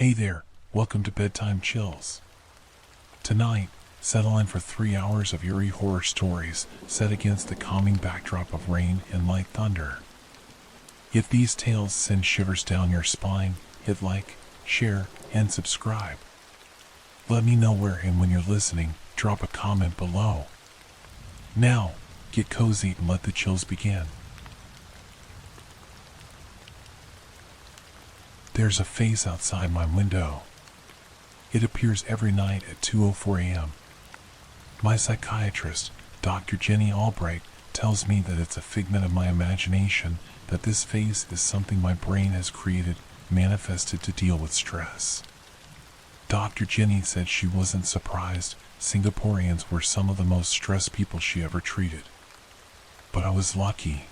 Hey there, welcome to Bedtime Chills. Tonight, settle in for 3 hours of eerie horror stories set against the calming backdrop of rain and light thunder. If these tales send shivers down your spine, hit like, share, and subscribe. Let me know where and when you're listening, drop a comment below. Now, get cozy and let the chills begin. There's a face outside my window. It appears every night at 2:04 a.m. My psychiatrist, Dr. Jenny Albright, tells me that it's a figment of my imagination, that this face is something my brain has created, manifested to deal with stress. Dr. Jenny said she wasn't surprised. Singaporeans were some of the most stressed people she ever treated. But I was lucky.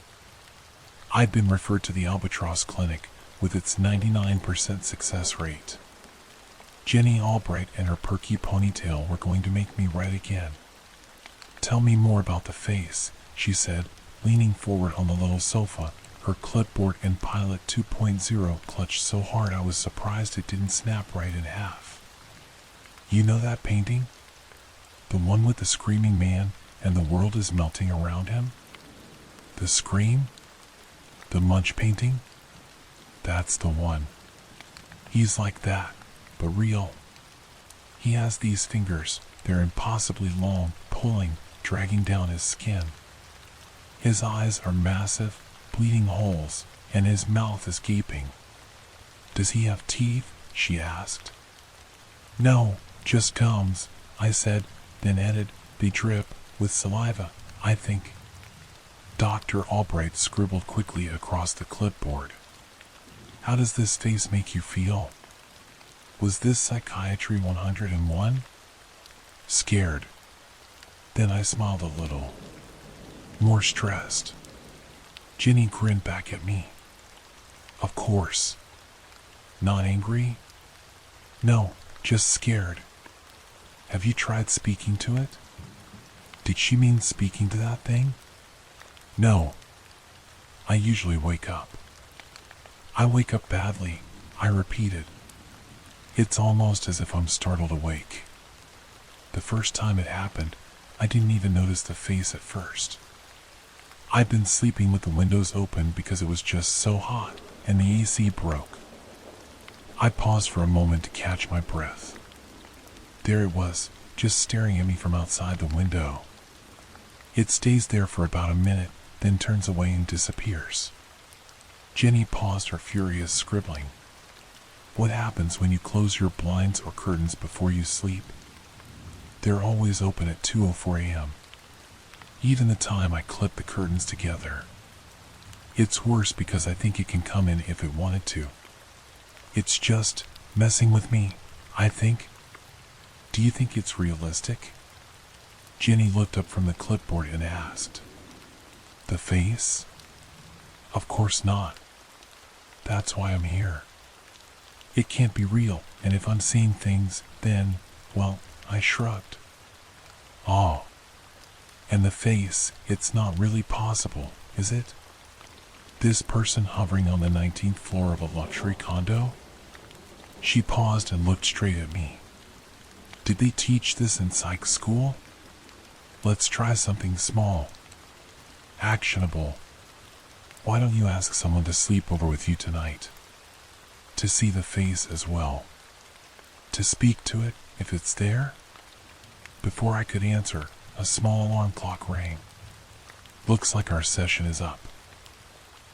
I'd been referred to the Albatross Clinic, with its 99% success rate. Jenny Albright and her perky ponytail were going to make me right again. Tell me more about the face, she said, leaning forward on the little sofa, her clipboard and Pilot 2.0 clutched so hard I was surprised it didn't snap right in half. You know that painting? The one with the screaming man and the world is melting around him? The Scream? The Munch painting? That's the one. He's like that, but real. He has these fingers, they're impossibly long, pulling, dragging down his skin. His eyes are massive, bleeding holes, and his mouth is gaping. Does he have teeth? She asked. No, just gums, I said, then added, they drip, with saliva, I think. Dr. Albright scribbled quickly across the clipboard. How does this face make you feel? Was this Psychiatry 101? Scared. Then I smiled a little. More stressed. Jenny grinned back at me. Of course. Not angry? No, just scared. Have you tried speaking to it? Did she mean speaking to that thing? No. I usually wake up. I wake up badly, I repeated. It's almost as if I'm startled awake. The first time it happened, I didn't even notice the face at first. I'd been sleeping with the windows open because it was just so hot, and the AC broke. I paused for a moment to catch my breath. There it was, just staring at me from outside the window. It stays there for about a minute, then turns away and disappears. Jenny paused her furious scribbling. What happens when you close your blinds or curtains before you sleep? They're always open at 2:04 a.m. Even the time I clip the curtains together. It's worse because I think it can come in if it wanted to. It's just messing with me, I think. Do you think it's realistic? Jenny looked up from the clipboard and asked. The face? Of course not. That's why I'm here. It can't be real, and if I'm seeing things, then, well, I shrugged. Oh. And the face, it's not really possible, is it? This person hovering on the 19th floor of a luxury condo? She paused and looked straight at me. Did they teach this in psych school? Let's try something small. Actionable. Why don't you ask someone to sleep over with you tonight? To see the face as well. To speak to it, if it's there? Before I could answer, a small alarm clock rang. Looks like our session is up.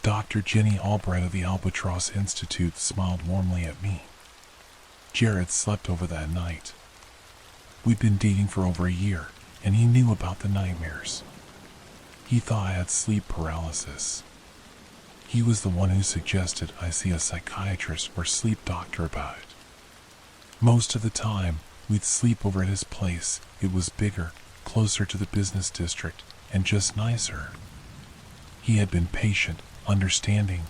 Dr. Jenny Albright of the Albatross Institute smiled warmly at me. Jared slept over that night. We'd been dating for over a year, and he knew about the nightmares. He thought I had sleep paralysis. He was the one who suggested I see a psychiatrist or sleep doctor about it. Most of the time, we'd sleep over at his place. It was bigger, closer to the business district, and just nicer. He had been patient, understanding.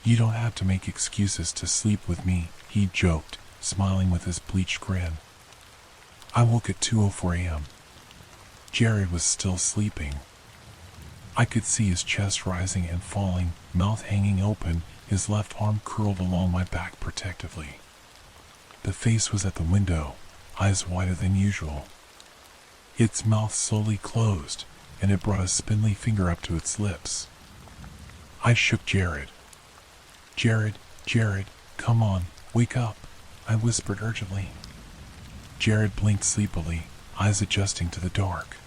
You don't have to make excuses to sleep with me, he joked, smiling with his bleached grin. I woke at 2:04 a.m. Jared was still sleeping. I could see his chest rising and falling, mouth hanging open, his left arm curled along my back protectively. The face was at the window, eyes wider than usual. Its mouth slowly closed, and it brought a spindly finger up to its lips. I shook Jared. Jared, come on, wake up, I whispered urgently. Jared blinked sleepily, eyes adjusting to the dark.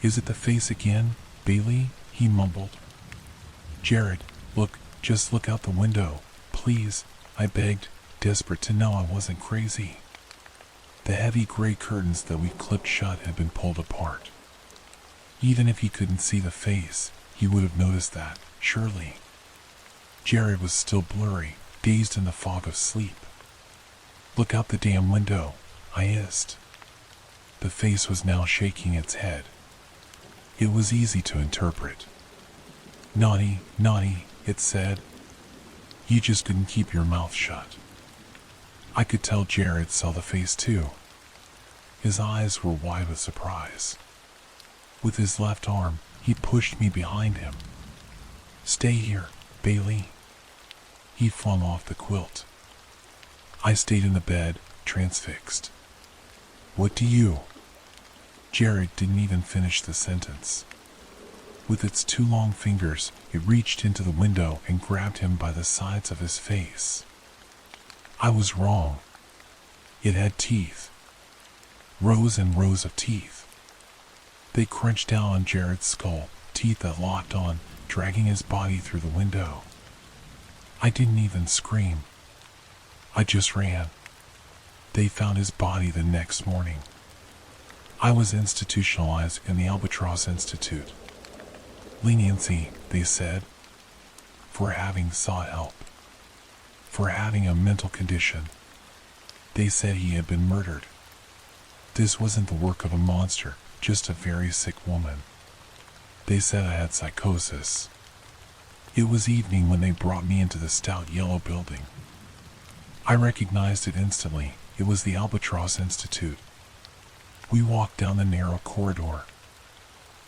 Is it the face again, Bailey? He mumbled. Jared, look, just look out the window, please, I begged, desperate to know I wasn't crazy. The heavy gray curtains that we clipped shut had been pulled apart. Even if he couldn't see the face, he would have noticed that, surely. Jared was still blurry, dazed in the fog of sleep. Look out the damn window, I hissed. The face was now shaking its head. It was easy to interpret. Naughty, it said. You just couldn't keep your mouth shut. I could tell Jared saw the face too. His eyes were wide with surprise. With his left arm, he pushed me behind him. Stay here, Bailey. He flung off the quilt. I stayed in the bed, transfixed. What do you? Jared didn't even finish the sentence. With its two long fingers, it reached into the window and grabbed him by the sides of his face. I was wrong. It had teeth. Rows and rows of teeth. They crunched down on Jared's skull, teeth that locked on, dragging his body through the window. I didn't even scream. I just ran. They found his body the next morning. I was institutionalized in the Albatross Institute. Leniency, they said, for having sought help, for having a mental condition. They said he had been murdered. This wasn't the work of a monster, just a very sick woman. They said I had psychosis. It was evening when they brought me into the stout yellow building. I recognized it instantly. It was the Albatross Institute. We walked down the narrow corridor.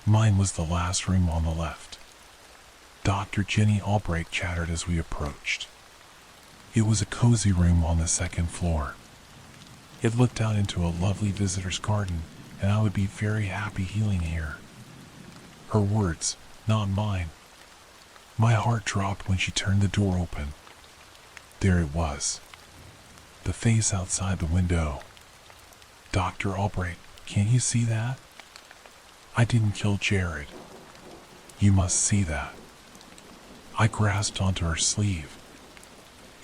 Mine was the last room on the left. Dr. Jenny Albright chattered as we approached. It was a cozy room on the second floor. It looked out into a lovely visitor's garden, and I would be very happy healing here. Her words, not mine. My heart dropped when she turned the door open. There it was. The face outside the window. Dr. Albright, can't you see that? I didn't kill Jared. You must see that. I grasped onto her sleeve.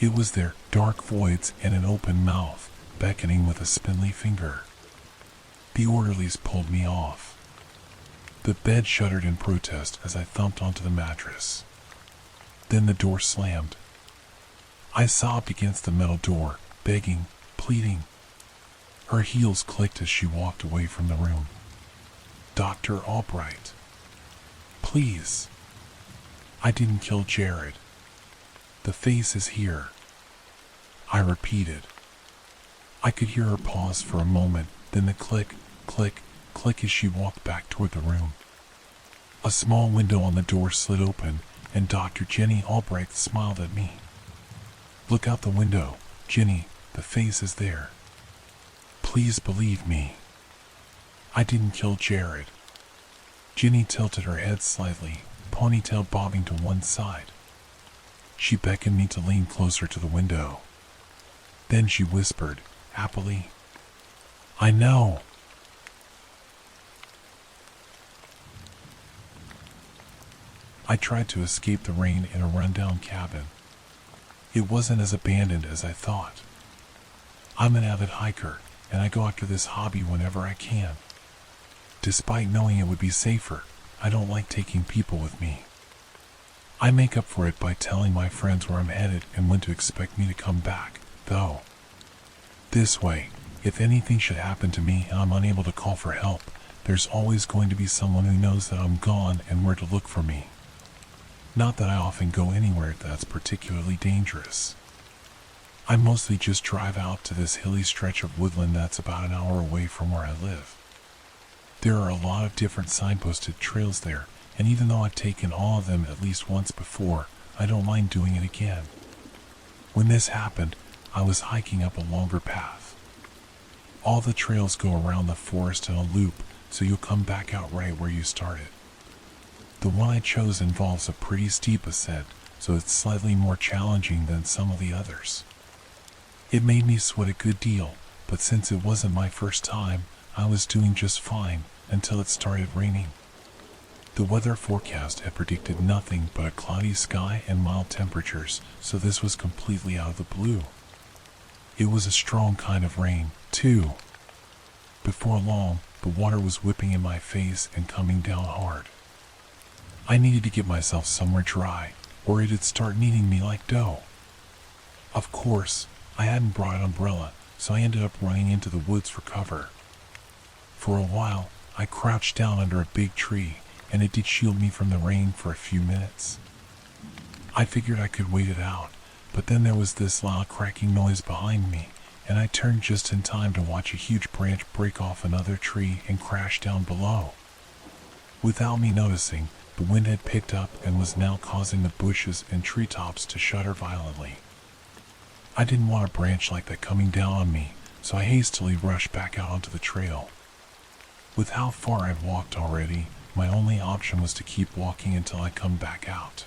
It was there, dark voids and an open mouth, beckoning with a spindly finger. The orderlies pulled me off. The bed shuddered in protest as I thumped onto the mattress. Then the door slammed. I sobbed against the metal door, begging, pleading. Her heels clicked as she walked away from the room. Dr. Albright. Please. I didn't kill Jared. The face is here. I repeated. I could hear her pause for a moment, then the click, click, click as she walked back toward the room. A small window on the door slid open, and Dr. Jenny Albright smiled at me. Look out the window, Jenny, the face is there. Please believe me. I didn't kill Jared. Jenny tilted her head slightly, ponytail bobbing to one side. She beckoned me to lean closer to the window. Then she whispered, happily, I know. I tried to escape the rain in a rundown cabin. It wasn't as abandoned as I thought. I'm an avid hiker, and I go after this hobby whenever I can. Despite knowing it would be safer, I don't like taking people with me. I make up for it by telling my friends where I'm headed and when to expect me to come back, though. This way, if anything should happen to me and I'm unable to call for help, there's always going to be someone who knows that I'm gone and where to look for me. Not that I often go anywhere that's particularly dangerous. I mostly just drive out to this hilly stretch of woodland that's about an hour away from where I live. There are a lot of different signposted trails there, and even though I've taken all of them at least once before, I don't mind doing it again. When this happened, I was hiking up a longer path. All the trails go around the forest in a loop, so you'll come back out right where you started. The one I chose involves a pretty steep ascent, so it's slightly more challenging than some of the others. It made me sweat a good deal, but since it wasn't my first time, I was doing just fine until it started raining. The weather forecast had predicted nothing but a cloudy sky and mild temperatures, so this was completely out of the blue. It was a strong kind of rain, too. Before long, the water was whipping in my face and coming down hard. I needed to get myself somewhere dry, or it'd start kneading me like dough. Of course, I hadn't brought an umbrella, so I ended up running into the woods for cover. For a while, I crouched down under a big tree, and it did shield me from the rain for a few minutes. I figured I could wait it out, but then there was this loud cracking noise behind me, and I turned just in time to watch a huge branch break off another tree and crash down below. Without me noticing, the wind had picked up and was now causing the bushes and treetops to shudder violently. I didn't want a branch like that coming down on me, so I hastily rushed back out onto the trail. With how far I'd walked already, my only option was to keep walking until I come back out.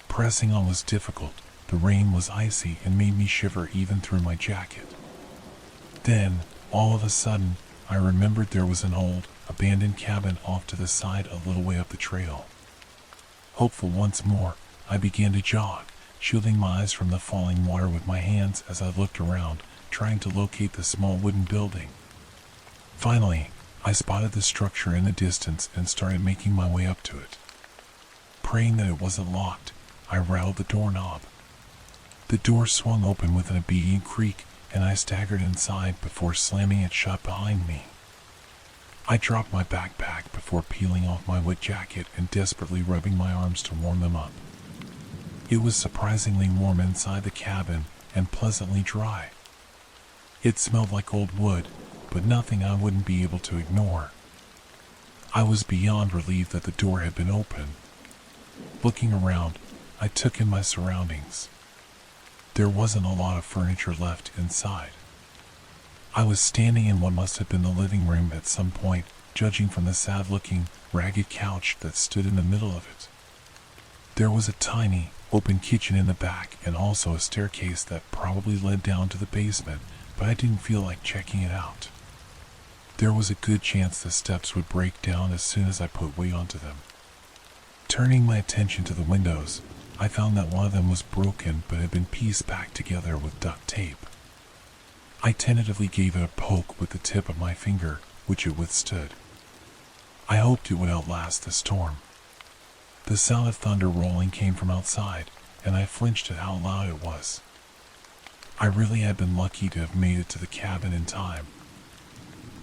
Pressing on was difficult. The rain was icy and made me shiver even through my jacket. Then, all of a sudden, I remembered there was an old, abandoned cabin off to the side a little way up the trail. Hopeful once more, I began to jog, shielding my eyes from the falling water with my hands as I looked around, trying to locate the small wooden building. Finally, I spotted the structure in the distance and started making my way up to it. Praying that it wasn't locked, I rattled the doorknob. The door swung open with an obedient creak, and I staggered inside before slamming it shut behind me. I dropped my backpack before peeling off my wet jacket and desperately rubbing my arms to warm them up. It was surprisingly warm inside the cabin and pleasantly dry. It smelled like old wood, but nothing I wouldn't be able to ignore. I was beyond relieved that the door had been open. Looking around, I took in my surroundings. There wasn't a lot of furniture left inside. I was standing in what must have been the living room at some point, judging from the sad-looking, ragged couch that stood in the middle of it. There was a tiny, open kitchen in the back and also a staircase that probably led down to the basement, but I didn't feel like checking it out. There was a good chance the steps would break down as soon as I put weight onto them. Turning my attention to the windows, I found that one of them was broken but had been pieced back together with duct tape. I tentatively gave it a poke with the tip of my finger, which it withstood. I hoped it would outlast the storm. The sound of thunder rolling came from outside, and I flinched at how loud it was. I really had been lucky to have made it to the cabin in time.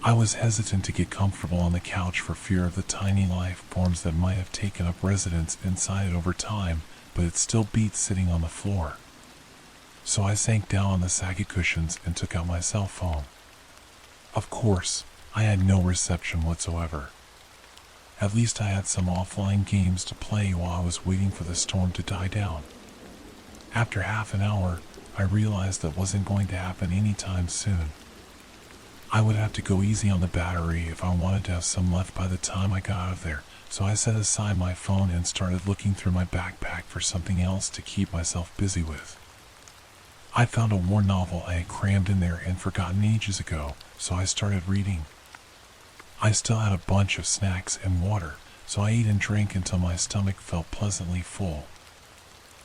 I was hesitant to get comfortable on the couch for fear of the tiny life forms that might have taken up residence inside it over time, but it still beat sitting on the floor. So I sank down on the saggy cushions and took out my cell phone. Of course, I had no reception whatsoever. At least I had some offline games to play while I was waiting for the storm to die down. After half an hour, I realized that wasn't going to happen anytime soon. I would have to go easy on the battery if I wanted to have some left by the time I got out of there, so I set aside my phone and started looking through my backpack for something else to keep myself busy with. I found a war novel I had crammed in there and forgotten ages ago, so I started reading. I still had a bunch of snacks and water, so I ate and drank until my stomach felt pleasantly full.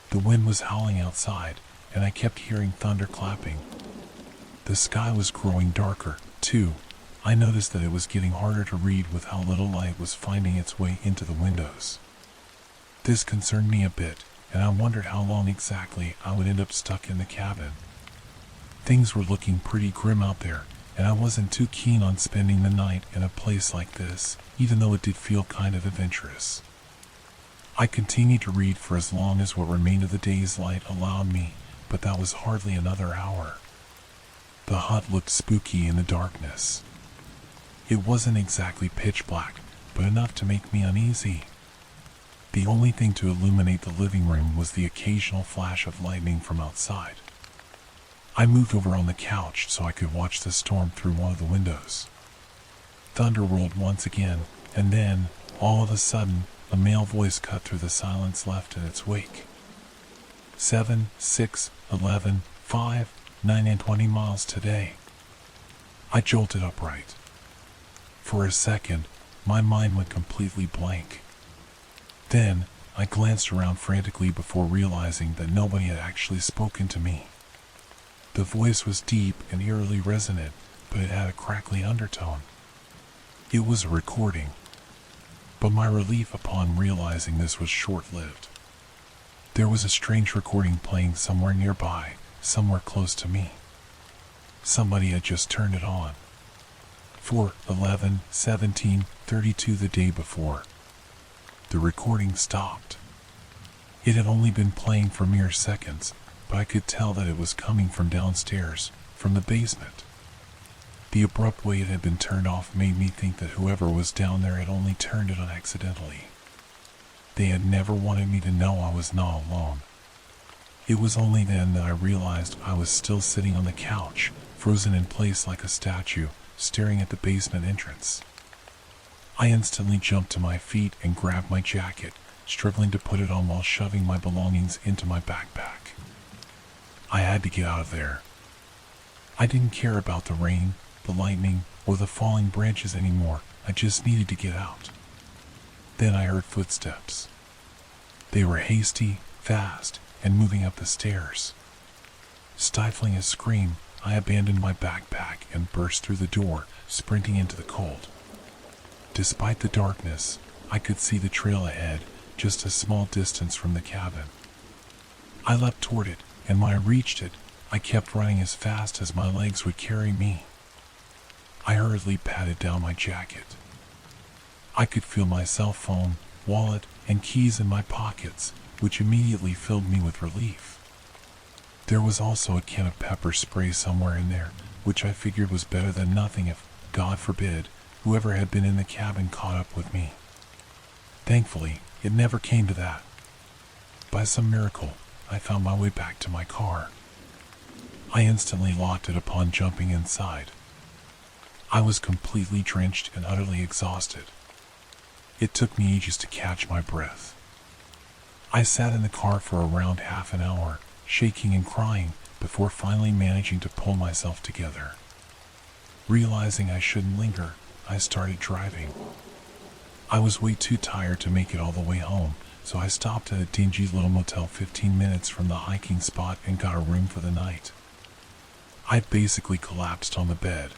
The wind was howling outside, and I kept hearing thunder clapping. The sky was growing darker, too. I noticed that it was getting harder to read with how little light was finding its way into the windows. This concerned me a bit, and I wondered how long exactly I would end up stuck in the cabin. Things were looking pretty grim out there, and I wasn't too keen on spending the night in a place like this, even though it did feel kind of adventurous. I continued to read for as long as what remained of the day's light allowed me, but that was hardly another hour. The hut looked spooky in the darkness. It wasn't exactly pitch black, but enough to make me uneasy. The only thing to illuminate the living room was the occasional flash of lightning from outside. I moved over on the couch so I could watch the storm through one of the windows. Thunder rolled once again, and then, all of a sudden, a male voice cut through the silence left in its wake. 7, 6, 11, 5, 9 and 20 miles today. I jolted upright. For a second, my mind went completely blank. Then, I glanced around frantically before realizing that nobody had actually spoken to me. The voice was deep and eerily resonant, but it had a crackly undertone. It was a recording. But my relief upon realizing this was short-lived. There was a strange recording playing somewhere nearby, somewhere close to me. Somebody had just turned it on. 4, 11, 17, 32 the day before. The recording stopped. It had only been playing for mere seconds, but I could tell that it was coming from downstairs, from the basement. The abrupt way it had been turned off made me think that whoever was down there had only turned it on accidentally. They had never wanted me to know I was not alone. It was only then that I realized I was still sitting on the couch, frozen in place like a statue, staring at the basement entrance. I instantly jumped to my feet and grabbed my jacket, struggling to put it on while shoving my belongings into my backpack. I had to get out of there. I didn't care about the rain, the lightning, or the falling branches anymore. I just needed to get out. Then I heard footsteps. They were hasty, fast, and moving up the stairs. Stifling a scream, I abandoned my backpack and burst through the door, sprinting into the cold. Despite the darkness, I could see the trail ahead, just a small distance from the cabin. I leapt toward it, and when I reached it, I kept running as fast as my legs would carry me. I hurriedly patted down my jacket. I could feel my cell phone, wallet, and keys in my pockets, which immediately filled me with relief. There was also a can of pepper spray somewhere in there, which I figured was better than nothing if, God forbid, whoever had been in the cabin caught up with me. Thankfully, it never came to that. By some miracle, I found my way back to my car. I instantly locked it upon jumping inside. I was completely drenched and utterly exhausted. It took me ages to catch my breath. I sat in the car for around half an hour, shaking and crying, before finally managing to pull myself together. Realizing I shouldn't linger, I started driving. I was way too tired to make it all the way home, so I stopped at a dingy little motel 15 minutes from the hiking spot and got a room for the night. I'd basically collapsed on the bed.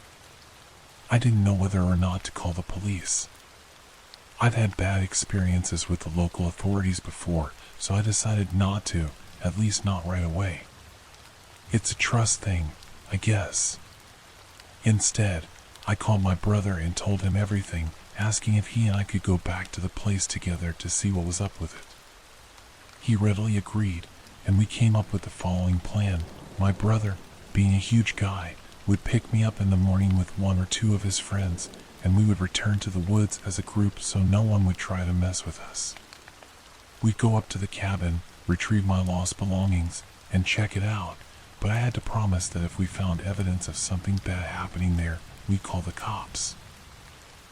I didn't know whether or not to call the police. I've had bad experiences with the local authorities before, so I decided not to, at least not right away. It's a trust thing, I guess. Instead, I called my brother and told him everything, asking if he and I could go back to the place together to see what was up with it. He readily agreed, and we came up with the following plan. My brother, being a huge guy, would pick me up in the morning with one or two of his friends, and we would return to the woods as a group so no one would try to mess with us. We'd go up to the cabin, retrieve my lost belongings, and check it out, but I had to promise that if we found evidence of something bad happening there, we'd call the cops.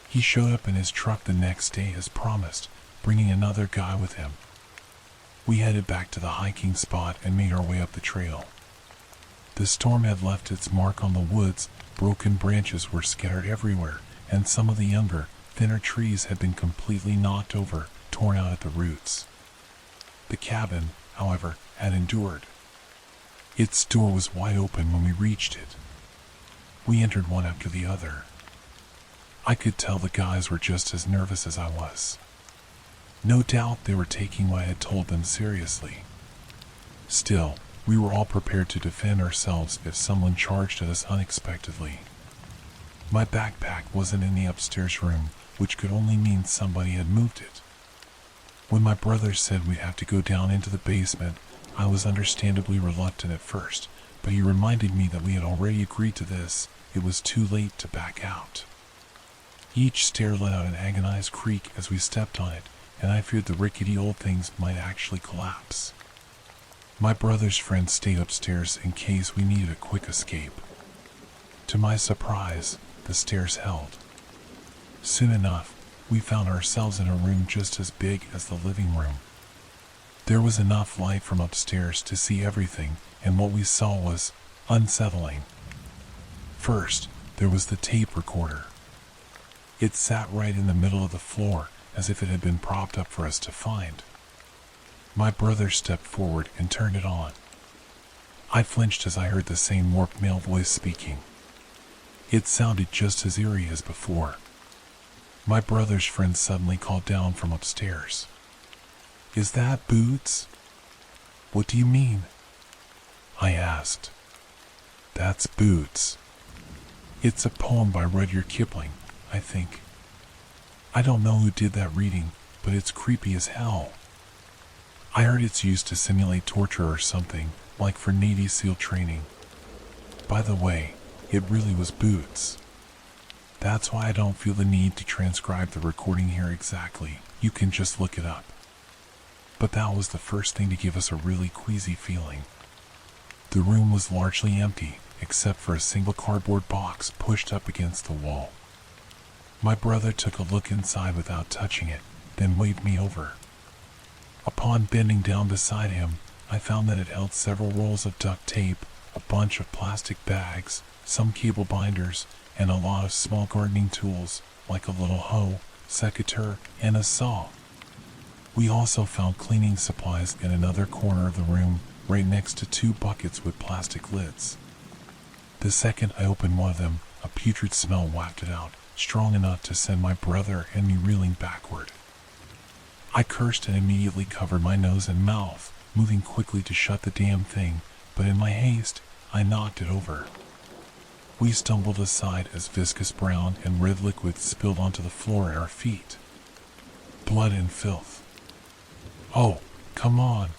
He showed up in his truck the next day as promised, bringing another guy with him. We headed back to the hiking spot and made our way up the trail. The storm had left its mark on the woods, broken branches were scattered everywhere, and some of the younger, thinner trees had been completely knocked over, torn out at the roots. The cabin, however, had endured. Its door was wide open when we reached it. We entered one after the other. I could tell the guys were just as nervous as I was. No doubt they were taking what I had told them seriously. Still, we were all prepared to defend ourselves if someone charged at us unexpectedly. My backpack wasn't in the upstairs room, which could only mean somebody had moved it. When my brother said we'd have to go down into the basement, I was understandably reluctant at first, but he reminded me that we had already agreed to this. It was too late to back out. Each stair let out an agonized creak as we stepped on it, and I feared the rickety old things might actually collapse. My brother's friend stayed upstairs in case we needed a quick escape. To my surprise, the stairs held. Soon enough, we found ourselves in a room just as big as the living room. There was enough light from upstairs to see everything, and what we saw was unsettling. First, there was the tape recorder. It sat right in the middle of the floor, as if it had been propped up for us to find. My brother stepped forward and turned it on. I flinched as I heard the same warped male voice speaking. It sounded just as eerie as before. My brother's friend suddenly called down from upstairs. "Is that Boots?" "What do you mean?" I asked. "That's Boots. It's a poem by Rudyard Kipling, I think. I don't know who did that reading, but it's creepy as hell. I heard it's used to simulate torture or something, like for Navy SEAL training. By the way, it really was Boots. That's why I don't feel the need to transcribe the recording here exactly. You can just look it up." But that was the first thing to give us a really queasy feeling. The room was largely empty, except for a single cardboard box pushed up against the wall. My brother took a look inside without touching it, then waved me over. Upon bending down beside him, I found that it held several rolls of duct tape, a bunch of plastic bags, some cable binders, and a lot of small gardening tools, like a little hoe, secateur, and a saw. We also found cleaning supplies in another corner of the room, right next to 2 buckets with plastic lids. The second I opened one of them, a putrid smell wafted out, strong enough to send my brother and me reeling backward. I cursed and immediately covered my nose and mouth, moving quickly to shut the damn thing, but in my haste, I knocked it over. We stumbled aside as viscous brown and red liquid spilled onto the floor at our feet. Blood and filth. "Oh, come on.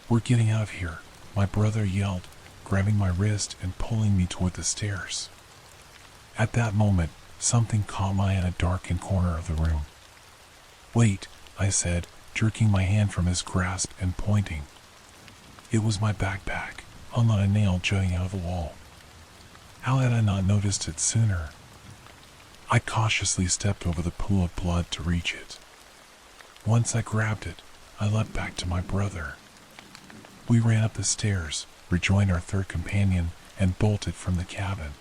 We're getting out of here," my brother yelled, grabbing my wrist and pulling me toward the stairs. At that moment, something caught my eye in a darkened corner of the room. "Wait," I said, jerking my hand from his grasp and pointing. It was my backpack, hung on a nail jutting out of the wall. How had I not noticed it sooner? I cautiously stepped over the pool of blood to reach it. Once I grabbed it, I leapt back to my brother. We ran up the stairs, rejoined our third companion, and bolted from the cabin.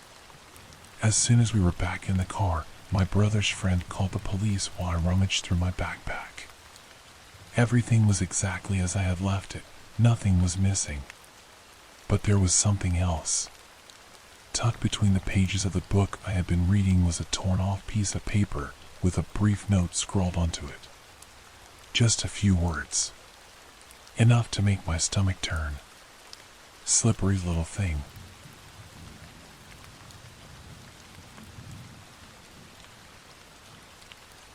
As soon as we were back in the car, my brother's friend called the police while I rummaged through my backpack. Everything was exactly as I had left it. Nothing was missing. But there was something else. Tucked between the pages of the book I had been reading was a torn-off piece of paper with a brief note scrawled onto it. Just a few words. Enough to make my stomach turn. Slippery little thing.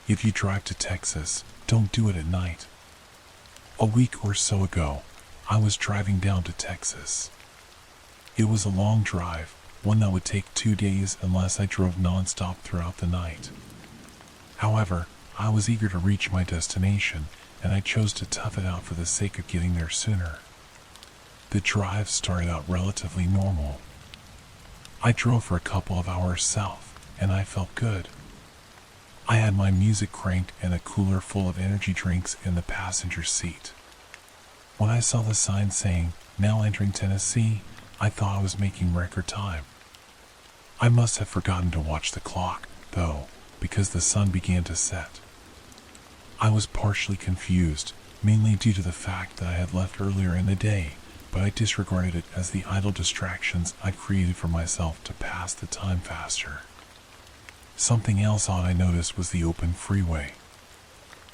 If you drive to Texas, don't do it at night. A week or so ago, I was driving down to Texas. It was a long drive, one that would take 2 days unless I drove nonstop throughout the night. However, I was eager to reach my destination, and I chose to tough it out for the sake of getting there sooner. The drive started out relatively normal. I drove for a couple of hours south, and I felt good. I had my music cranked and a cooler full of energy drinks in the passenger seat. When I saw the sign saying, "Now entering Tennessee," I thought I was making record time. I must have forgotten to watch the clock, though, because the sun began to set. I was partially confused, mainly due to the fact that I had left earlier in the day, but I disregarded it as the idle distractions I'd created for myself to pass the time faster. Something else odd I noticed was the open freeway.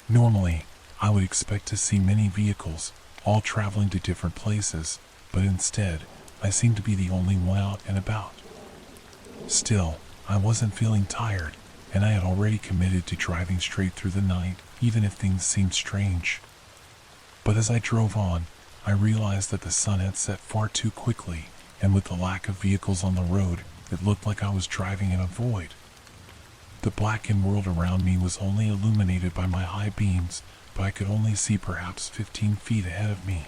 Normally, I would expect to see many vehicles, all traveling to different places, but instead, I seemed to be the only one out and about. Still, I wasn't feeling tired, and I had already committed to driving straight through the night, even if things seemed strange. But as I drove on, I realized that the sun had set far too quickly, and with the lack of vehicles on the road, it looked like I was driving in a void. The blackened world around me was only illuminated by my high beams, but I could only see perhaps 15 feet ahead of me.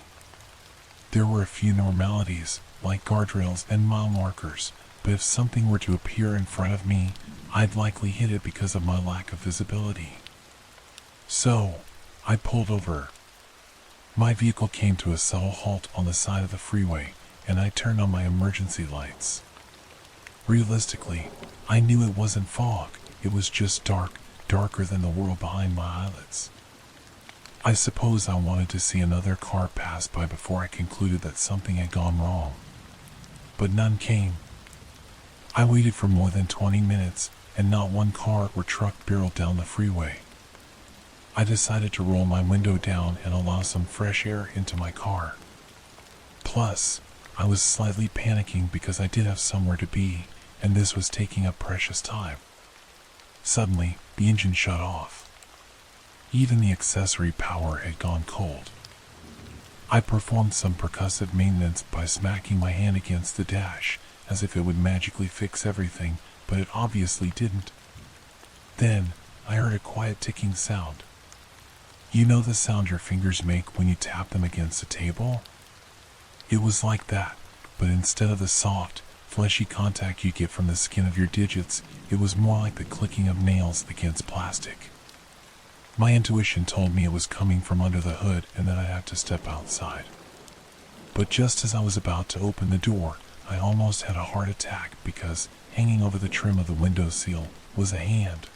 There were a few normalities, like guardrails and mile markers, but if something were to appear in front of me, I'd likely hit it because of my lack of visibility. So, I pulled over. My vehicle came to a subtle halt on the side of the freeway, and I turned on my emergency lights. Realistically, I knew it wasn't fog, it was just dark, darker than the world behind my eyelids. I suppose I wanted to see another car pass by before I concluded that something had gone wrong. But none came. I waited for more than 20 minutes, and not one car or truck barreled down the freeway. I decided to roll my window down and allow some fresh air into my car. Plus, I was slightly panicking because I did have somewhere to be, and this was taking up precious time. Suddenly, the engine shut off. Even the accessory power had gone cold. I performed some percussive maintenance by smacking my hand against the dash, as if it would magically fix everything, but it obviously didn't. Then, I heard a quiet ticking sound. You know the sound your fingers make when you tap them against a table? It was like that, but instead of the soft, fleshy contact you get from the skin of your digits, it was more like the clicking of nails against plastic. My intuition told me it was coming from under the hood and that I'd have to step outside. But just as I was about to open the door, I almost had a heart attack because, hanging over the trim of the windowsill, was a hand.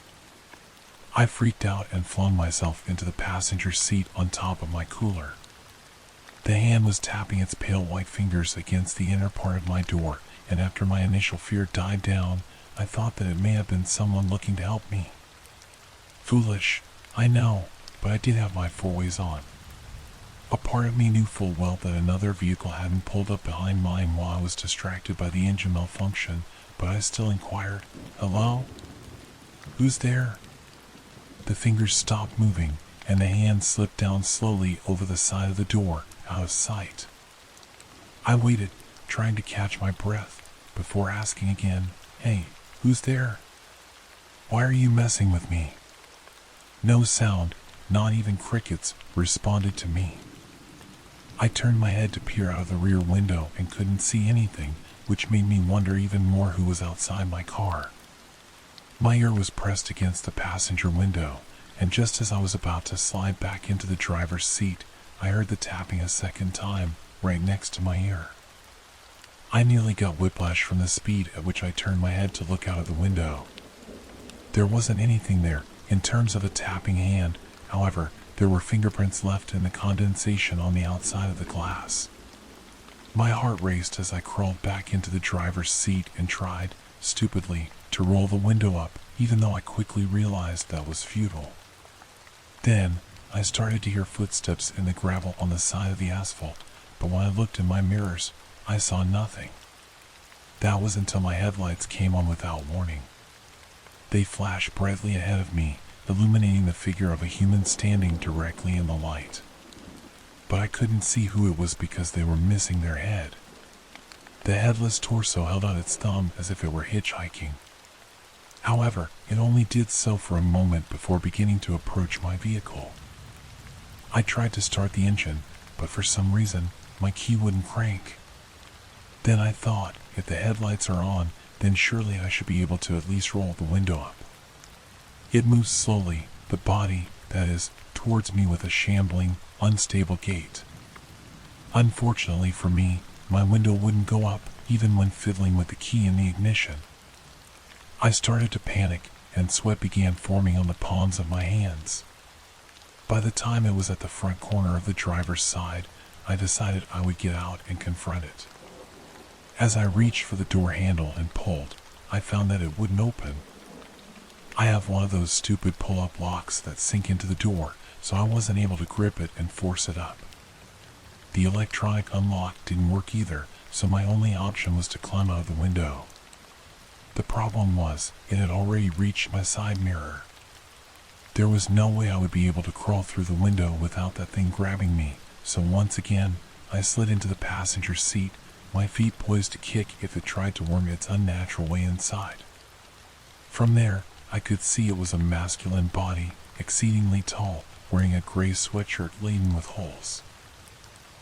I freaked out and flung myself into the passenger seat on top of my cooler. The hand was tapping its pale white fingers against the inner part of my door, and after my initial fear died down, I thought that it may have been someone looking to help me. Foolish, I know, but I did have my foreways on. A part of me knew full well that another vehicle hadn't pulled up behind mine while I was distracted by the engine malfunction, but I still inquired, "Hello? Who's there?" The fingers stopped moving, and the hand slipped down slowly over the side of the door, out of sight. I waited, trying to catch my breath, before asking again, "Hey, who's there? Why are you messing with me?" No sound, not even crickets, responded to me. I turned my head to peer out of the rear window and couldn't see anything, which made me wonder even more who was outside my car. My ear was pressed against the passenger window, and just as I was about to slide back into the driver's seat, I heard the tapping a second time, right next to my ear. I nearly got whiplash from the speed at which I turned my head to look out of the window. There wasn't anything there, in terms of a tapping hand. However, there were fingerprints left in the condensation on the outside of the glass. My heart raced as I crawled back into the driver's seat and tried, stupidly, to roll the window up, even though I quickly realized that was futile. Then, I started to hear footsteps in the gravel on the side of the asphalt, but when I looked in my mirrors, I saw nothing. That was until my headlights came on without warning. They flashed brightly ahead of me, illuminating the figure of a human standing directly in the light. But I couldn't see who it was because they were missing their head. The headless torso held out its thumb as if it were hitchhiking. However, it only did so for a moment before beginning to approach my vehicle. I tried to start the engine, but for some reason, my key wouldn't crank. Then I thought, if the headlights are on, then surely I should be able to at least roll the window up. It moved slowly, the body, that is, towards me with a shambling, unstable gait. Unfortunately for me, my window wouldn't go up, even when fiddling with the key in the ignition. I started to panic, and sweat began forming on the palms of my hands. By the time it was at the front corner of the driver's side, I decided I would get out and confront it. As I reached for the door handle and pulled, I found that it wouldn't open. I have one of those stupid pull-up locks that sink into the door, so I wasn't able to grip it and force it up. The electronic unlock didn't work either, so my only option was to climb out of the window. The problem was, it had already reached my side mirror. There was no way I would be able to crawl through the window without that thing grabbing me, so once again, I slid into the passenger seat, my feet poised to kick if it tried to worm its unnatural way inside. From there, I could see it was a masculine body, exceedingly tall, wearing a gray sweatshirt laden with holes.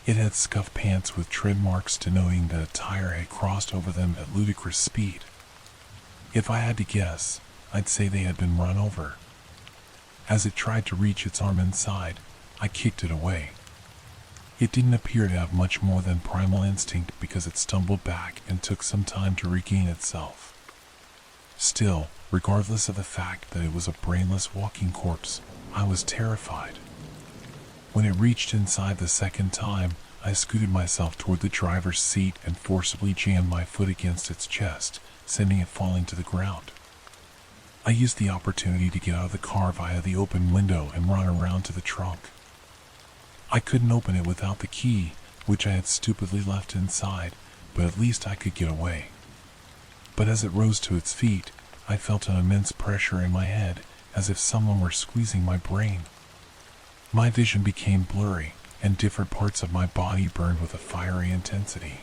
It had scuffed pants with tread marks denoting that a tire had crossed over them at ludicrous speed. If I had to guess, I'd say they had been run over. As it tried to reach its arm inside, I kicked it away. It didn't appear to have much more than primal instinct because it stumbled back and took some time to regain itself. Still, regardless of the fact that it was a brainless walking corpse, I was terrified. When it reached inside the second time, I scooted myself toward the driver's seat and forcibly jammed my foot against its chest, sending it falling to the ground. I used the opportunity to get out of the car via the open window and run around to the trunk. I couldn't open it without the key, which I had stupidly left inside, but at least I could get away. But as it rose to its feet, I felt an immense pressure in my head, as if someone were squeezing my brain. My vision became blurry, and different parts of my body burned with a fiery intensity.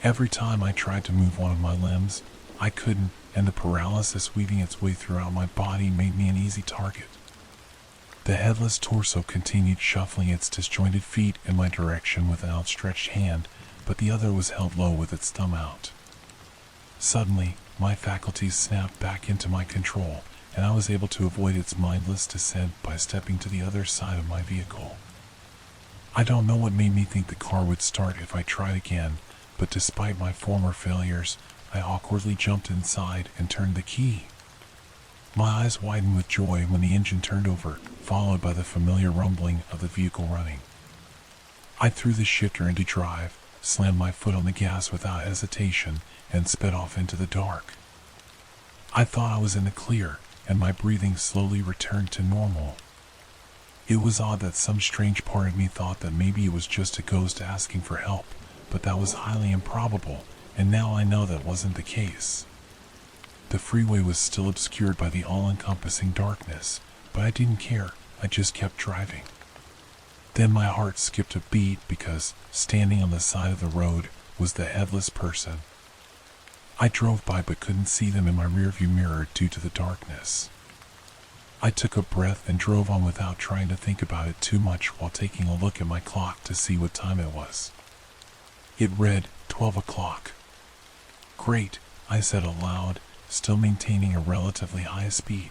Every time I tried to move one of my limbs, I couldn't, and the paralysis weaving its way throughout my body made me an easy target. The headless torso continued shuffling its disjointed feet in my direction with an outstretched hand, but the other was held low with its thumb out. Suddenly, my faculties snapped back into my control, and I was able to avoid its mindless descent by stepping to the other side of my vehicle. I don't know what made me think the car would start if I tried again, but despite my former failures, I awkwardly jumped inside and turned the key. My eyes widened with joy when the engine turned over, followed by the familiar rumbling of the vehicle running. I threw the shifter into drive, slammed my foot on the gas without hesitation, and sped off into the dark. I thought I was in the clear, and my breathing slowly returned to normal. It was odd that some strange part of me thought that maybe it was just a ghost asking for help, but that was highly improbable, and now I know that wasn't the case. The freeway was still obscured by the all-encompassing darkness, but I didn't care. I just kept driving. Then my heart skipped a beat because, standing on the side of the road, was the headless person. I drove by but couldn't see them in my rearview mirror due to the darkness. I took a breath and drove on without trying to think about it too much while taking a look at my clock to see what time it was. It read 12 o'clock. Great, I said aloud, still maintaining a relatively high speed.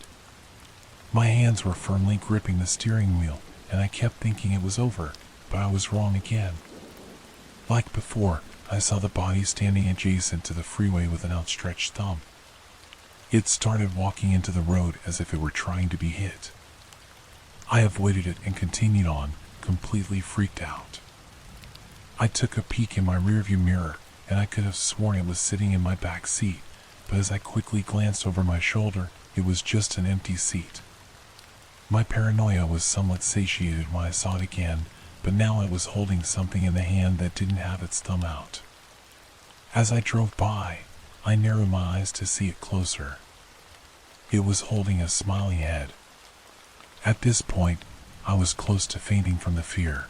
My hands were firmly gripping the steering wheel, and I kept thinking it was over, but I was wrong again. Like before, I saw the body standing adjacent to the freeway with an outstretched thumb. It started walking into the road as if it were trying to be hit. I avoided it and continued on, completely freaked out. I took a peek in my rearview mirror, and I could have sworn it was sitting in my back seat, but as I quickly glanced over my shoulder, it was just an empty seat. My paranoia was somewhat satiated when I saw it again, but now it was holding something in the hand that didn't have its thumb out. As I drove by, I narrowed my eyes to see it closer. It was holding a smiling head. At this point, I was close to fainting from the fear.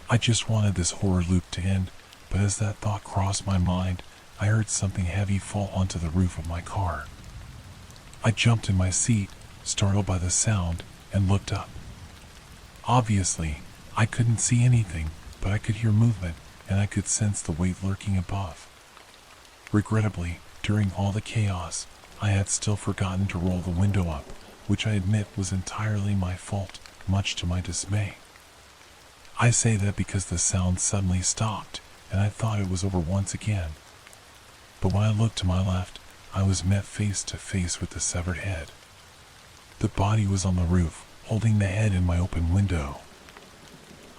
I just wanted this horror loop to end, but as that thought crossed my mind, I heard something heavy fall onto the roof of my car. I jumped in my seat, startled by the sound, and looked up. Obviously, I couldn't see anything, but I could hear movement, and I could sense the weight lurking above. Regrettably, during all the chaos, I had still forgotten to roll the window up, which I admit was entirely my fault, much to my dismay. I say that because the sound suddenly stopped, and I thought it was over once again. But when I looked to my left, I was met face to face with the severed head. The body was on the roof, holding the head in my open window.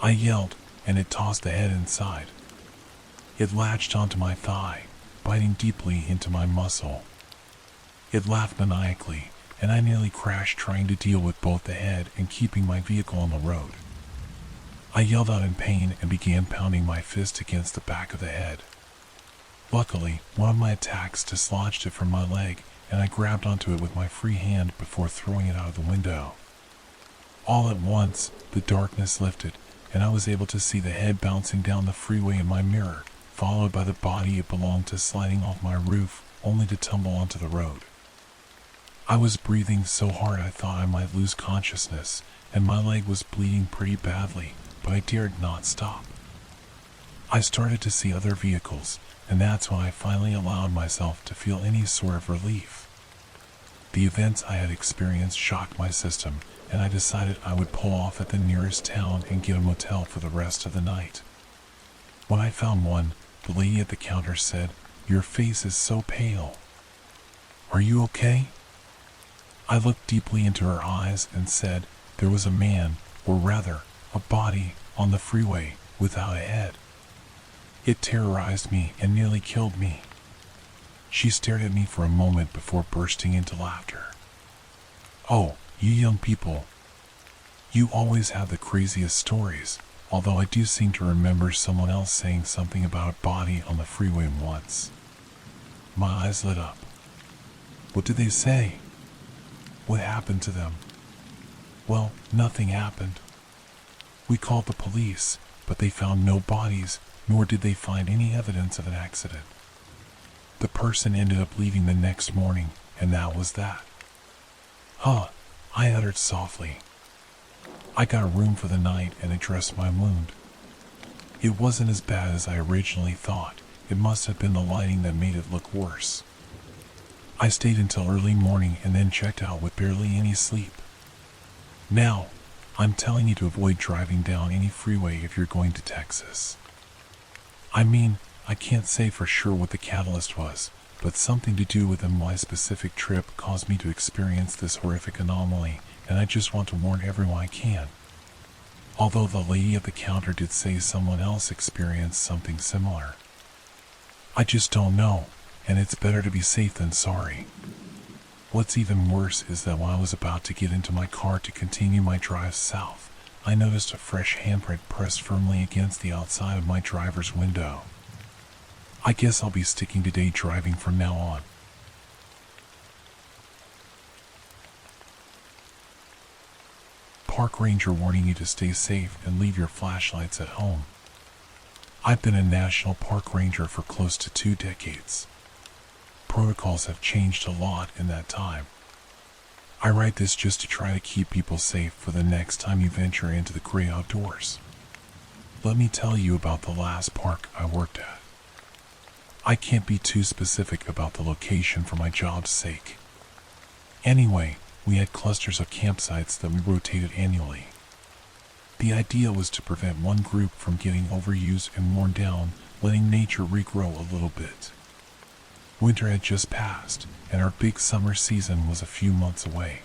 I yelled, and it tossed the head inside. It latched onto my thigh, biting deeply into my muscle. It laughed maniacally, and I nearly crashed trying to deal with both the head and keeping my vehicle on the road. I yelled out in pain and began pounding my fist against the back of the head. Luckily, one of my attacks dislodged it from my leg, and I grabbed onto it with my free hand before throwing it out of the window. All at once, the darkness lifted, and I was able to see the head bouncing down the freeway in my mirror, followed by the body it belonged to sliding off my roof, only to tumble onto the road. I was breathing so hard I thought I might lose consciousness, and my leg was bleeding pretty badly, but I dared not stop. I started to see other vehicles, and that's when I finally allowed myself to feel any sort of relief. The events I had experienced shocked my system, and I decided I would pull off at the nearest town and get a motel for the rest of the night. When I found one, the lady at the counter said, "Your face is so pale. Are you okay?" I looked deeply into her eyes and said, "There was a man, or rather, a body, on the freeway, without a head. It terrorized me and nearly killed me." She stared at me for a moment before bursting into laughter. "Oh, you young people. You always have the craziest stories, although I do seem to remember someone else saying something about a body on the freeway once." My eyes lit up. "What did they say? What happened to them?" "Well, nothing happened. We called the police, but they found no bodies, nor did they find any evidence of an accident. The person ended up leaving the next morning, and that was that." "Huh," I uttered softly. I got a room for the night and addressed my wound. It wasn't as bad as I originally thought. It must have been the lighting that made it look worse. I stayed until early morning and then checked out with barely any sleep. Now, I'm telling you to avoid driving down any freeway if you're going to Texas. I mean, I can't say for sure what the catalyst was, but something to do with my specific trip caused me to experience this horrific anomaly, and I just want to warn everyone I can. Although the lady at the counter did say someone else experienced something similar. I just don't know, and it's better to be safe than sorry. What's even worse is that while I was about to get into my car to continue my drive south, I noticed a fresh handprint pressed firmly against the outside of my driver's window. I guess I'll be sticking to day driving from now on. Park ranger warning you to stay safe and leave your flashlights at home. I've been a national park ranger for close to 2 decades. Protocols have changed a lot in that time. I write this just to try to keep people safe for the next time you venture into the gray outdoors. Let me tell you about the last park I worked at. I can't be too specific about the location for my job's sake. Anyway, we had clusters of campsites that we rotated annually. The idea was to prevent one group from getting overused and worn down, letting nature regrow a little bit. Winter had just passed, and our big summer season was a few months away.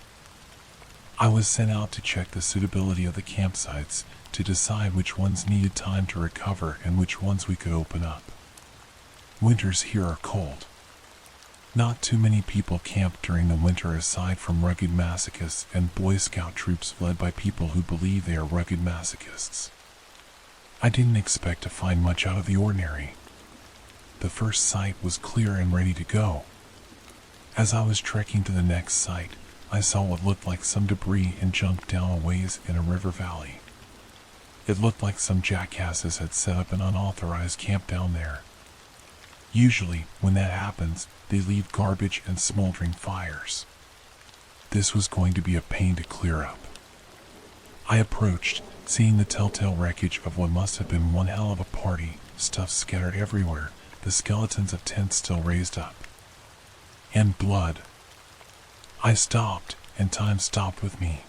I was sent out to check the suitability of the campsites, to decide which ones needed time to recover and which ones we could open up. Winters here are cold. Not too many people camp during the winter aside from rugged masochists and Boy Scout troops led by people who believe they are rugged masochists. I didn't expect to find much out of the ordinary. The first site was clear and ready to go. As I was trekking to the next site, I saw what looked like some debris and junk down a ways in a river valley. It looked like some jackasses had set up an unauthorized camp down there. Usually, when that happens, they leave garbage and smoldering fires. This was going to be a pain to clear up. I approached, seeing the telltale wreckage of what must have been one hell of a party, stuff scattered everywhere, the skeletons of tents still raised up. And blood. I stopped, and time stopped with me.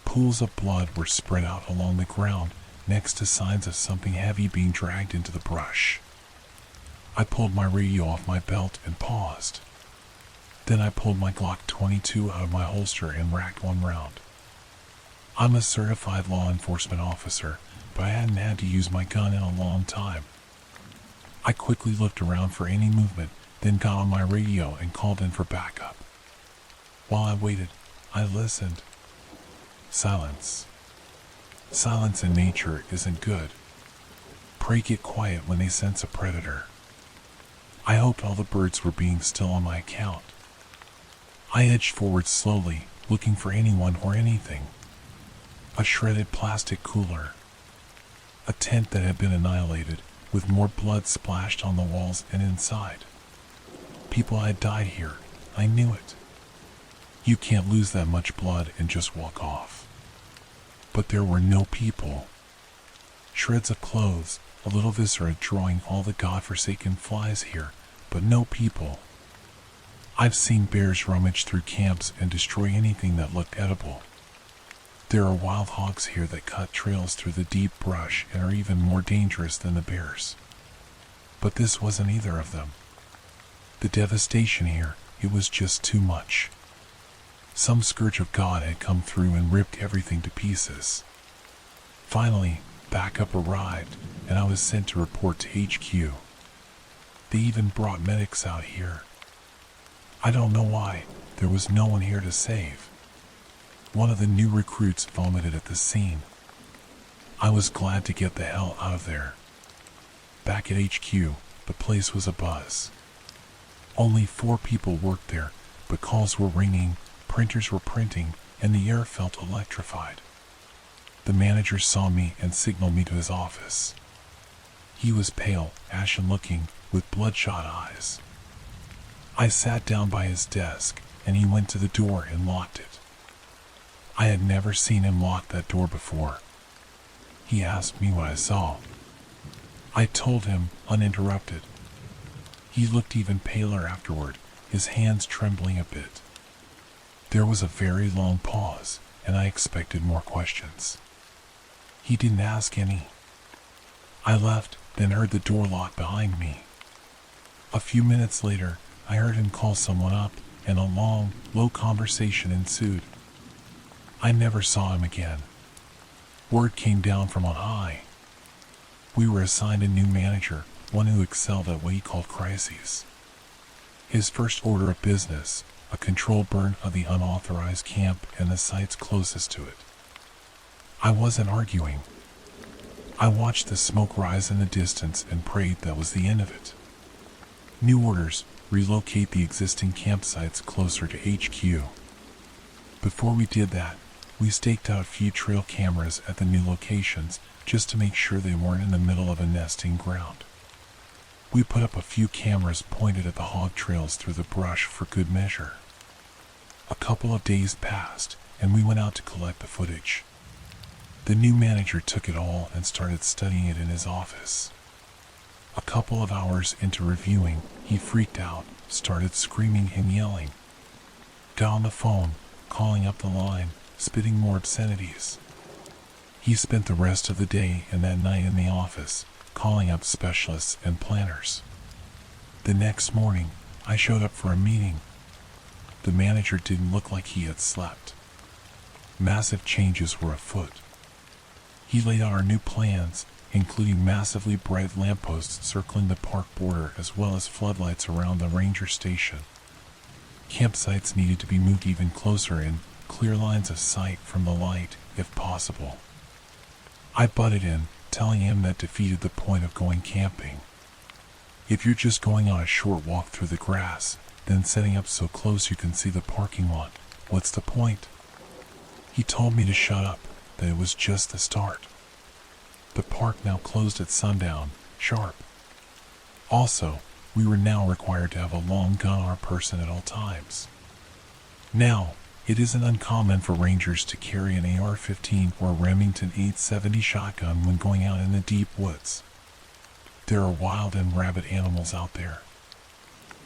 Pools of blood were spread out along the ground, next to signs of something heavy being dragged into the brush. I pulled my radio off my belt and paused. Then I pulled my Glock 22 out of my holster and racked one round. I'm a certified law enforcement officer, but I hadn't had to use my gun in a long time. I quickly looked around for any movement, then got on my radio and called in for backup. While I waited, I listened. Silence. Silence in nature isn't good. Prey get quiet when they sense a predator. I hoped all the birds were being still on my account. I edged forward slowly, looking for anyone or anything. A shredded plastic cooler. A tent that had been annihilated, with more blood splashed on the walls and inside. People had died here, I knew it. You can't lose that much blood and just walk off. But there were no people. Shreds of clothes, a little viscera drawing all the godforsaken flies here, but no people. I've seen bears rummage through camps and destroy anything that looked edible. There are wild hogs here that cut trails through the deep brush and are even more dangerous than the bears. But this wasn't either of them. The devastation here, it was just too much. Some scourge of God had come through and ripped everything to pieces. Finally, backup arrived, and I was sent to report to HQ. They even brought medics out here. I don't know why, there was no one here to save. One of the new recruits vomited at the scene. I was glad to get the hell out of there. Back at HQ, the place was abuzz. Only 4 people worked there, but calls were ringing, printers were printing, and the air felt electrified. The manager saw me and signaled me to his office. He was pale, ashen-looking, with bloodshot eyes. I sat down by his desk, and he went to the door and locked it. I had never seen him lock that door before. He asked me what I saw. I told him, uninterrupted. He looked even paler afterward, his hands trembling a bit. There was a very long pause, and I expected more questions. He didn't ask any. I left, then heard the door lock behind me. A few minutes later, I heard him call someone up, and a long, low conversation ensued. I never saw him again. Word came down from on high. We were assigned a new manager, one who excelled at what he called crises. His first order of business, a controlled burn of the unauthorized camp and the sites closest to it. I wasn't arguing. I watched the smoke rise in the distance and prayed that was the end of it. New orders, relocate the existing campsites closer to HQ. Before we did that, we staked out a few trail cameras at the new locations just to make sure they weren't in the middle of a nesting ground. We put up a few cameras pointed at the hog trails through the brush for good measure. A couple of days passed, and we went out to collect the footage. The new manager took it all and started studying it in his office. A couple of hours into reviewing, he freaked out, started screaming and yelling. Got on the phone, calling up the line, spitting more obscenities. He spent the rest of the day and that night in the office, calling up specialists and planners. The next morning, I showed up for a meeting. The manager didn't look like he had slept. Massive changes were afoot. He laid out our new plans, including massively bright lampposts circling the park border as well as floodlights around the ranger station. Campsites needed to be moved even closer in, clear lines of sight from the light, if possible. I butted in, telling him that defeated the point of going camping. If you're just going on a short walk through the grass, then setting up so close you can see the parking lot, what's the point? He told me to shut up, that it was just the start. The park now closed at sundown, sharp. Also, we were now required to have a long gun on our person at all times. Now, it isn't uncommon for rangers to carry an AR-15 or Remington 870 shotgun when going out in the deep woods. There are wild and rabid animals out there.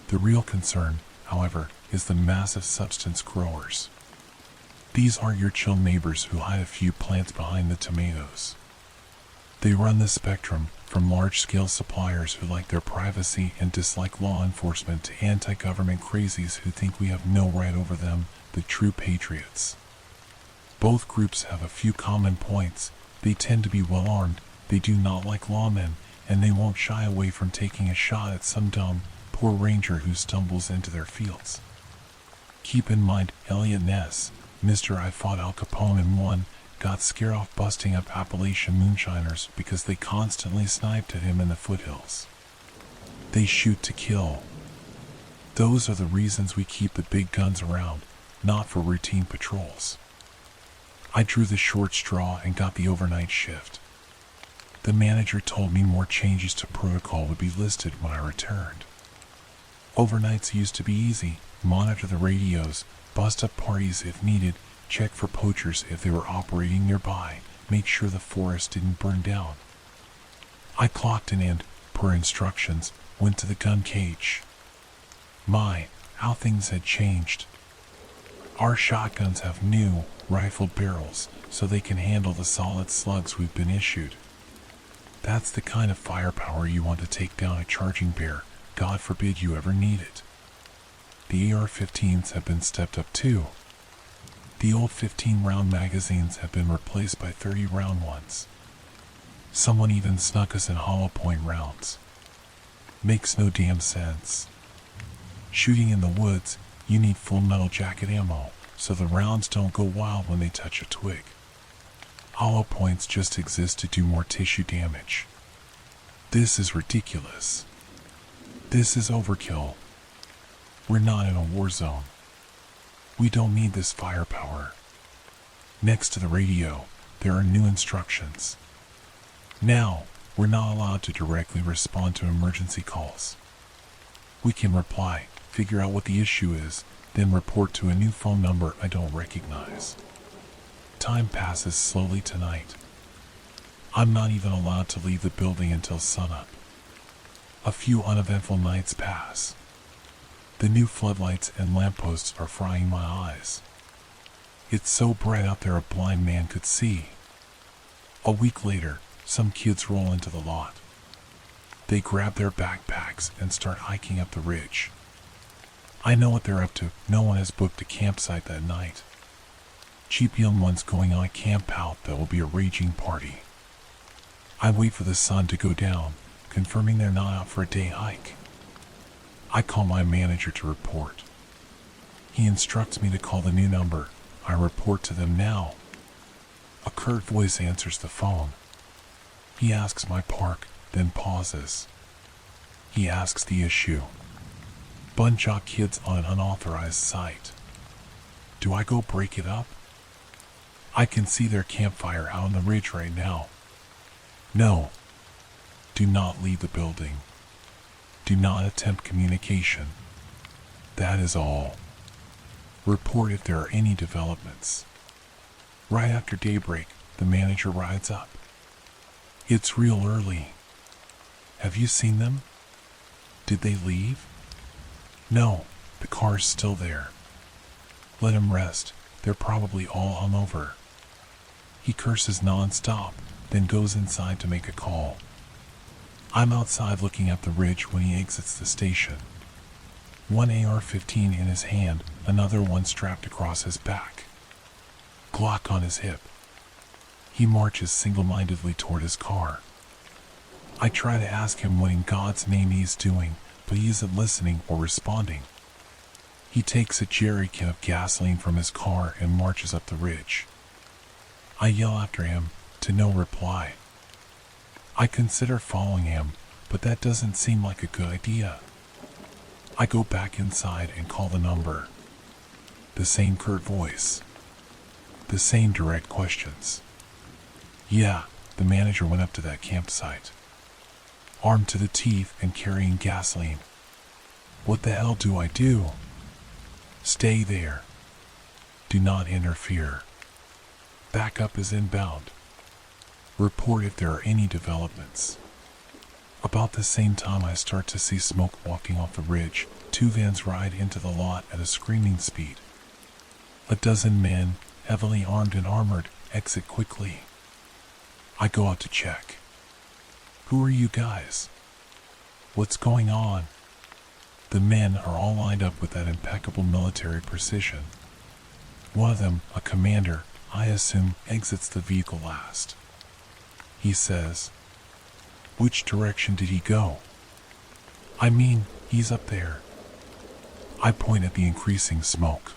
The real concern, however, is the massive substance growers. These aren't your chill neighbors who hide a few plants behind the tomatoes. They run the spectrum, from large-scale suppliers who like their privacy and dislike law enforcement to anti-government crazies who think we have no right over them, the true patriots. Both groups have a few common points. They tend to be well-armed, they do not like lawmen, and they won't shy away from taking a shot at some dumb, poor ranger who stumbles into their fields. Keep in mind, Elliot Ness, Mr. I fought Al Capone in one, got scared off busting up Appalachian moonshiners because they constantly sniped at him in the foothills. They shoot to kill. Those are the reasons we keep the big guns around, not for routine patrols. I drew the short straw and got the overnight shift. The manager told me more changes to protocol would be listed when I returned. Overnights used to be easy. Monitor the radios, bust up parties if needed, check for poachers if they were operating nearby, make sure the forest didn't burn down. I clocked in and, per instructions, went to the gun cage. My, how things had changed. Our shotguns have new, rifled barrels, so they can handle the solid slugs we've been issued. That's the kind of firepower you want to take down a charging bear, God forbid you ever need it. The AR-15s have been stepped up too. The old 15-round magazines have been replaced by 30-round ones. Someone even snuck us in hollow point rounds. Makes no damn sense. Shooting in the woods, you need full metal jacket ammo, so the rounds don't go wild when they touch a twig. Hollow points just exist to do more tissue damage. This is ridiculous. This is overkill. We're not in a war zone. We don't need this firepower. Next to the radio, there are new instructions. Now, we're not allowed to directly respond to emergency calls. We can reply, figure out what the issue is, then report to a new phone number I don't recognize. Time passes slowly tonight. I'm not even allowed to leave the building until sunup. A few uneventful nights pass. The new floodlights and lampposts are frying my eyes. It's so bright out there a blind man could see. A week later, some kids roll into the lot. They grab their backpacks and start hiking up the ridge. I know what they're up to. No one has booked a campsite that night. Cheap young ones going on a camp out that will be a raging party. I wait for the sun to go down, confirming they're not out for a day hike. I call my manager to report. He instructs me to call the new number. I report to them now. A curt voice answers the phone. He asks my park, then pauses. He asks the issue. Bunjock kids on an unauthorized site. Do I go break it up? I can see their campfire out on the ridge right now. No. Do not leave the building. Do not attempt communication. That is all. Report if there are any developments. Right after daybreak, the manager rides up. It's real early. Have you seen them? Did they leave? No, the car's still there. Let them rest. They're probably all hungover. He curses non-stop, then goes inside to make a call. I'm outside looking up the ridge when he exits the station. One AR-15 in his hand, another one strapped across his back. Glock on his hip. He marches single-mindedly toward his car. I try to ask him what in God's name he's doing, but he isn't listening or responding. He takes a jerry can of gasoline from his car and marches up the ridge. I yell after him, to no reply. I consider following him, but that doesn't seem like a good idea. I go back inside and call the number. The same curt voice. The same direct questions. Yeah, the manager went up to that campsite. Armed to the teeth and carrying gasoline. What the hell do I do? Stay there. Do not interfere. Backup is inbound. Report if there are any developments. About the same time I start to see smoke walking off the ridge. 2 vans ride into the lot at a screaming speed. A dozen men, heavily armed and armored, exit quickly. I go out to check. Who are you guys? What's going on? The men are all lined up with that impeccable military precision. One of them, a commander, I assume, exits the vehicle last. He says, "Which direction did he go?" I mean, he's up there. I point at the increasing smoke.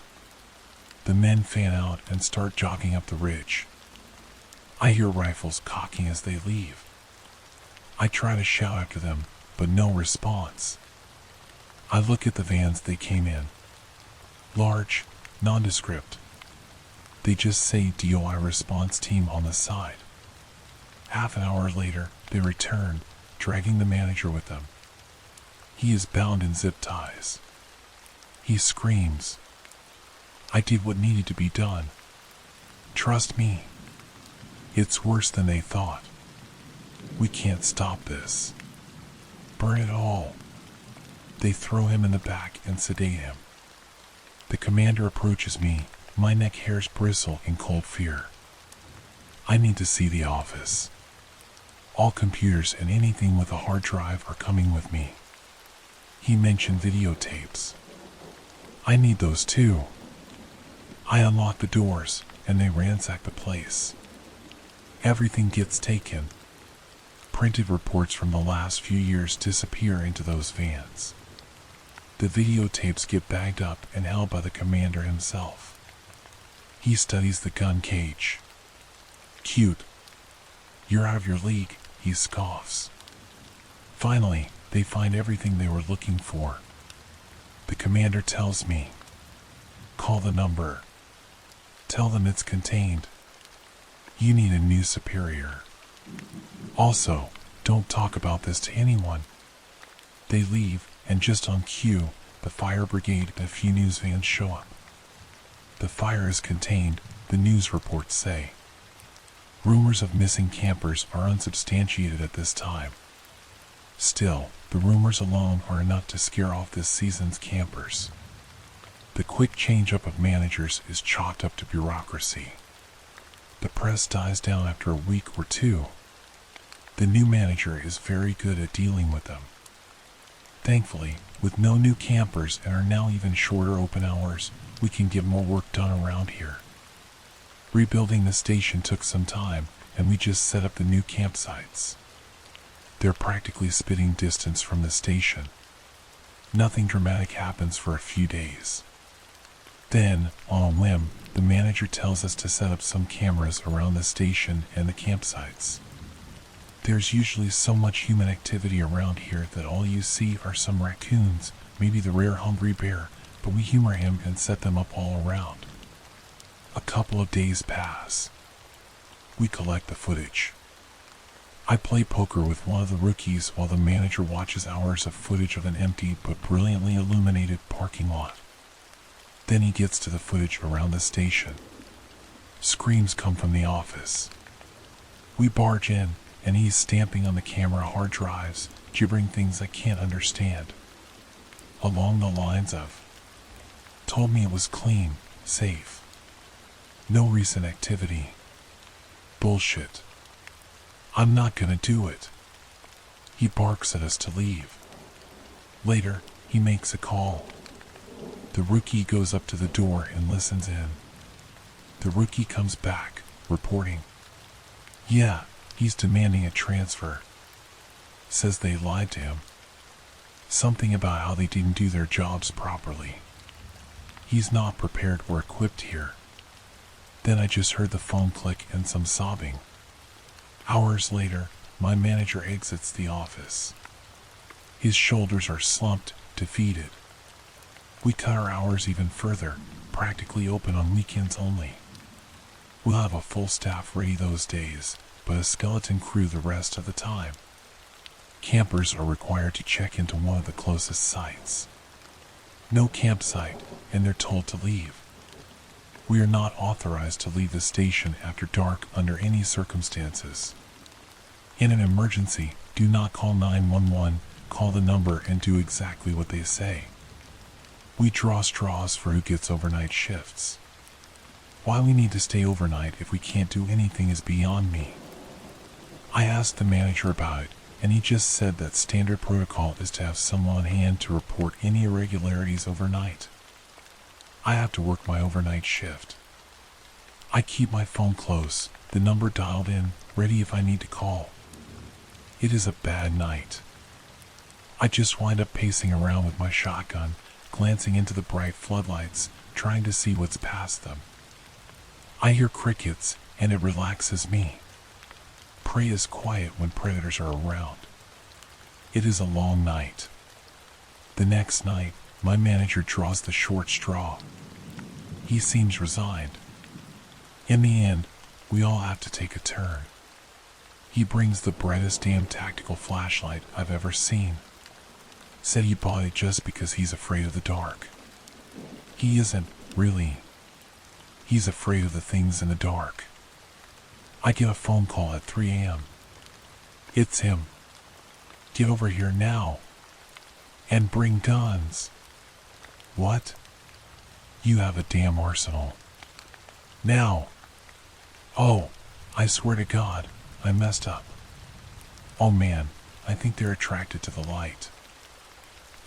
The men fan out and start jogging up the ridge. I hear rifles cocking as they leave. I try to shout after them, but no response. I look at the vans they came in. Large, nondescript. They just say DOI response team on the side. Half an hour later, they return, dragging the manager with them. He is bound in zip ties. He screams. I did what needed to be done. Trust me. It's worse than they thought. We can't stop this. Burn it all. They throw him in the back and sedate him. The commander approaches me, my neck hairs bristle in cold fear. I need to see the office. All computers and anything with a hard drive are coming with me. He mentioned videotapes. I need those too. I unlock the doors, and they ransack the place. Everything gets taken. Printed reports from the last few years disappear into those vans. The videotapes get bagged up and held by the commander himself. He studies the gun cage. Cute. You're out of your league, he scoffs. Finally, they find everything they were looking for. The commander tells me, call the number. Tell them it's contained. You need a new superior. Also, don't talk about this to anyone. They leave, and just on cue, the fire brigade and a few news vans show up. The fire is contained, the news reports say. Rumors of missing campers are unsubstantiated at this time. Still, the rumors alone are enough to scare off this season's campers. The quick change-up of managers is chalked up to bureaucracy. The press dies down after a week or two. The new manager is very good at dealing with them. Thankfully, with no new campers and our now even shorter open hours, we can get more work done around here. Rebuilding the station took some time, and we just set up the new campsites. They're practically spitting distance from the station. Nothing dramatic happens for a few days. Then, on a whim, the manager tells us to set up some cameras around the station and the campsites. There's usually so much human activity around here that all you see are some raccoons, maybe the rare hungry bear, but we humor him and set them up all around. A couple of days pass. We collect the footage. I play poker with one of the rookies while the manager watches hours of footage of an empty but brilliantly illuminated parking lot. Then he gets to the footage around the station. Screams come from the office. We barge in, and he's stamping on the camera hard drives, gibbering things I can't understand. Along the lines of, told me it was clean, safe. No recent activity. Bullshit. I'm not gonna do it. He barks at us to leave. Later, he makes a call. The rookie goes up to the door and listens in. The rookie comes back, reporting. Yeah, he's demanding a transfer. Says they lied to him. Something about how they didn't do their jobs properly. He's not prepared or equipped here. Then I just heard the phone click and some sobbing. Hours later, my manager exits the office. His shoulders are slumped, defeated. We cut our hours even further, practically open on weekends only. We'll have a full staff ready those days, but a skeleton crew the rest of the time. Campers are required to check into one of the closest sites. No campsite, and they're told to leave. We are not authorized to leave the station after dark under any circumstances. In an emergency, do not call 911, call the number and do exactly what they say. We draw straws for who gets overnight shifts. Why we need to stay overnight if we can't do anything is beyond me. I asked the manager about it, and he just said that standard protocol is to have someone on hand to report any irregularities overnight. I have to work my overnight shift. I keep my phone close, the number dialed in, ready if I need to call. It is a bad night. I just wind up pacing around with my shotgun, glancing into the bright floodlights, trying to see what's past them. I hear crickets, and it relaxes me. Prey is quiet when predators are around. It is a long night. The next night, my manager draws the short straw. He seems resigned. In the end, we all have to take a turn. He brings the brightest damn tactical flashlight I've ever seen. Said he bought it just because he's afraid of the dark. He isn't, really. He's afraid of the things in the dark. I get a phone call at 3 a.m. It's him. Get over here now. And bring guns. What? You have a damn arsenal. Now. Oh, I swear to God, I messed up. Oh man, I think they're attracted to the light.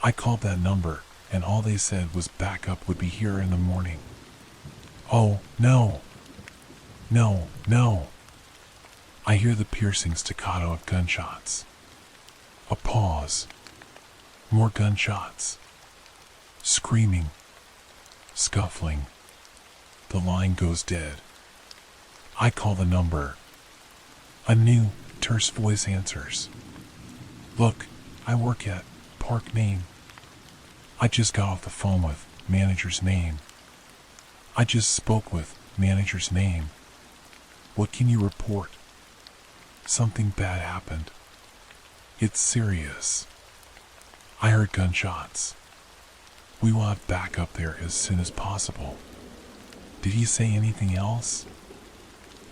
I called that number, and all they said was backup would be here in the morning. Oh, no. No, no. I hear the piercing staccato of gunshots. A pause. More gunshots. Screaming. Scuffling. The line goes dead. I call the number. A new, terse voice answers. Look, I work at Park Name. I just got off the phone with manager's name. I just spoke with manager's name. What can you report? Something bad happened. It's serious. I heard gunshots. We will have backup there as soon as possible. Did he say anything else?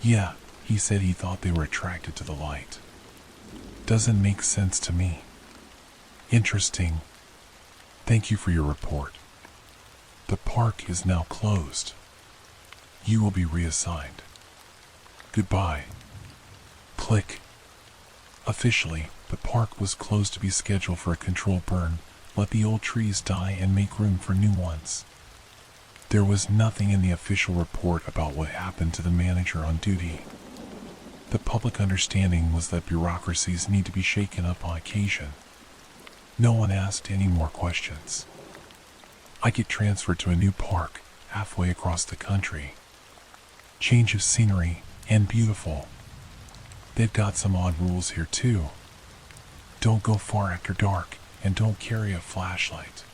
Yeah, he said he thought they were attracted to the light. Doesn't make sense to me. Interesting. Thank you for your report. The park is now closed. You will be reassigned. Goodbye. Click. Officially, the park was closed to be scheduled for a controlled burn. Let the old trees die and make room for new ones. There was nothing in the official report about what happened to the manager on duty. The public understanding was that bureaucracies need to be shaken up on occasion. No one asked any more questions. I get transferred to a new park halfway across the country. Change of scenery and beautiful. They've got some odd rules here too. Don't go far after dark and don't carry a flashlight.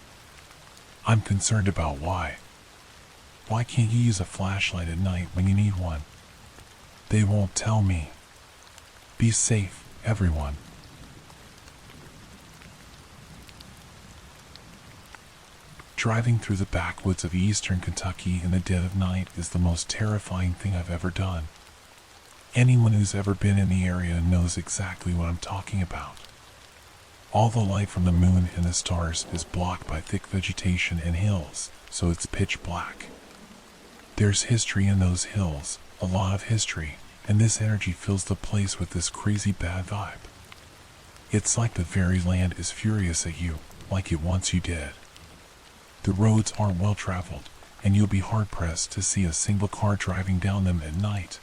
I'm concerned about why. Why can't you use a flashlight at night when you need one? They won't tell me. Be safe, everyone. Driving through the backwoods of eastern Kentucky in the dead of night is the most terrifying thing I've ever done. Anyone who's ever been in the area knows exactly what I'm talking about. All the light from the moon and the stars is blocked by thick vegetation and hills, so it's pitch black. There's history in those hills, a lot of history, and this energy fills the place with this crazy bad vibe. It's like the very land is furious at you, like it wants you dead. The roads aren't well traveled, and you'll be hard-pressed to see a single car driving down them at night.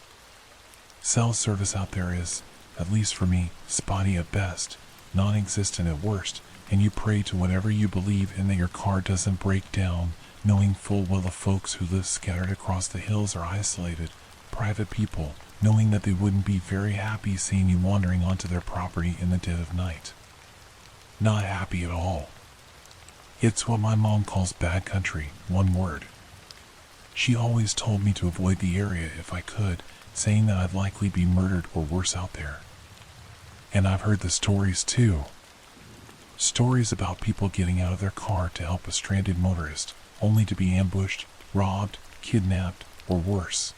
Cell service out there is, at least for me, spotty at best, non-existent at worst, and you pray to whatever you believe in that your car doesn't break down, knowing full well the folks who live scattered across the hills are isolated, private people, knowing that they wouldn't be very happy seeing you wandering onto their property in the dead of night. Not happy at all. It's what my mom calls bad country, one word. She always told me to avoid the area if I could, saying that I'd likely be murdered or worse out there. And I've heard the stories too. Stories about people getting out of their car to help a stranded motorist, only to be ambushed, robbed, kidnapped, or worse.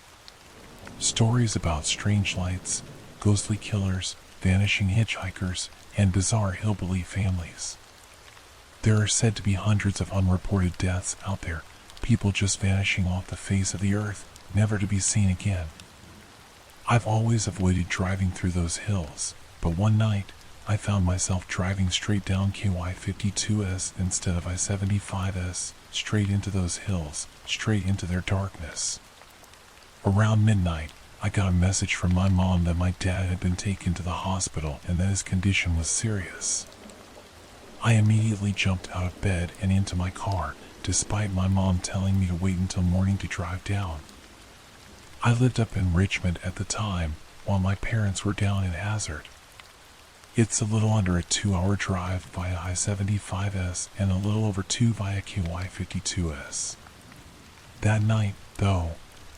Stories about strange lights, ghostly killers, vanishing hitchhikers, and bizarre hillbilly families. There are said to be hundreds of unreported deaths out there, people just vanishing off the face of the earth, never to be seen again. I've always avoided driving through those hills, but one night, I found myself driving straight down KY52S instead of I-75S, straight into those hills, straight into their darkness. Around midnight, I got a message from my mom that my dad had been taken to the hospital and that his condition was serious. I immediately jumped out of bed and into my car, despite my mom telling me to wait until morning to drive down. I lived up in Richmond at the time, while my parents were down in Hazard. It's a little under a 2-hour drive via I-75S and a little over 2 via KY52S. That night, though,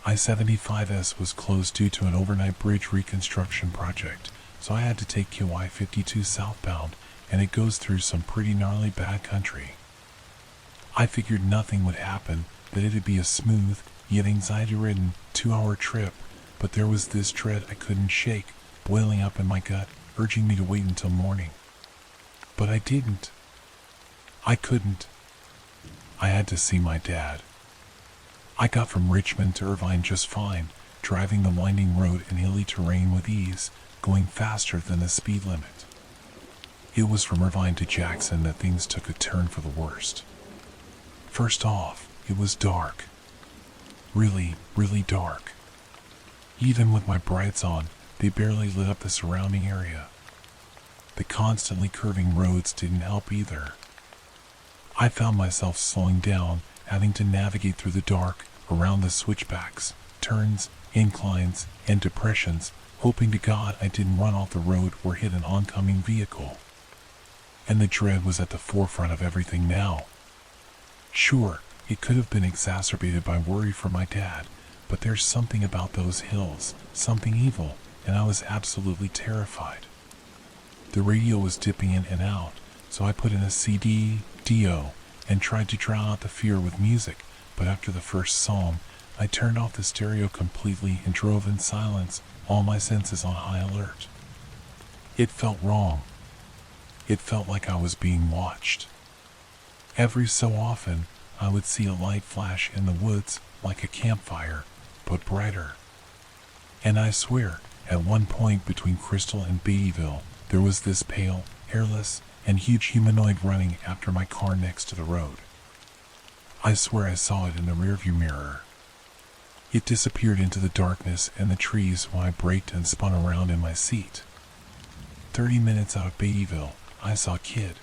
I-75S was closed due to an overnight bridge reconstruction project, so I had to take KY52 southbound, and it goes through some pretty gnarly bad country. I figured nothing would happen, that it'd be a smooth, yet anxiety-ridden, 2-hour trip, but there was this dread I couldn't shake, boiling up in my gut, urging me to wait until morning. But I didn't. I couldn't. I had to see my dad. I got from Richmond to Irvine just fine, driving the winding road and hilly terrain with ease, going faster than the speed limit. It was from Irvine to Jackson that things took a turn for the worst. First off, it was dark. Really, really dark. Even with my brights on, they barely lit up the surrounding area. The constantly curving roads didn't help either. I found myself slowing down, having to navigate through the dark, around the switchbacks, turns, inclines, and depressions, hoping to God I didn't run off the road or hit an oncoming vehicle. And the dread was at the forefront of everything now. Sure, it could have been exacerbated by worry for my dad, but there's something about those hills, something evil, and I was absolutely terrified. The radio was dipping in and out, so I put in a CD, Dio, and tried to drown out the fear with music, but after the first song, I turned off the stereo completely and drove in silence, all my senses on high alert. It felt wrong. It felt like I was being watched. Every so often, I would see a light flash in the woods, like a campfire, but brighter. And I swear, at one point between Crystal and Beattyville, there was this pale, hairless, and huge humanoid running after my car next to the road. I swear I saw it in the rearview mirror. It disappeared into the darkness and the trees when I braked and spun around in my seat. 30 minutes out of Beattyville, I saw a kid.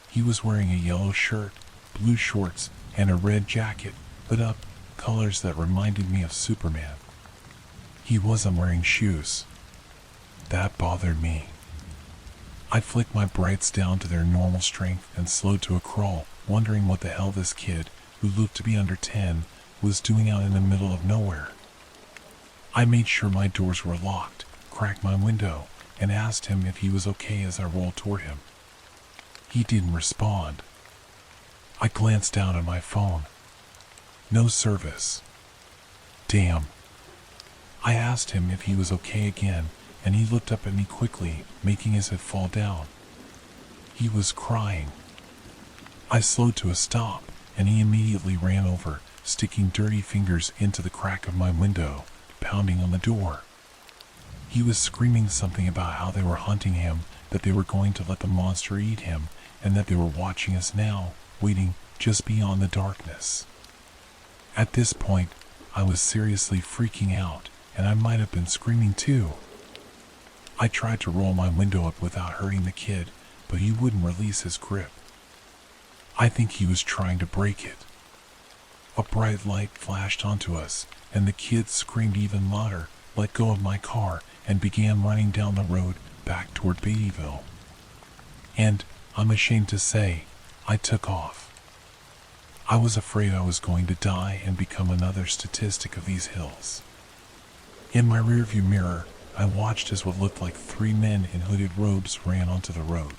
He was wearing a yellow shirt, blue shorts, and a red jacket, lit up, colors that reminded me of Superman. He wasn't wearing shoes. That bothered me. I flicked my brights down to their normal strength and slowed to a crawl, wondering what the hell this kid, who looked to be under 10, was doing out in the middle of nowhere. I made sure my doors were locked, cracked my window, and asked him if he was okay as I rolled toward him. He didn't respond. I glanced down at my phone. No service. Damn. I asked him if he was okay again, and he looked up at me quickly, making as if fall down. He was crying. I slowed to a stop, and he immediately ran over, sticking dirty fingers into the crack of my window, pounding on the door. He was screaming something about how they were hunting him, that they were going to let the monster eat him, and that they were watching us now, waiting just beyond the darkness. At this point, I was seriously freaking out, and I might have been screaming too. I tried to roll my window up without hurting the kid, but he wouldn't release his grip. I think he was trying to break it. A bright light flashed onto us, and the kid screamed even louder, let go of my car, and began running down the road back toward Beattyville. And, I'm ashamed to say, I took off. I was afraid I was going to die and become another statistic of these hills. In my rearview mirror, I watched as what looked like 3 men in hooded robes ran onto the road.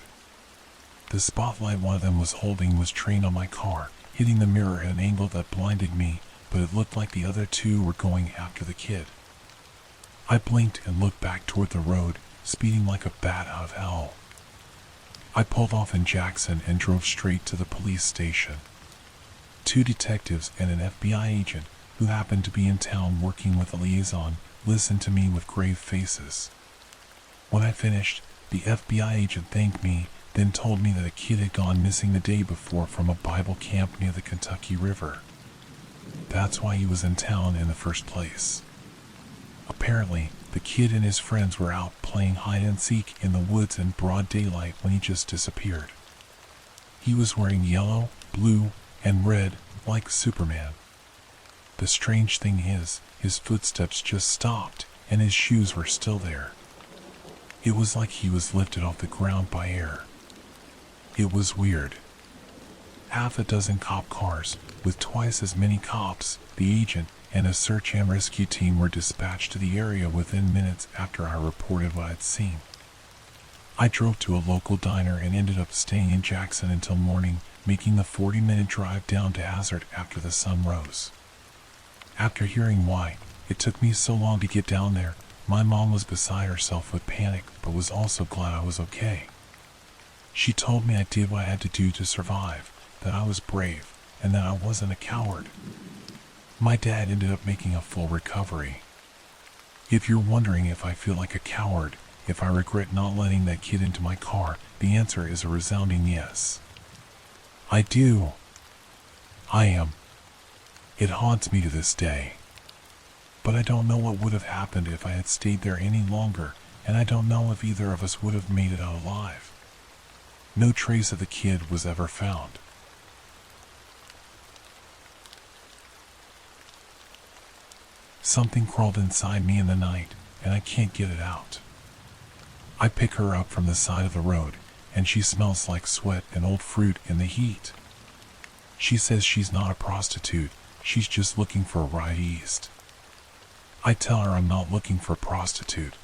The spotlight one of them was holding was trained on my car, hitting the mirror at an angle that blinded me, but it looked like the other 2 were going after the kid. I blinked and looked back toward the road, speeding like a bat out of hell. I pulled off in Jackson and drove straight to the police station. 2 detectives and an FBI agent, who happened to be in town working with a liaison, listened to me with grave faces. When I finished, the FBI agent thanked me, then told me that a kid had gone missing the day before from a Bible camp near the Kentucky River. That's why he was in town in the first place. Apparently, the kid and his friends were out playing hide and seek in the woods in broad daylight when he just disappeared. He was wearing yellow, blue, and red, like Superman. The strange thing is, his footsteps just stopped, and his shoes were still there. It was like he was lifted off the ground by air. It was weird. Half a dozen cop cars, with twice as many cops, the agent, and a search and rescue team were dispatched to the area within minutes after I reported what I'd seen. I drove to a local diner and ended up staying in Jackson until morning, making the 40-minute drive down to Hazard after the sun rose. After hearing why it took me so long to get down there, My mom was beside herself with panic, but was also glad I was okay. She told me I did what I had to do to survive, that I was brave, and that I wasn't a coward. My dad ended up making a full recovery. If you're wondering if I feel like a coward, if I regret not letting that kid into my car, the answer is a resounding yes. I do. I am. It haunts me to this day. But I don't know what would have happened if I had stayed there any longer, and I don't know if either of us would have made it out alive. No trace of the kid was ever found. Something crawled inside me in the night, and I can't get it out. I pick her up from the side of the road, and she smells like sweat and old fruit in the heat. She says she's not a prostitute, she's just looking for a ride east. I tell her I'm not looking for a prostitute.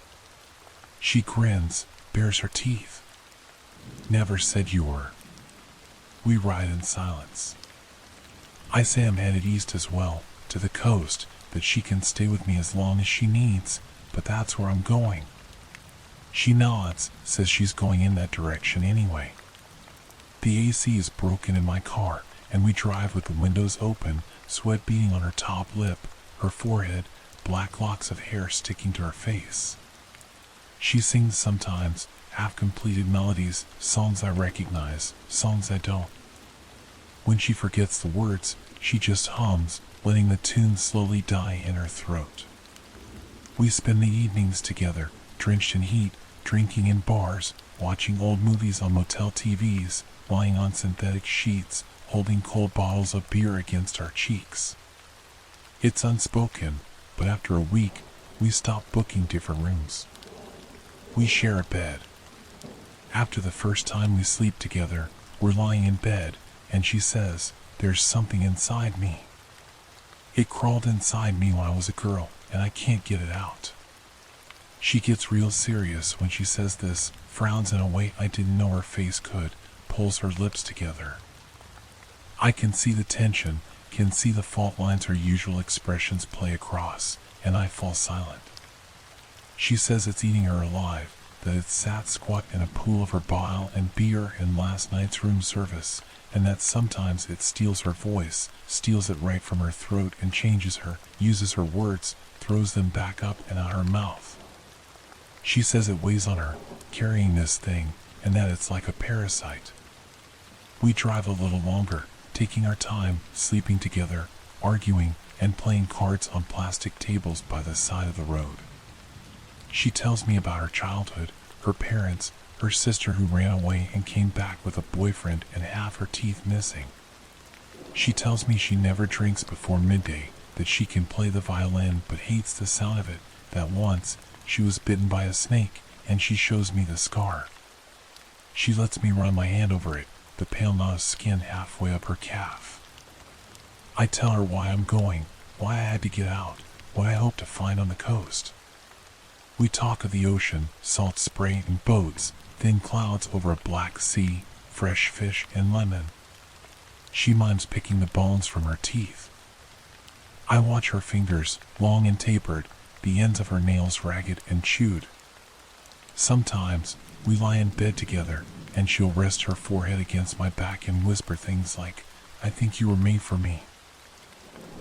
She grins, bares her teeth. Never said you were. We ride in silence. I say I'm headed east as well, to the coast, that she can stay with me as long as she needs, but that's where I'm going. She nods, says she's going in that direction anyway. The AC is broken in my car, and we drive with the windows open, sweat beading on her top lip, her forehead, black locks of hair sticking to her face. She sings sometimes, half-completed melodies, songs I recognize, songs I don't. When she forgets the words, she just hums, letting the tune slowly die in her throat. We spend the evenings together, drenched in heat, drinking in bars, watching old movies on motel TVs, lying on synthetic sheets, holding cold bottles of beer against our cheeks. It's unspoken, but after a week, we stop booking different rooms. We share a bed. After the first time we sleep together, we're lying in bed, and she says, "There's something inside me. It crawled inside me when I was a girl, and I can't get it out." She gets real serious when she says this, frowns in a way I didn't know her face could, pulls her lips together. I can see the tension, can see the fault lines her usual expressions play across, and I fall silent. She says it's eating her alive, that it sat squat in a pool of her bile and beer in last night's room service, and that sometimes it steals her voice, steals it right from her throat and changes her, uses her words, throws them back up and out her mouth. She says it weighs on her, carrying this thing, and that it's like a parasite. We drive a little longer, taking our time, sleeping together, arguing, and playing cards on plastic tables by the side of the road. She tells me about her childhood, her parents, her sister who ran away and came back with a boyfriend and half her teeth missing. She tells me she never drinks before midday, that she can play the violin but hates the sound of it, that once she was bitten by a snake, and she shows me the scar. She lets me run my hand over it, the pale knot of skin halfway up her calf. I tell her why I'm going, why I had to get out, what I hope to find on the coast. We talk of the ocean, salt spray and boats, thin clouds over a black sea, fresh fish and lemon. She mimes picking the bones from her teeth. I watch her fingers, long and tapered, the ends of her nails ragged and chewed. Sometimes, we lie in bed together, and she'll rest her forehead against my back and whisper things like, "I think you were made for me.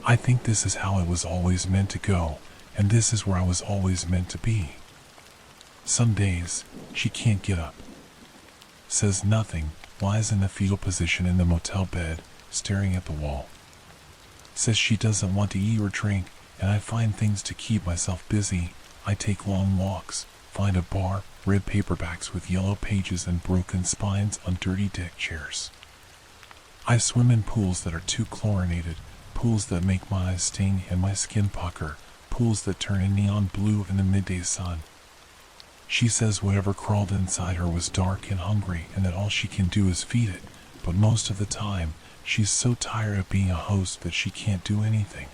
I think this is how it was always meant to go, and this is where I was always meant to be." Some days, she can't get up. Says nothing, lies in the fetal position in the motel bed, staring at the wall. Says she doesn't want to eat or drink, and I find things to keep myself busy. I take long walks, find a bar, read paperbacks with yellow pages and broken spines on dirty deck chairs. I swim in pools that are too chlorinated, pools that make my eyes sting and my skin pucker, pools that turn a neon blue in the midday sun. She says whatever crawled inside her was dark and hungry and that all she can do is feed it, but most of the time, she's so tired of being a host that she can't do anything.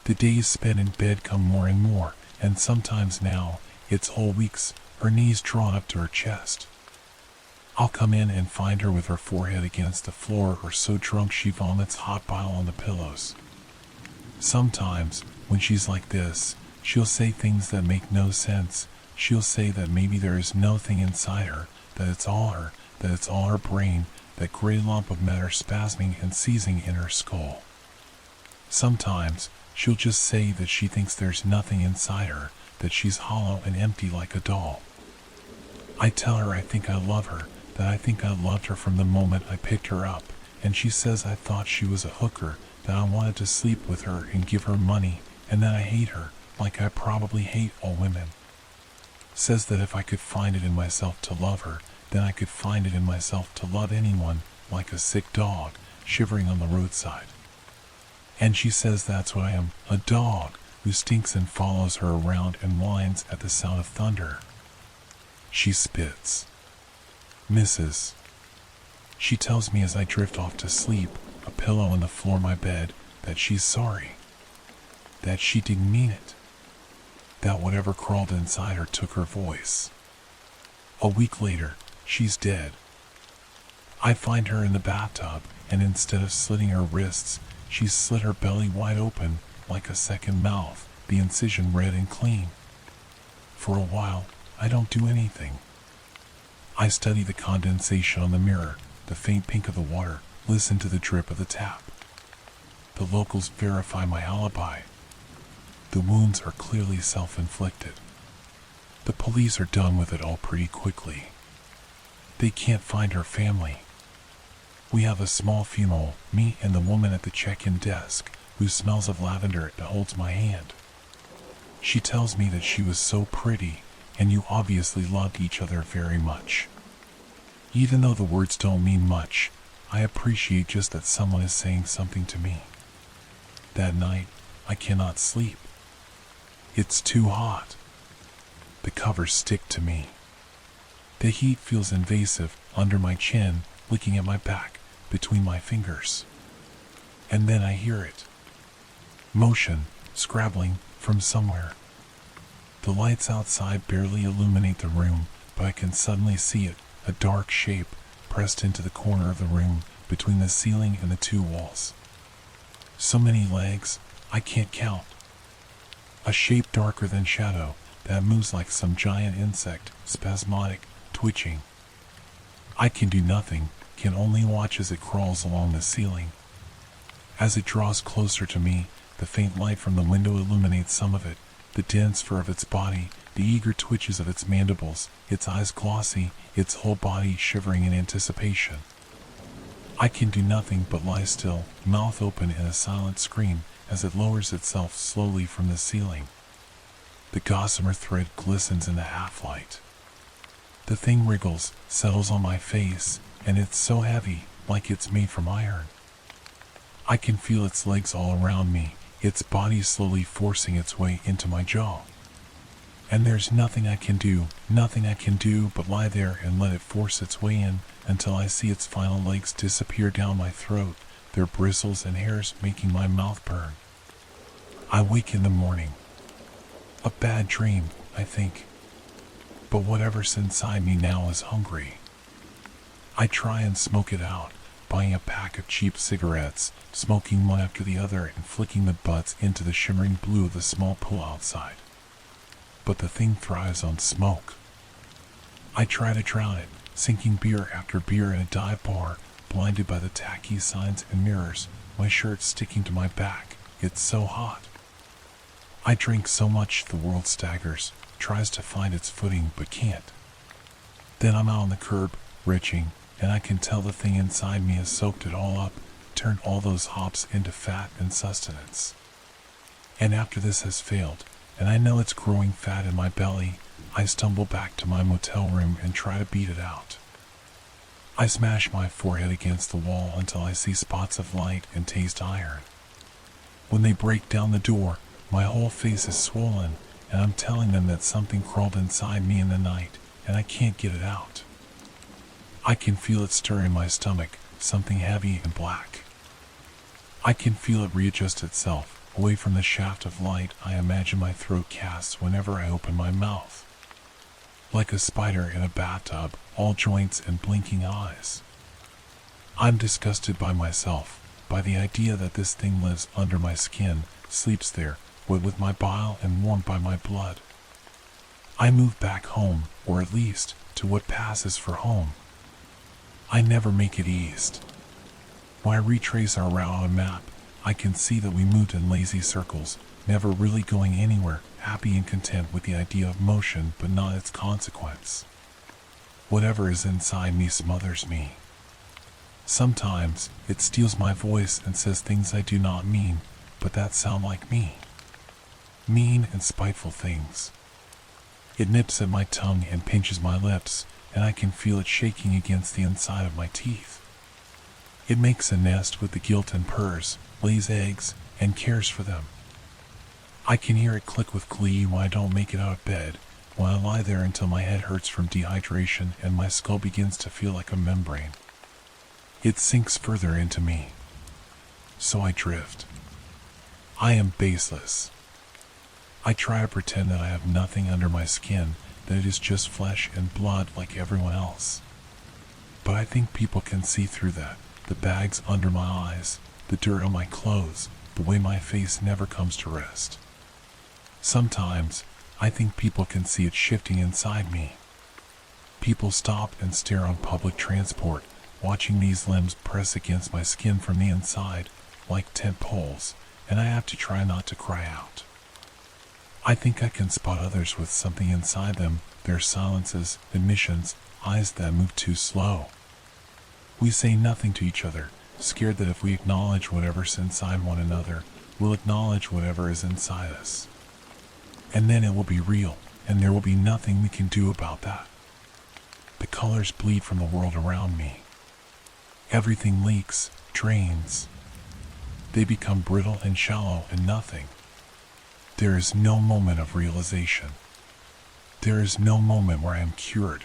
The days spent in bed come more and more, and sometimes now, it's whole weeks, her knees drawn up to her chest. I'll come in and find her with her forehead against the floor or so drunk she vomits hot bile on the pillows. Sometimes, when she's like this, She'll say things that make no sense. She'll say that maybe there is nothing inside her, that it's all her, that it's all her brain, that gray lump of matter spasming and seizing in her skull. Sometimes, she'll just say that she thinks there's nothing inside her, that she's hollow and empty like a doll. I tell her I think I love her, that I think I loved her from the moment I picked her up, and she says I thought she was a hooker, that I wanted to sleep with her and give her money, and that I hate her, like I probably hate all women. Says that if I could find it in myself to love her, then I could find it in myself to love anyone, like a sick dog, shivering on the roadside. And she says that's what I am, a dog, who stinks and follows her around and whines at the sound of thunder. She spits. Misses. She tells me as I drift off to sleep, a pillow on the floor of my bed, that she's sorry. That she didn't mean it. That whatever crawled inside her took her voice. A week later, she's dead. I find her in the bathtub, and instead of slitting her wrists, she's slit her belly wide open, like a second mouth, the incision red and clean. For a while, I don't do anything. I study the condensation on the mirror, the faint pink of the water, listen to the drip of the tap. The locals verify my alibi. The wounds are clearly self-inflicted. The police are done with it all pretty quickly. They can't find her family. We have a small funeral, me and the woman at the check-in desk, who smells of lavender and holds my hand. She tells me that she was so pretty, and you obviously loved each other very much. Even though the words don't mean much, I appreciate just that someone is saying something to me. That night, I cannot sleep. It's too hot. The covers stick to me. The heat feels invasive under my chin, licking at my back, between my fingers. And then I hear it. Motion, scrabbling, from somewhere. The lights outside barely illuminate the room, but I can suddenly see it, a dark shape, pressed into the corner of the room, between the ceiling and the two walls. So many legs, I can't count. A shape darker than shadow, that moves like some giant insect, spasmodic, twitching. I can do nothing, can only watch as it crawls along the ceiling. As it draws closer to me, the faint light from the window illuminates some of it, the dense fur of its body, the eager twitches of its mandibles, its eyes glossy, its whole body shivering in anticipation. I can do nothing but lie still, mouth open in a silent scream, as it lowers itself slowly from the ceiling. The gossamer thread glistens in the half-light. The thing wriggles, settles on my face, and it's so heavy, like it's made from iron. I can feel its legs all around me, its body slowly forcing its way into my jaw. And there's nothing I can do but lie there and let it force its way in until I see its final legs disappear down my throat, their bristles and hairs making my mouth burn. I wake in the morning. A bad dream, I think. But whatever's inside me now is hungry. I try and smoke it out, buying a pack of cheap cigarettes, smoking one after the other and flicking the butts into the shimmering blue of the small pool outside. But the thing thrives on smoke. I try to drown it, sinking beer after beer in a dive bar, blinded by the tacky signs and mirrors, my shirt sticking to my back. It's so hot. I drink so much the world staggers, tries to find its footing but can't. Then I'm out on the curb, retching, and I can tell the thing inside me has soaked it all up, turned all those hops into fat and sustenance. And after this has failed, and I know it's growing fat in my belly, I stumble back to my motel room and try to beat it out. I smash my forehead against the wall until I see spots of light and taste iron. When they break down the door, my whole face is swollen, and I'm telling them that something crawled inside me in the night, and I can't get it out. I can feel it stir in my stomach, something heavy and black. I can feel it readjust itself, away from the shaft of light I imagine my throat casts whenever I open my mouth. Like a spider in a bathtub, all joints and blinking eyes. I'm disgusted by myself, by the idea that this thing lives under my skin, sleeps there, wet with my bile and warmed by my blood. I move back home, or at least to what passes for home. I never make it east. When I retrace our route on a map, I can see that we moved in lazy circles, never really going anywhere, happy and content with the idea of motion but not its consequence. Whatever is inside me smothers me. Sometimes it steals my voice and says things I do not mean, but that sound like me. Mean and spiteful things. It nips at my tongue and pinches my lips, and I can feel it shaking against the inside of my teeth. It makes a nest with the guilt and purrs, lays eggs, and cares for them. I can hear it click with glee when I don't make it out of bed, when I lie there until my head hurts from dehydration and my skull begins to feel like a membrane. It sinks further into me. So I drift. I am baseless. I try to pretend that I have nothing under my skin, that it is just flesh and blood like everyone else. But I think people can see through that, the bags under my eyes, the dirt on my clothes, the way my face never comes to rest. Sometimes, I think people can see it shifting inside me. People stop and stare on public transport, watching these limbs press against my skin from the inside, like tent poles, and I have to try not to cry out. I think I can spot others with something inside them, their silences, admissions, eyes that move too slow. We say nothing to each other, scared that if we acknowledge whatever's inside one another, we'll acknowledge whatever is inside us. And then it will be real, and there will be nothing we can do about that. The colors bleed from the world around me. Everything leaks, drains. They become brittle and shallow and nothing. There is no moment of realization. There is no moment where I am cured.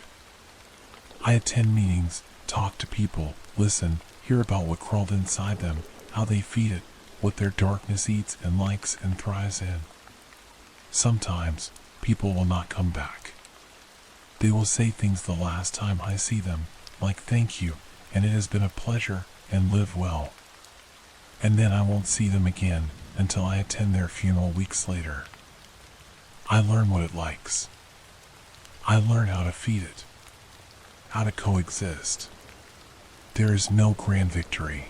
I attend meetings, talk to people, listen, hear about what crawled inside them, how they feed it, what their darkness eats and likes and thrives in. Sometimes, people will not come back. They will say things the last time I see them, like thank you, and it has been a pleasure, and live well. And then I won't see them again until I attend their funeral weeks later. I learn what it likes. I learn how to feed it, how to coexist. There is no grand victory.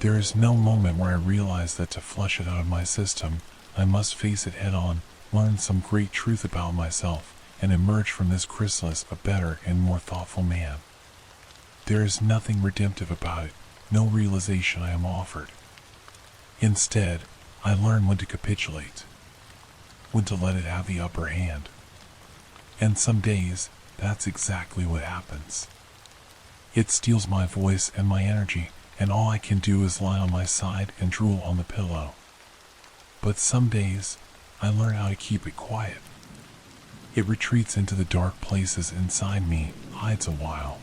There is no moment where I realize that to flush it out of my system, I must face it head on, learn some great truth about myself, and emerge from this chrysalis a better and more thoughtful man. There is nothing redemptive about it, no realization I am offered. Instead, I learn when to capitulate, when to let it have the upper hand. And some days, that's exactly what happens. It steals my voice and my energy, and all I can do is lie on my side and drool on the pillow. But some days, I learn how to keep it quiet. It retreats into the dark places inside me, hides a while.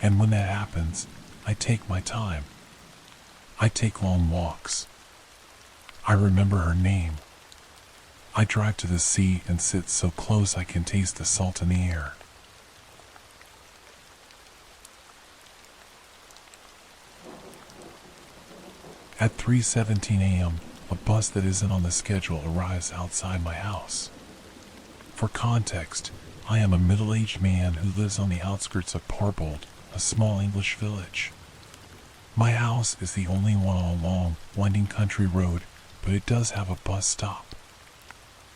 And when that happens, I take my time. I take long walks. I remember her name. I drive to the sea and sit so close I can taste the salt in the air. At 3:17 a.m., a bus that isn't on the schedule arrives outside my house. For context, I am a middle-aged man who lives on the outskirts of Parbold, a small English village. My house is the only one on a long, winding country road, but it does have a bus stop.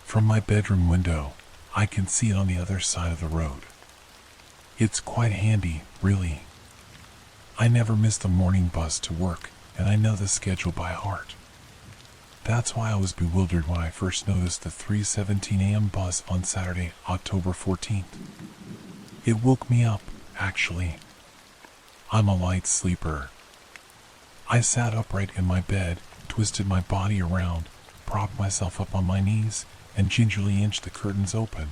From my bedroom window, I can see it on the other side of the road. It's quite handy, really. I never miss the morning bus to work, and I know the schedule by heart. That's why I was bewildered when I first noticed the 3:17 a.m. bus on Saturday, October 14th. It woke me up, actually. I'm a light sleeper. I sat upright in my bed, twisted my body around, propped myself up on my knees, and gingerly inched the curtains open.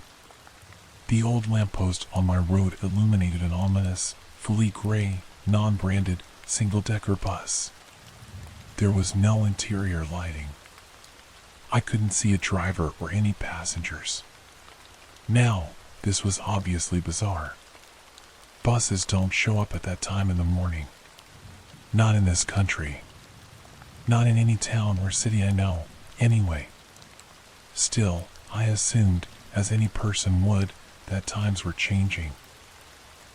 The old lamppost on my road illuminated an ominous, fully gray, non-branded, single-decker bus. There was no interior lighting. I couldn't see a driver or any passengers. Now, this was obviously bizarre. Buses don't show up at that time in the morning. Not in this country. Not in any town or city I know, Anyway, still, I assumed, as any person would, that times were changing.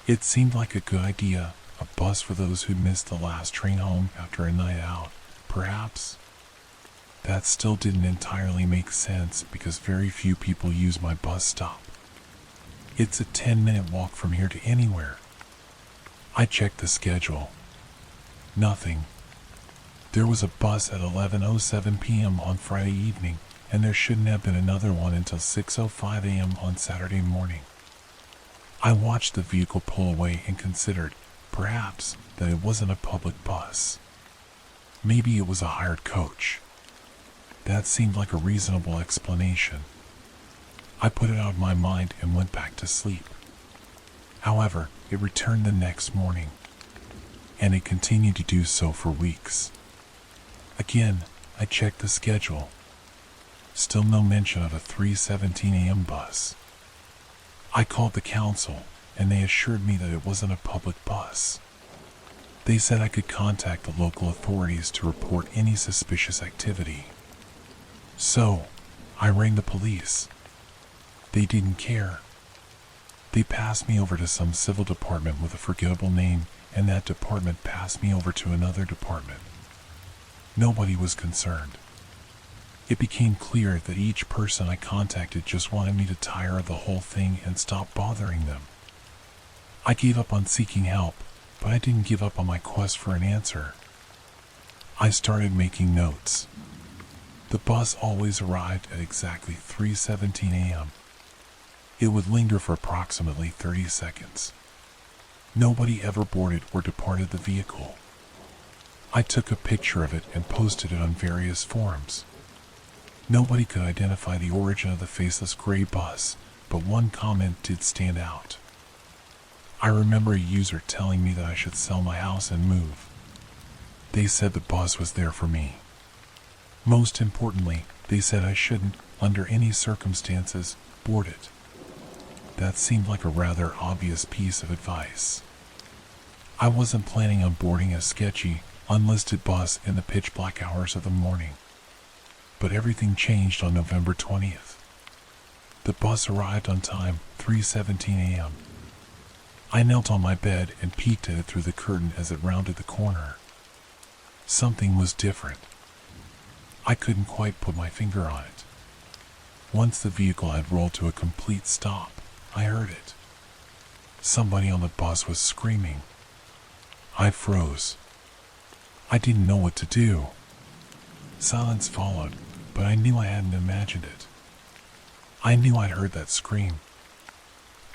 It seemed like a good idea, a bus for those who missed the last train home after a night out, perhaps. That still didn't entirely make sense because very few people use my bus stop. It's a 10-minute walk from here to anywhere. I checked the schedule. Nothing. There was a bus at 11:07 p.m. on Friday evening, and there shouldn't have been another one until 6:05 a.m. on Saturday morning. I watched the vehicle pull away and considered, perhaps, that it wasn't a public bus. Maybe it was a hired coach. That seemed like a reasonable explanation. I put it out of my mind and went back to sleep. However, it returned the next morning, and it continued to do so for weeks. Again, I checked the schedule. Still no mention of a 3:17 a.m. bus. I called the council, and they assured me that it wasn't a public bus. They said I could contact the local authorities to report any suspicious activity. So, I rang the police. They didn't care. They passed me over to some civil department with a forgettable name, and that department passed me over to another department. Nobody was concerned. It became clear that each person I contacted just wanted me to tire of the whole thing and stop bothering them. I gave up on seeking help, but I didn't give up on my quest for an answer. I started making notes. The bus always arrived at exactly 3:17 a.m. It would linger for approximately 30 seconds. Nobody ever boarded or departed the vehicle. I took a picture of it and posted it on various forums. Nobody could identify the origin of the faceless gray bus, but one comment did stand out. I remember a user telling me that I should sell my house and move. They said the bus was there for me. Most importantly, they said I shouldn't, under any circumstances, board it. That seemed like a rather obvious piece of advice. I wasn't planning on boarding a sketchy, unlisted bus in the pitch black hours of the morning. But everything changed on November 20th. The bus arrived on time, 3:17 a.m. I knelt on my bed and peeked at it through the curtain as it rounded the corner. Something was different. I couldn't quite put my finger on it. Once the vehicle had rolled to a complete stop, I heard it. Somebody on the bus was screaming. I froze. I didn't know what to do. Silence followed, but I knew I hadn't imagined it. I knew I'd heard that scream.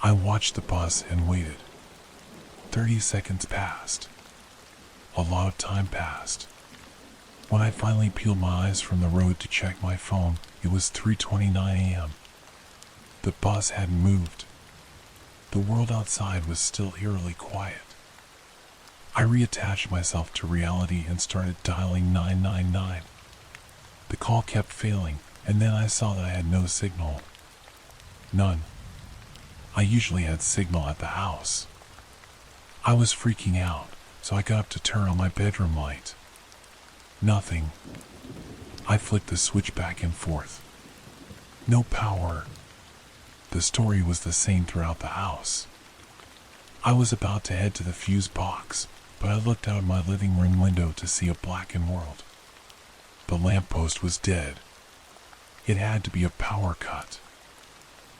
I watched the bus and waited. 30 seconds passed. A lot of time passed. When I finally peeled my eyes from the road to check my phone, it was 3:29 a.m. The bus hadn't moved. The world outside was still eerily quiet. I reattached myself to reality and started dialing 999. The call kept failing, and then I saw that I had no signal. None. I usually had signal at the house. I was freaking out, so I got up to turn on my bedroom light. Nothing. I flicked the switch back and forth. No power. The story was the same throughout the house. I was about to head to the fuse box, but I looked out of my living room window to see a blackened world. The lamppost was dead. It had to be a power cut.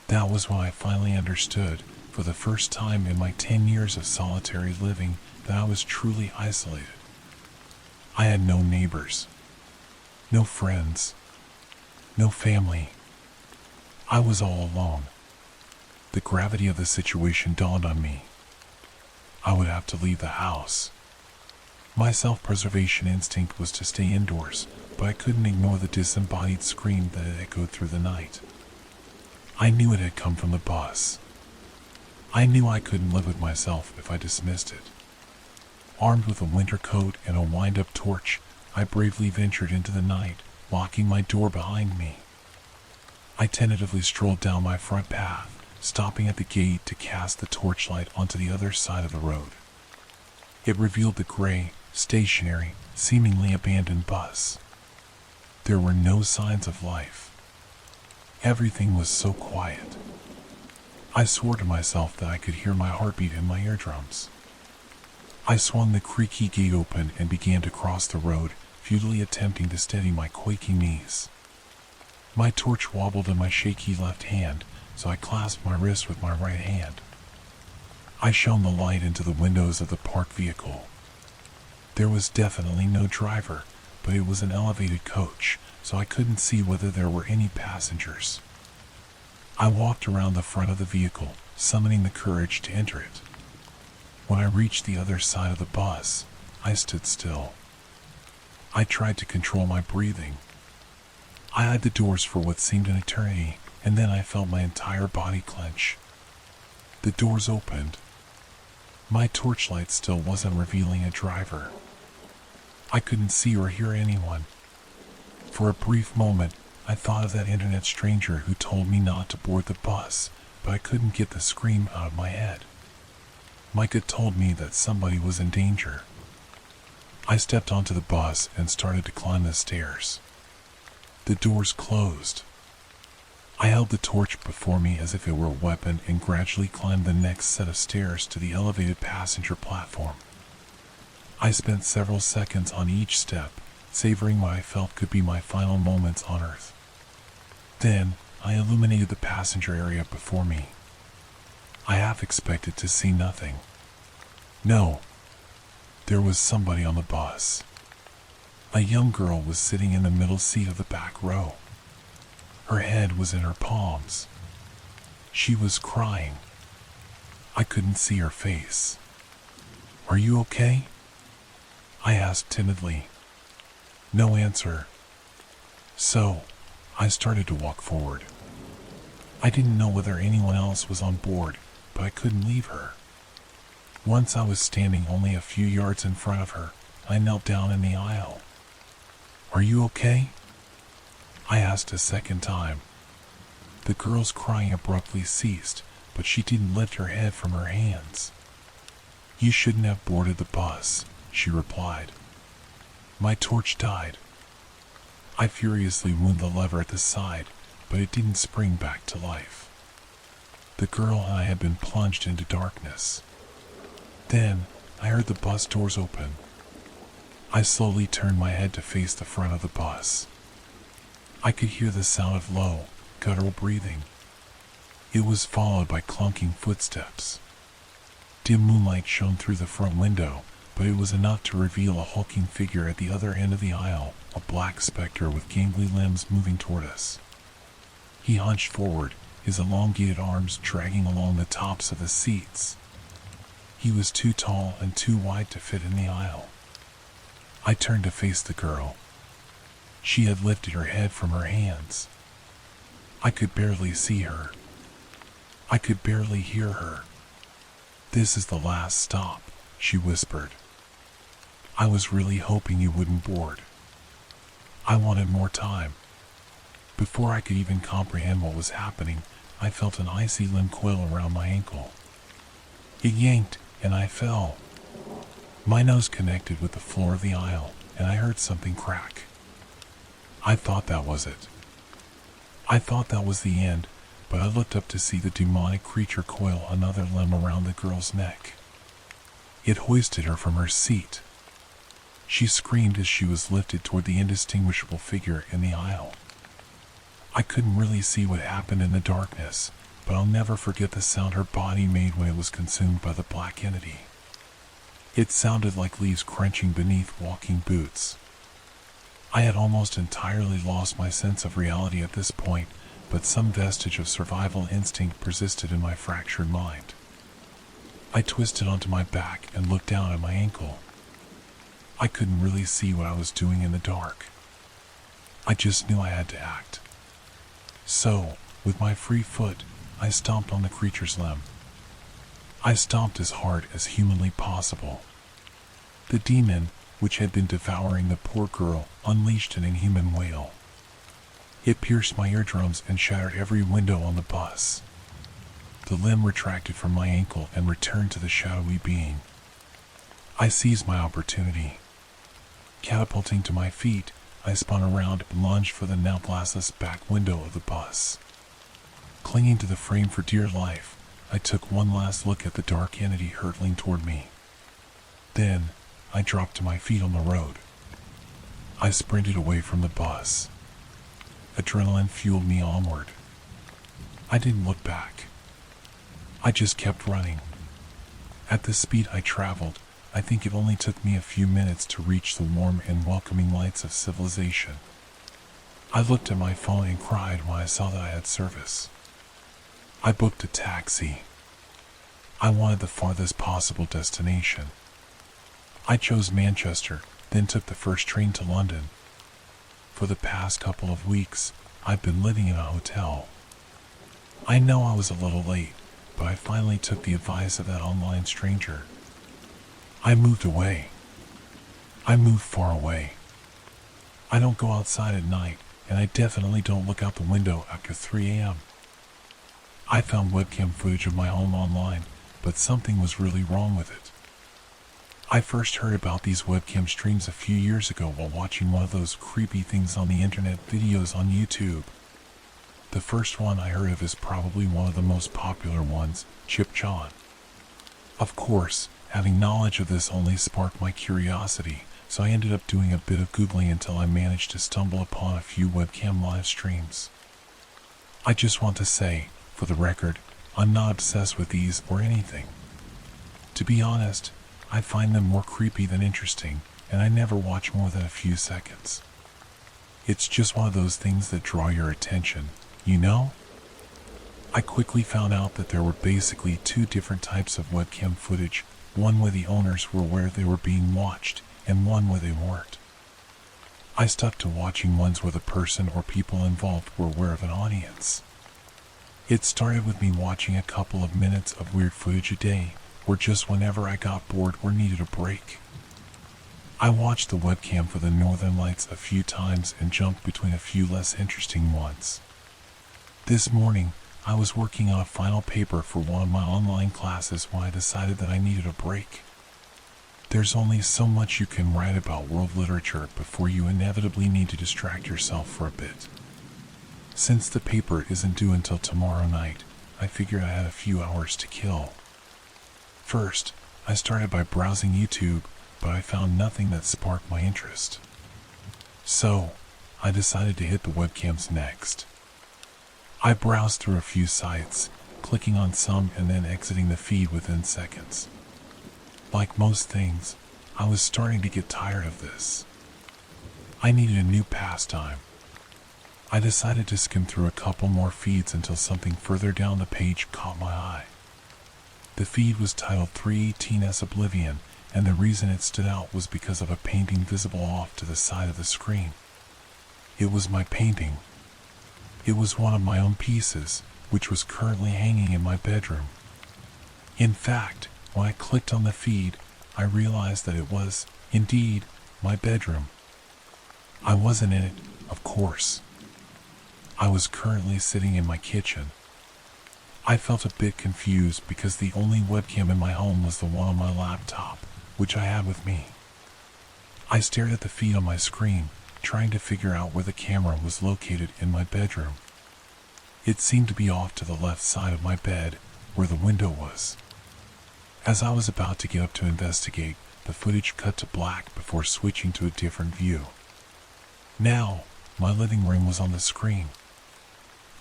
That was when I finally understood, for the first time in my 10 years of solitary living, that I was truly isolated. I had no neighbors, no friends, no family. I was all alone. The gravity of the situation dawned on me. I would have to leave the house. My self-preservation instinct was to stay indoors, but I couldn't ignore the disembodied scream that had echoed through the night. I knew it had come from the bus. I knew I couldn't live with myself if I dismissed it. Armed with a winter coat and a wind-up torch, I bravely ventured into the night, locking my door behind me. I tentatively strolled down my front path, stopping at the gate to cast the torchlight onto the other side of the road. It revealed the gray, stationary, seemingly abandoned bus. There were no signs of life. Everything was so quiet. I swore to myself that I could hear my heartbeat in my eardrums. I swung the creaky gate open and began to cross the road, futilely attempting to steady my quaking knees. My torch wobbled in my shaky left hand, so I clasped my wrist with my right hand. I shone the light into the windows of the parked vehicle. There was definitely no driver, but it was an elevated coach, so I couldn't see whether there were any passengers. I walked around the front of the vehicle, summoning the courage to enter it. When I reached the other side of the bus, I stood still. I tried to control my breathing. I eyed the doors for what seemed an eternity, and then I felt my entire body clench. The doors opened. My torchlight still wasn't revealing a driver. I couldn't see or hear anyone. For a brief moment, I thought of that internet stranger who told me not to board the bus, but I couldn't get the scream out of my head. Micah told me that somebody was in danger. I stepped onto the bus and started to climb the stairs. The doors closed. I held the torch before me as if it were a weapon and gradually climbed the next set of stairs to the elevated passenger platform. I spent several seconds on each step, savoring what I felt could be my final moments on Earth. Then, I illuminated the passenger area before me. I half expected to see nothing. No. There was somebody on the bus. A young girl was sitting in the middle seat of the back row. Her head was in her palms. She was crying. I couldn't see her face. "Are you okay?" I asked timidly. No answer. So, I started to walk forward. I didn't know whether anyone else was on board, but I couldn't leave her. Once I was standing only a few yards in front of her, I knelt down in the aisle. "Are you okay?" I asked a second time. The girl's crying abruptly ceased, but she didn't lift her head from her hands. "You shouldn't have boarded the bus," she replied. My torch died. I furiously wound the lever at the side, but it didn't spring back to life. The girl and I had been plunged into darkness. Then, I heard the bus doors open. I slowly turned my head to face the front of the bus. I could hear the sound of low, guttural breathing. It was followed by clunking footsteps. Dim moonlight shone through the front window, but it was enough to reveal a hulking figure at the other end of the aisle, a black specter with gangly limbs moving toward us. He hunched forward, his elongated arms dragging along the tops of the seats. He was too tall and too wide to fit in the aisle. I turned to face the girl. She had lifted her head from her hands. I could barely see her. I could barely hear her. "This is the last stop," she whispered. "I was really hoping you wouldn't board. I wanted more time." Before I could even comprehend what was happening, I felt an icy limb coil around my ankle. It yanked, and I fell. My nose connected with the floor of the aisle, and I heard something crack. I thought that was it. I thought that was the end, but I looked up to see the demonic creature coil another limb around the girl's neck. It hoisted her from her seat. She screamed as she was lifted toward the indistinguishable figure in the aisle. I couldn't really see what happened in the darkness, but I'll never forget the sound her body made when it was consumed by the black entity. It sounded like leaves crunching beneath walking boots. I had almost entirely lost my sense of reality at this point, but some vestige of survival instinct persisted in my fractured mind. I twisted onto my back and looked down at my ankle. I couldn't really see what I was doing in the dark. I just knew I had to act. So, with my free foot, I stomped on the creature's limb. I stomped as hard as humanly possible. The demon, which had been devouring the poor girl, unleashed an inhuman wail. It pierced my eardrums and shattered every window on the bus. The limb retracted from my ankle and returned to the shadowy being. I seized my opportunity. Catapulting to my feet, I spun around and lunged for the now glassless back window of the bus. Clinging to the frame for dear life, I took one last look at the dark entity hurtling toward me. Then, I dropped to my feet on the road. I sprinted away from the bus. Adrenaline fueled me onward. I didn't look back. I just kept running. At the speed I traveled, I think it only took me a few minutes to reach the warm and welcoming lights of civilization. I looked at my phone and cried when I saw that I had service. I booked a taxi. I wanted the farthest possible destination. I chose Manchester, then took the first train to London. For the past couple of weeks, I've been living in a hotel. I know I was a little late, but I finally took the advice of that online stranger. I moved away. I moved far away. I don't go outside at night, and I definitely don't look out the window after 3 a.m. I found webcam footage of my home online, but something was really wrong with it. I first heard about these webcam streams a few years ago while watching one of those creepy things on the internet videos on YouTube. The first one I heard of is probably one of the most popular ones, Chip John. Of course, having knowledge of this only sparked my curiosity, so I ended up doing a bit of Googling until I managed to stumble upon a few webcam live streams. I just want to say, for the record, I'm not obsessed with these or anything. To be honest, I find them more creepy than interesting, and I never watch more than a few seconds. It's just one of those things that draw your attention, you know? I quickly found out that there were basically two different types of webcam footage, one where the owners were aware they were being watched, and one where they weren't. I stuck to watching ones where the person or people involved were aware of an audience. It started with me watching a couple of minutes of weird footage a day, or just whenever I got bored or needed a break. I watched the webcam for the Northern Lights a few times and jumped between a few less interesting ones. This morning, I was working on a final paper for one of my online classes when I decided that I needed a break. There's only so much you can write about world literature before you inevitably need to distract yourself for a bit. Since the paper isn't due until tomorrow night, I figured I had a few hours to kill. First, I started by browsing YouTube, but I found nothing that sparked my interest. So, I decided to hit the webcams next. I browsed through a few sites, clicking on some and then exiting the feed within seconds. Like most things, I was starting to get tired of this. I needed a new pastime. I decided to skim through a couple more feeds until something further down the page caught my eye. The feed was titled 318's Oblivion, and the reason it stood out was because of a painting visible off to the side of the screen. It was my painting. It was one of my own pieces, which was currently hanging in my bedroom. In fact, when I clicked on the feed, I realized that it was, indeed, my bedroom. I wasn't in it, of course. I was currently sitting in my kitchen. I felt a bit confused because the only webcam in my home was the one on my laptop, which I had with me. I stared at the feed on my screen, trying to figure out where the camera was located in my bedroom. It seemed to be off to the left side of my bed, where the window was. As I was about to get up to investigate, the footage cut to black before switching to a different view. Now, my living room was on the screen.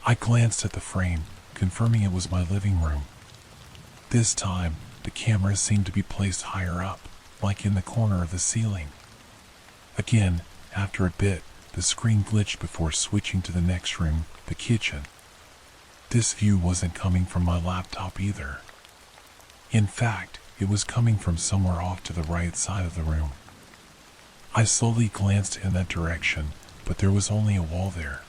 I glanced at the frame, confirming it was my living room. This time, the camera seemed to be placed higher up, like in the corner of the ceiling. Again, after a bit, the screen glitched before switching to the next room, the kitchen. This view wasn't coming from my laptop either. In fact, it was coming from somewhere off to the right side of the room. I slowly glanced in that direction, but there was only a wall there.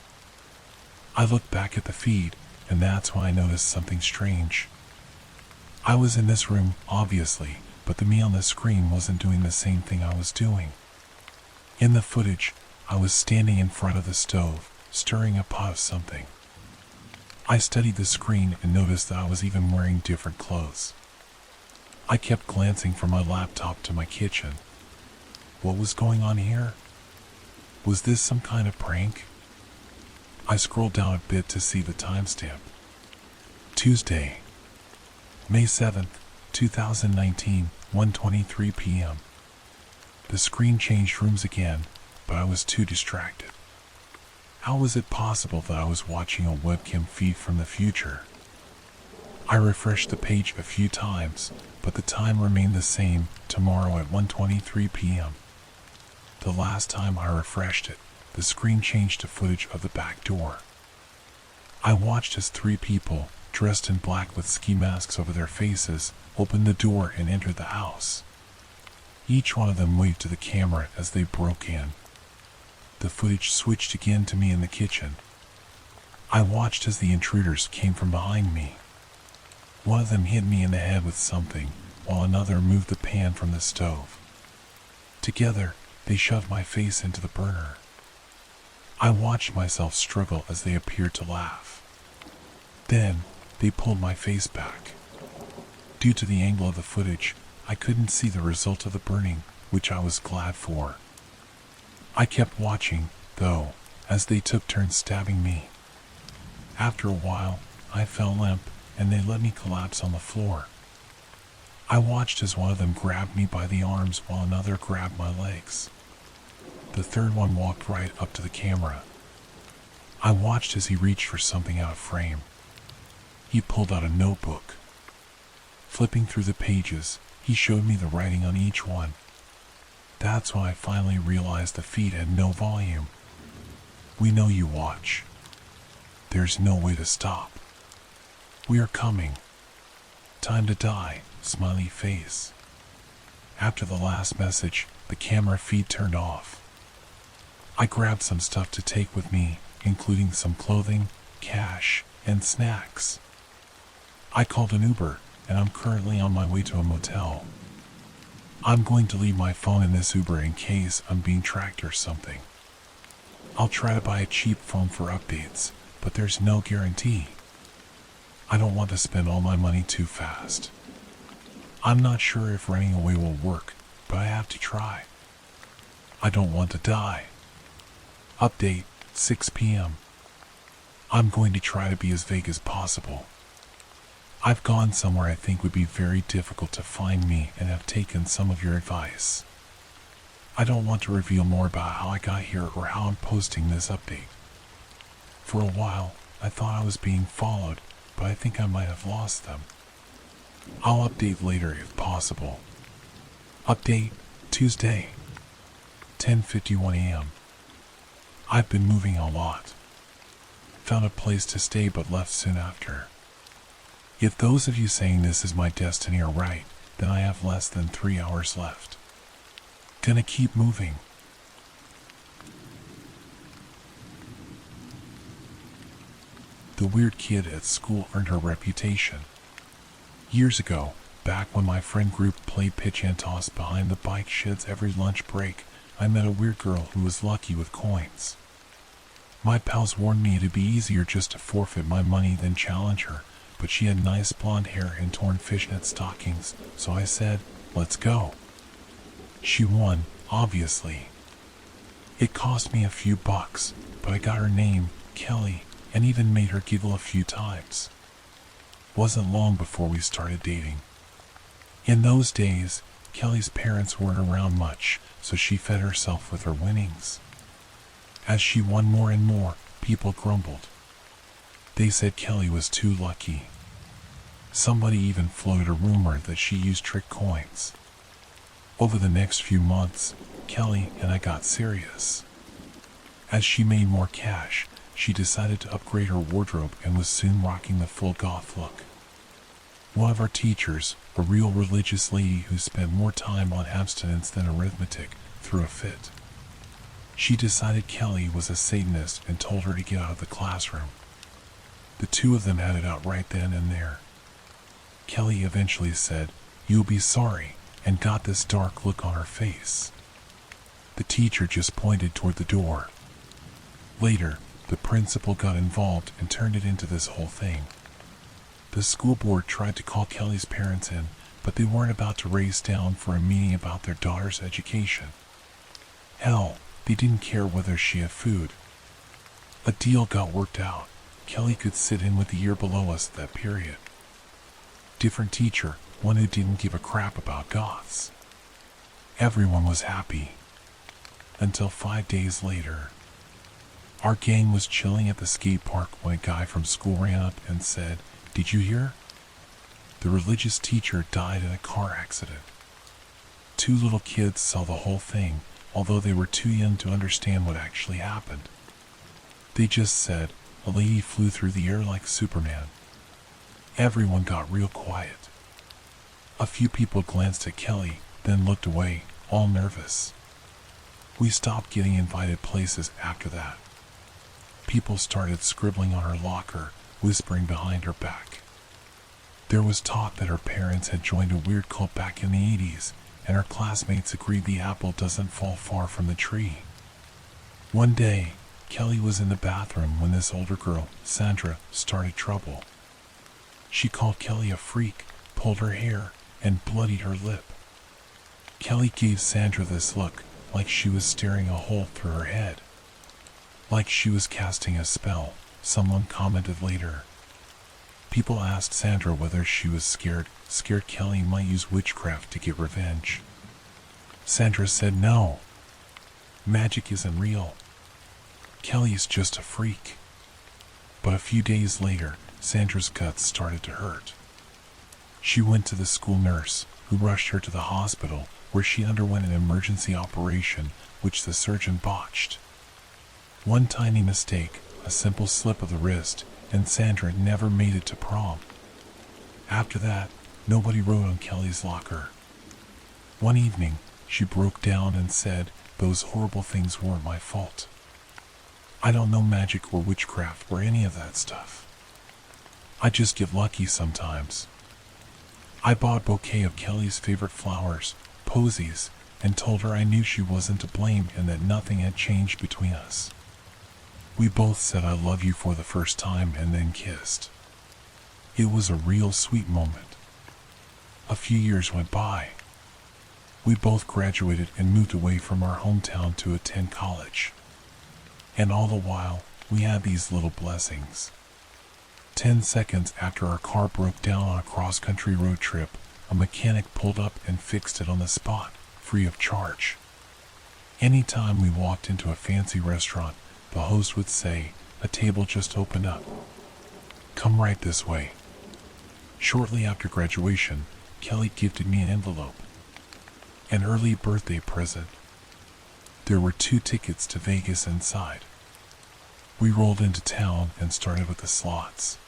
I looked back at the feed, and that's when I noticed something strange. I was in this room, obviously, but the me on the screen wasn't doing the same thing I was doing. In the footage, I was standing in front of the stove, stirring a pot of something. I studied the screen and noticed that I was even wearing different clothes. I kept glancing from my laptop to my kitchen. What was going on here? Was this some kind of prank? I scrolled down a bit to see the timestamp. Tuesday, May 7th, 2019, 1:23 p.m. The screen changed rooms again, but I was too distracted. How was it possible that I was watching a webcam feed from the future? I refreshed the page a few times, but the time remained the same, tomorrow at 1:23 p.m. The last time I refreshed it, the screen changed to footage of the back door. I watched as three people, dressed in black with ski masks over their faces, opened the door and entered the house. Each one of them waved to the camera as they broke in. The footage switched again to me in the kitchen. I watched as the intruders came from behind me. One of them hit me in the head with something, while another moved the pan from the stove. Together, they shoved my face into the burner. I watched myself struggle as they appeared to laugh. Then, they pulled my face back. Due to the angle of the footage, I couldn't see the result of the burning, which I was glad for. I kept watching, though, as they took turns stabbing me. After a while, I fell limp, and they let me collapse on the floor. I watched as one of them grabbed me by the arms while another grabbed my legs. The third one walked right up to the camera. I watched as he reached for something out of frame. He pulled out a notebook. Flipping through the pages, he showed me the writing on each one. That's when I finally realized the feed had no volume. We know you watch. There's no way to stop. We are coming. Time to die, smiley face. After the last message, the camera feed turned off. I grabbed some stuff to take with me, including some clothing, cash, and snacks. I called an Uber, and I'm currently on my way to a motel. I'm going to leave my phone in this Uber in case I'm being tracked or something. I'll try to buy a cheap phone for updates, but there's no guarantee. I don't want to spend all my money too fast. I'm not sure if running away will work, but I have to try. I don't want to die. Update, 6 p.m. I'm going to try to be as vague as possible. I've gone somewhere I think would be very difficult to find me and have taken some of your advice. I don't want to reveal more about how I got here or how I'm posting this update. For a while, I thought I was being followed, but I think I might have lost them. I'll update later if possible. Update, Tuesday, 10:51 a.m. I've been moving a lot. Found a place to stay but left soon after. If those of you saying this is my destiny are right, then I have less than 3 hours left. Gonna keep moving. The weird kid at school earned her reputation. Years ago, back when my friend group played pitch and toss behind the bike sheds every lunch break, I met a weird girl who was lucky with coins. My pals warned me it'd be easier just to forfeit my money than challenge her, but she had nice blonde hair and torn fishnet stockings, so I said, let's go. She won, obviously. It cost me a few bucks, but I got her name, Kelly, and even made her giggle a few times. Wasn't long before we started dating. In those days, Kelly's parents weren't around much, so she fed herself with her winnings. As she won more and more, people grumbled. They said Kelly was too lucky. Somebody even floated a rumor that she used trick coins. Over the next few months, Kelly and I got serious. As she made more cash, she decided to upgrade her wardrobe and was soon rocking the full goth look. One of our teachers, a real religious lady who spent more time on abstinence than arithmetic, threw a fit. She decided Kelly was a Satanist and told her to get out of the classroom. The two of them had it out right then and there. Kelly eventually said, "You'll be sorry," and got this dark look on her face. The teacher just pointed toward the door. Later, the principal got involved and turned it into this whole thing. The school board tried to call Kelly's parents in, but they weren't about to race down for a meeting about their daughter's education. Hell, They didn't care whether she had food. A deal got worked out. Kelly could sit in with the year below us that period. Different teacher, one who didn't give a crap about goths. Everyone was happy. Until 5 days later. Our gang was chilling at the skate park when a guy from school ran up and said, "Did you hear? The religious teacher died in a car accident." 2 little kids saw the whole thing, although they were too young to understand what actually happened. They just said, "A lady flew through the air like Superman." Everyone got real quiet. A few people glanced at Kelly, then looked away, all nervous. We stopped getting invited places after that. People started scribbling on her locker, whispering behind her back. There was talk that her parents had joined a weird cult back in the 80s, and her classmates agreed the apple doesn't fall far from the tree. One day, Kelly was in the bathroom when this older girl, Sandra, started trouble. She called Kelly a freak, pulled her hair, and bloodied her lip. Kelly gave Sandra this look, like she was staring a hole through her head. Like she was casting a spell, someone commented later. People asked Sandra whether she was scared Kelly might use witchcraft to get revenge. Sandra said no. Magic isn't real. Kelly's just a freak. But a few days later, Sandra's guts started to hurt. She went to the school nurse, who rushed her to the hospital, where she underwent an emergency operation, which the surgeon botched. One tiny mistake, a simple slip of the wrist, and Sandra never made it to prom. After that, nobody wrote on Kelly's locker. One evening, she broke down and said, "Those horrible things weren't my fault. I don't know magic or witchcraft or any of that stuff. I just get lucky sometimes." I bought a bouquet of Kelly's favorite flowers, posies, and told her I knew she wasn't to blame and that nothing had changed between us. We both said "I love you" for the first time and then kissed. It was a real sweet moment. A few years went by. We both graduated and moved away from our hometown to attend college. And all the while, we had these little blessings. 10 seconds after our car broke down on a cross-country road trip, a mechanic pulled up and fixed it on the spot, free of charge. Anytime we walked into a fancy restaurant, the host would say, "A table just opened up. Come right this way." Shortly after graduation, Kelly gifted me an envelope. An early birthday present. There were 2 tickets to Vegas inside. We rolled into town and started with the slots.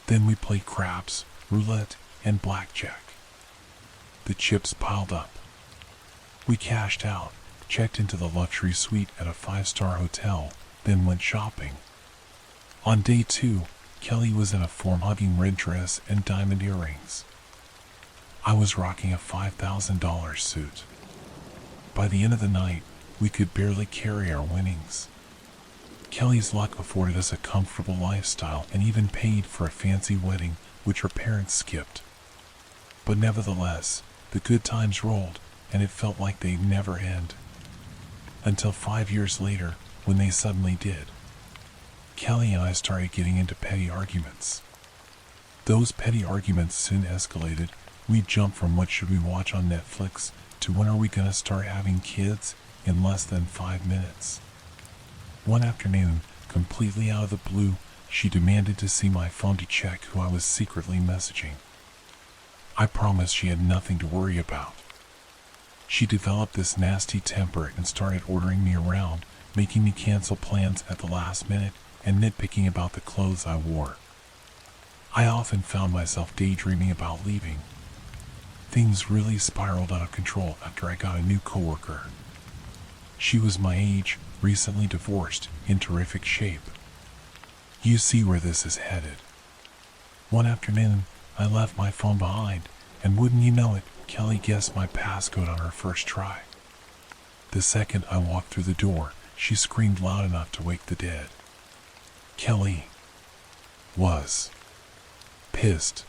Then we played craps, roulette, and blackjack. The chips piled up. We cashed out, checked into the luxury suite at a 5-star hotel, then went shopping. On day 2, Kelly was in a form-hugging red dress and diamond earrings. I was rocking a $5,000 suit. By the end of the night, we could barely carry our winnings. Kelly's luck afforded us a comfortable lifestyle and even paid for a fancy wedding, which her parents skipped. But nevertheless, the good times rolled, and it felt like they'd never end. Until 5 years later, when they suddenly did. Kelly and I started getting into petty arguments. Those petty arguments soon escalated. We jumped from what should we watch on Netflix to when are we going to start having kids in less than 5 minutes. One afternoon, completely out of the blue, she demanded to see my phone to check who I was secretly messaging. I promised she had nothing to worry about. She developed this nasty temper and started ordering me around, making me cancel plans at the last minute and nitpicking about the clothes I wore. I often found myself daydreaming about leaving. Things really spiraled out of control after I got a new coworker. She was my age, recently divorced, in terrific shape. You see where this is headed. One afternoon, I left my phone behind, and wouldn't you know it, Kelly guessed my passcode on her first try. The second I walked through the door, she screamed loud enough to wake the dead. Kelly was pissed.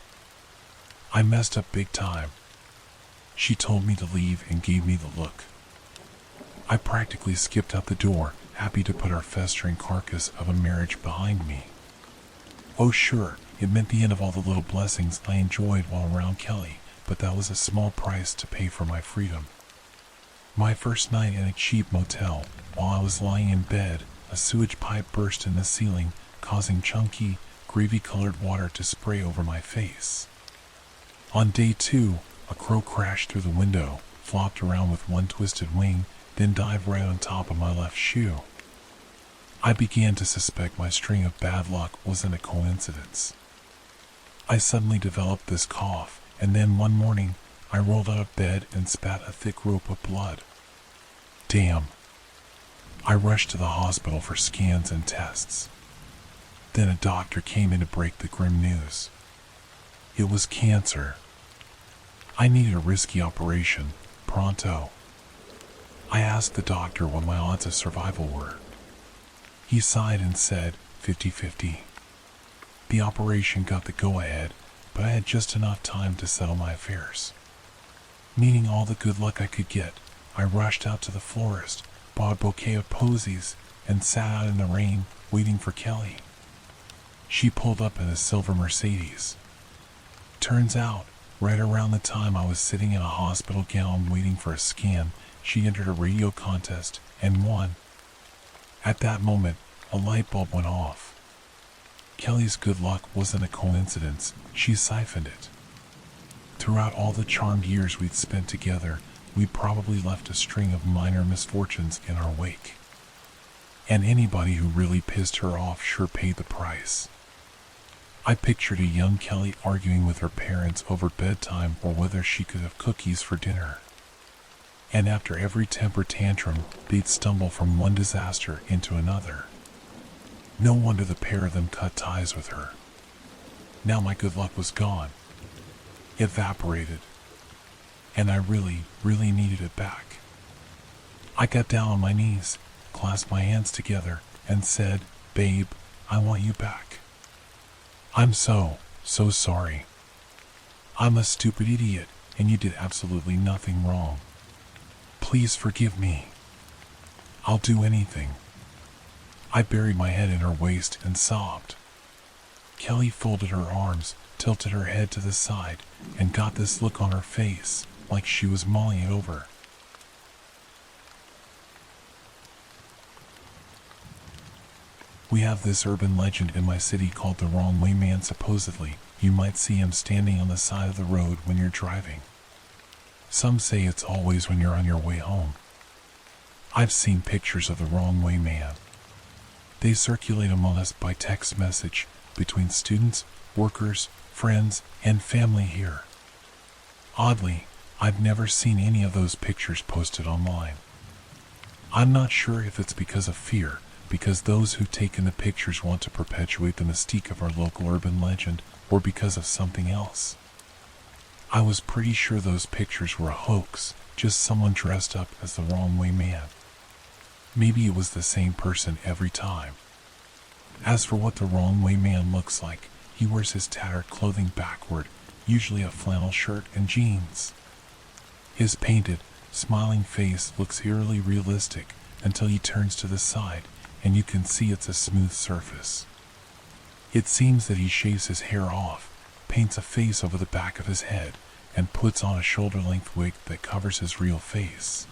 I messed up big time. She told me to leave and gave me the look. I practically skipped out the door, happy to put our festering carcass of a marriage behind me. Oh sure, it meant the end of all the little blessings I enjoyed while around Kelly, but that was a small price to pay for my freedom. My first night in a cheap motel, while I was lying in bed, a sewage pipe burst in the ceiling, causing chunky, gravy-colored water to spray over my face. On day 2, a crow crashed through the window, flopped around with one twisted wing, then dived right on top of my left shoe. I began to suspect my string of bad luck wasn't a coincidence. I suddenly developed this cough, and then one morning, I rolled out of bed and spat a thick rope of blood. Damn. I rushed to the hospital for scans and tests. Then a doctor came in to break the grim news. It was cancer. I needed a risky operation, pronto. I asked the doctor what my odds of survival were. He sighed and said, 50-50. The operation got the go-ahead, but I had just enough time to settle my affairs. Needing all the good luck I could get, I rushed out to the florist, bought a bouquet of posies, and sat out in the rain, waiting for Kelly. She pulled up in a silver Mercedes. Turns out, right around the time I was sitting in a hospital gown waiting for a scan, she entered a radio contest and won. At that moment, a light bulb went off. Kelly's good luck wasn't a coincidence, she siphoned it. Throughout all the charmed years we'd spent together, we probably left a string of minor misfortunes in our wake. And anybody who really pissed her off sure paid the price. I pictured a young Kelly arguing with her parents over bedtime or whether she could have cookies for dinner. And after every temper tantrum, they'd stumble from one disaster into another. No wonder the pair of them cut ties with her. Now my good luck was gone. Evaporated. And I really needed it back. I got down on my knees, clasped my hands together, and said, "Babe, I want you back. I'm so sorry. I'm a stupid idiot, and you did absolutely nothing wrong. Please forgive me. I'll do anything." I buried my head in her waist and sobbed. Kelly folded her arms, tilted her head to the side, and got this look on her face, like she was mulling it over. We have this urban legend in my city called the Wrong Way Man. Supposedly, you might see him standing on the side of the road when you're driving. Some say it's always when you're on your way home. I've seen pictures of the Wrong Way Man. They circulate among us by text message between students, workers, friends, and family here. Oddly, I've never seen any of those pictures posted online. I'm not sure if it's because of fear, because those who've taken the pictures want to perpetuate the mystique of our local urban legend, or because of something else. I was pretty sure those pictures were a hoax, just someone dressed up as the Wrong Way Man. Maybe it was the same person every time. As for what the Wrong Way Man looks like, he wears his tattered clothing backward, usually a flannel shirt and jeans. His painted, smiling face looks eerily realistic until he turns to the side, and you can see it's a smooth surface. It seems that he shaves his hair off, paints a face over the back of his head, and puts on a shoulder-length wig that covers his real face.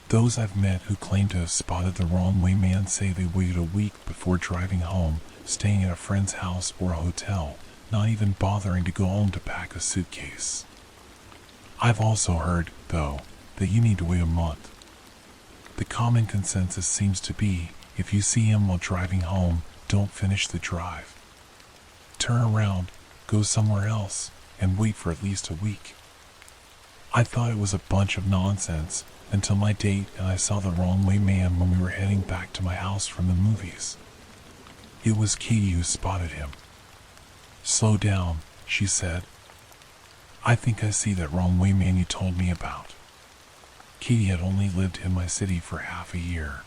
Those I've met who claim to have spotted the Wrong Way Man say they waited a week before driving home, staying at a friend's house or a hotel, not even bothering to go home to pack a suitcase. I've also heard, though, that you need to wait a month. The common consensus seems to be, if you see him while driving home, don't finish the drive. Turn around, go somewhere else, and wait for at least a week. I thought it was a bunch of nonsense, until my date and I saw the Wrong Way Man when we were heading back to my house from the movies. It was Katie who spotted him. "Slow down," she said. "I think I see that Wrong Way Man you told me about." Katie had only lived in my city for half a year.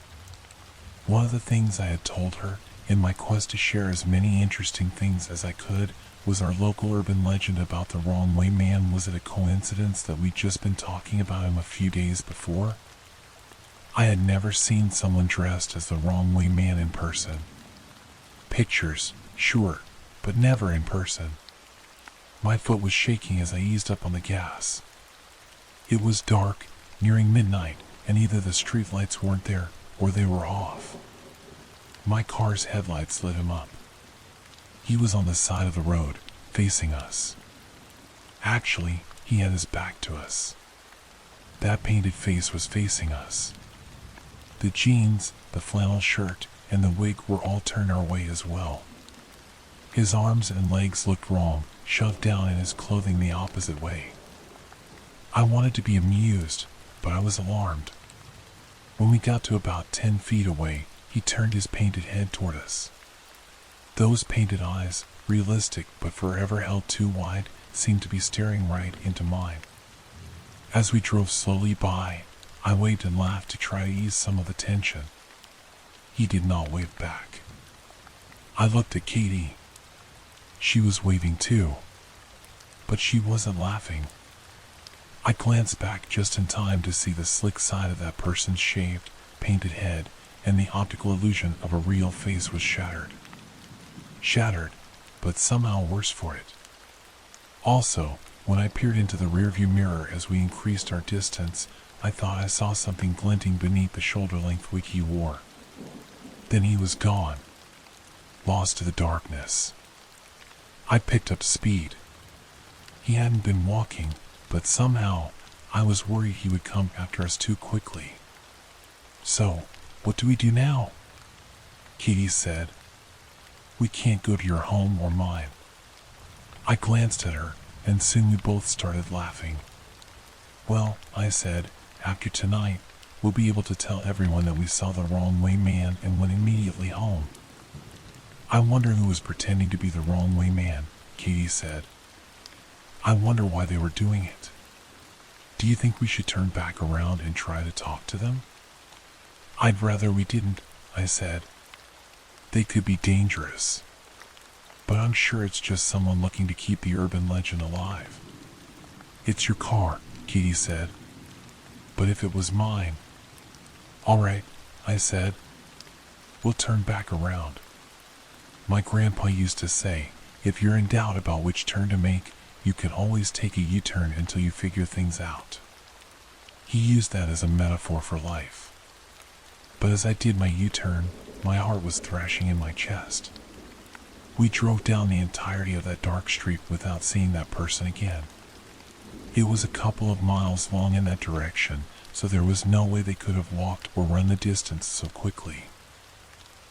One of the things I had told her, in my quest to share as many interesting things as I could, was our local urban legend about the Wrong Way Man. Was it a coincidence that we'd just been talking about him a few days before? I had never seen someone dressed as the wrong way man in person. Pictures, sure, but never in person. My foot was shaking as I eased up on the gas. It was dark, nearing midnight, and either the streetlights weren't there or they were off. My car's headlights lit him up. He was on the side of the road, facing us. Actually, he had his back to us. That painted face was facing us. The jeans, the flannel shirt, and the wig were all turned our way as well. His arms and legs looked wrong, shoved down in his clothing the opposite way. I wanted to be amused, but I was alarmed. When we got to about 10 feet away, he turned his painted head toward us. Those painted eyes, realistic but forever held too wide, seemed to be staring right into mine. As we drove slowly by, I waved and laughed to try to ease some of the tension. He did not wave back. I looked at Katie. She was waving too, but she wasn't laughing. I glanced back just in time to see the slick side of that person's shaved, painted head, and the optical illusion of a real face was shattered. Shattered, but somehow worse for it. Also, when I peered into the rearview mirror as we increased our distance, I thought I saw something glinting beneath the shoulder-length wig he wore. Then he was gone, lost to the darkness. I picked up speed. He hadn't been walking, but somehow I was worried he would come after us too quickly. "So, what do we do now?" Katie said. "We can't go to your home or mine." I glanced at her, and soon we both started laughing. "Well," I said, "after tonight, we'll be able to tell everyone that we saw the wrong way man and went immediately home." "I wonder who was pretending to be the wrong way man," Katie said. "I wonder why they were doing it. Do you think we should turn back around and try to talk to them?" "I'd rather we didn't," I said. "They could be dangerous. But I'm sure it's just someone looking to keep the urban legend alive." "It's your car," Katie said. "But if it was mine..." "All right," I said. "We'll turn back around. My grandpa used to say, if you're in doubt about which turn to make, you can always take a U-turn until you figure things out." He used that as a metaphor for life. But as I did my U-turn, my heart was thrashing in my chest. We drove down the entirety of that dark street without seeing that person again. It was a couple of miles long in that direction, so there was no way they could have walked or run the distance so quickly.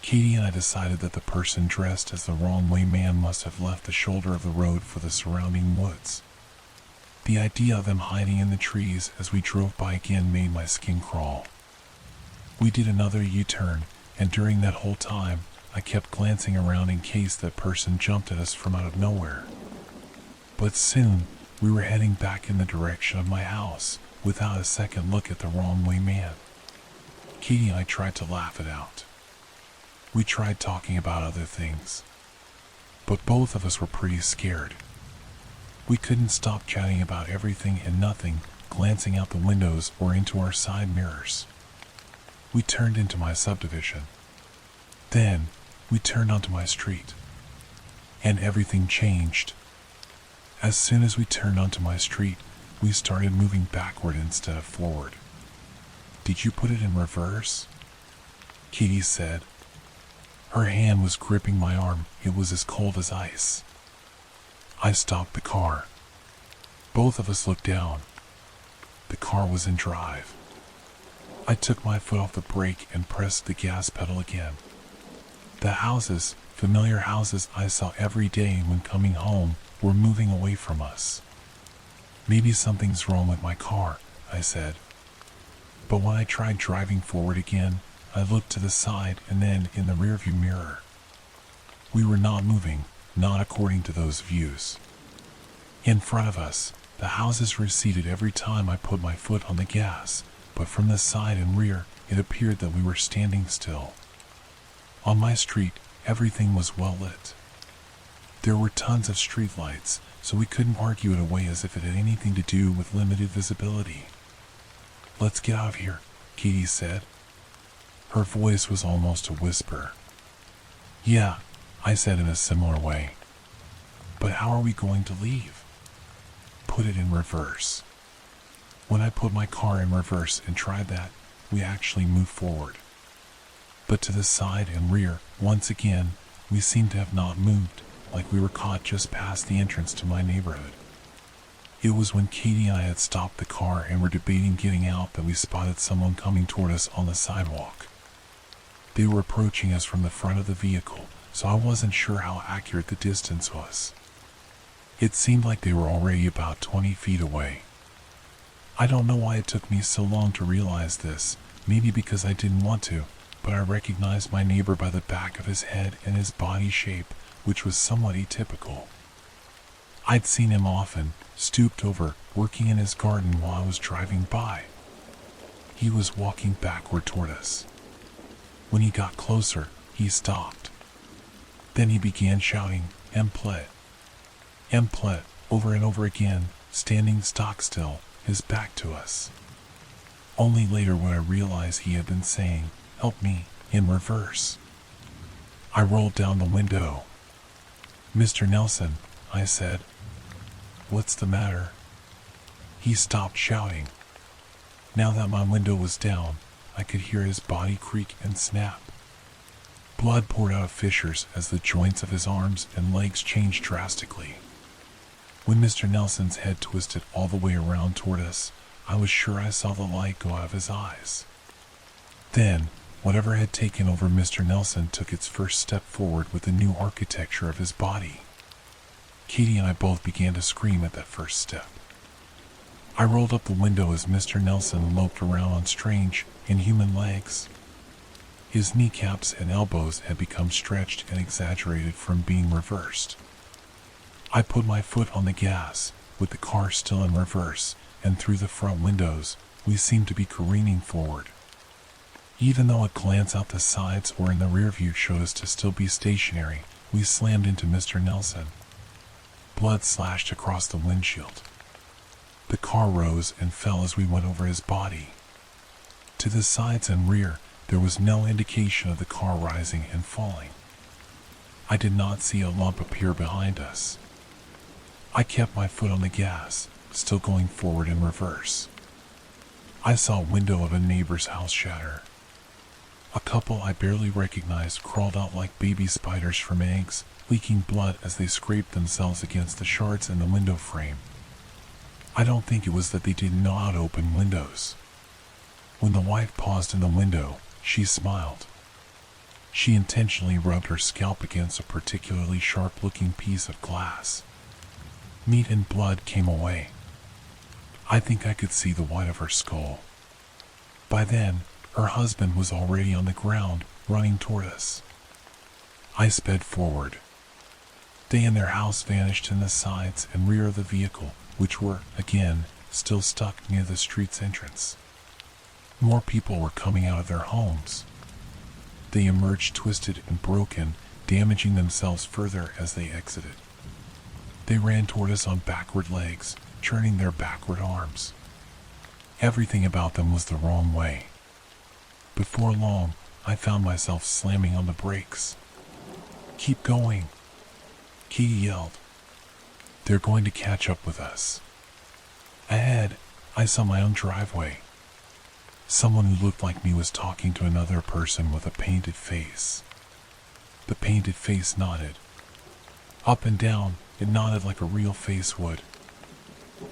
Katie and I decided that the person dressed as the wrong way man must have left the shoulder of the road for the surrounding woods. The idea of them hiding in the trees as we drove by again made my skin crawl. We did another U-turn, and during that whole time, I kept glancing around in case that person jumped at us from out of nowhere. But soon, we were heading back in the direction of my house, without a second look at the wrong way man. Katie and I tried to laugh it out. We tried talking about other things. But both of us were pretty scared. We couldn't stop chatting about everything and nothing, glancing out the windows or into our side mirrors. We turned into my subdivision. Then, we turned onto my street. And everything changed. As soon as we turned onto my street, we started moving backward instead of forward. "Did you put it in reverse?" Katie said. Her hand was gripping my arm. It was as cold as ice. I stopped the car. Both of us looked down. The car was in drive. I took my foot off the brake and pressed the gas pedal again. The houses, familiar houses I saw every day when coming home, were moving away from us. "Maybe something's wrong with my car," I said. But when I tried driving forward again, I looked to the side and then in the rearview mirror. We were not moving, not according to those views. In front of us, the houses receded every time I put my foot on the gas, but from the side and rear, it appeared that we were standing still. On my street, everything was well lit. There were tons of street lights, so we couldn't argue it away as if it had anything to do with limited visibility. "Let's get out of here," Katie said. Her voice was almost a whisper. "Yeah," I said in a similar way. "But how are we going to leave?" "Put it in reverse." When I put my car in reverse and tried that, we actually moved forward. But to the side and rear, once again, we seemed to have not moved, like we were caught just past the entrance to my neighborhood. It was when Katie and I had stopped the car and were debating getting out that we spotted someone coming toward us on the sidewalk. They were approaching us from the front of the vehicle, so I wasn't sure how accurate the distance was. It seemed like they were already about 20 feet away. I don't know why it took me so long to realize this, maybe because I didn't want to, but I recognized my neighbor by the back of his head and his body shape, which was somewhat atypical. I'd seen him often, stooped over, working in his garden while I was driving by. He was walking backward toward us. When he got closer, he stopped. Then he began shouting, "Emplet! Emplet!" over and over again, standing stock still, his back to us. Only later would I realize he had been saying, "Help me," in reverse. I rolled down the window. "Mr. Nelson," I said. "What's the matter?" He stopped shouting. Now that my window was down, I could hear his body creak and snap. Blood poured out of fissures as the joints of his arms and legs changed drastically. When Mr. Nelson's head twisted all the way around toward us, I was sure I saw the light go out of his eyes. Then, whatever had taken over Mr. Nelson took its first step forward with the new architecture of his body. Katie and I both began to scream at that first step. I rolled up the window as Mr. Nelson loped around on strange, inhuman legs. His kneecaps and elbows had become stretched and exaggerated from being reversed. I put my foot on the gas, with the car still in reverse, and through the front windows, we seemed to be careening forward. Even though a glance out the sides or in the rear view showed us to still be stationary, we slammed into Mr. Nelson. Blood slashed across the windshield. The car rose and fell as we went over his body. To the sides and rear, there was no indication of the car rising and falling. I did not see a lump appear behind us. I kept my foot on the gas, still going forward in reverse. I saw a window of a neighbor's house shatter. A couple I barely recognized crawled out like baby spiders from eggs, leaking blood as they scraped themselves against the shards in the window frame. I don't think it was that they didn't know how to open windows. When the wife paused in the window, she smiled. She intentionally rubbed her scalp against a particularly sharp-looking piece of glass. Meat and blood came away. I think I could see the white of her skull. By then, her husband was already on the ground, running toward us. I sped forward. They and their house vanished in the sides and rear of the vehicle, which were, again, still stuck near the street's entrance. More people were coming out of their homes. They emerged twisted and broken, damaging themselves further as they exited. They ran toward us on backward legs, churning their backward arms. Everything about them was the wrong way. Before long, I found myself slamming on the brakes. "Keep going," Katie yelled. "They're going to catch up with us." Ahead, I saw my own driveway. Someone who looked like me was talking to another person with a painted face. The painted face nodded. Up and down, it nodded like a real face would.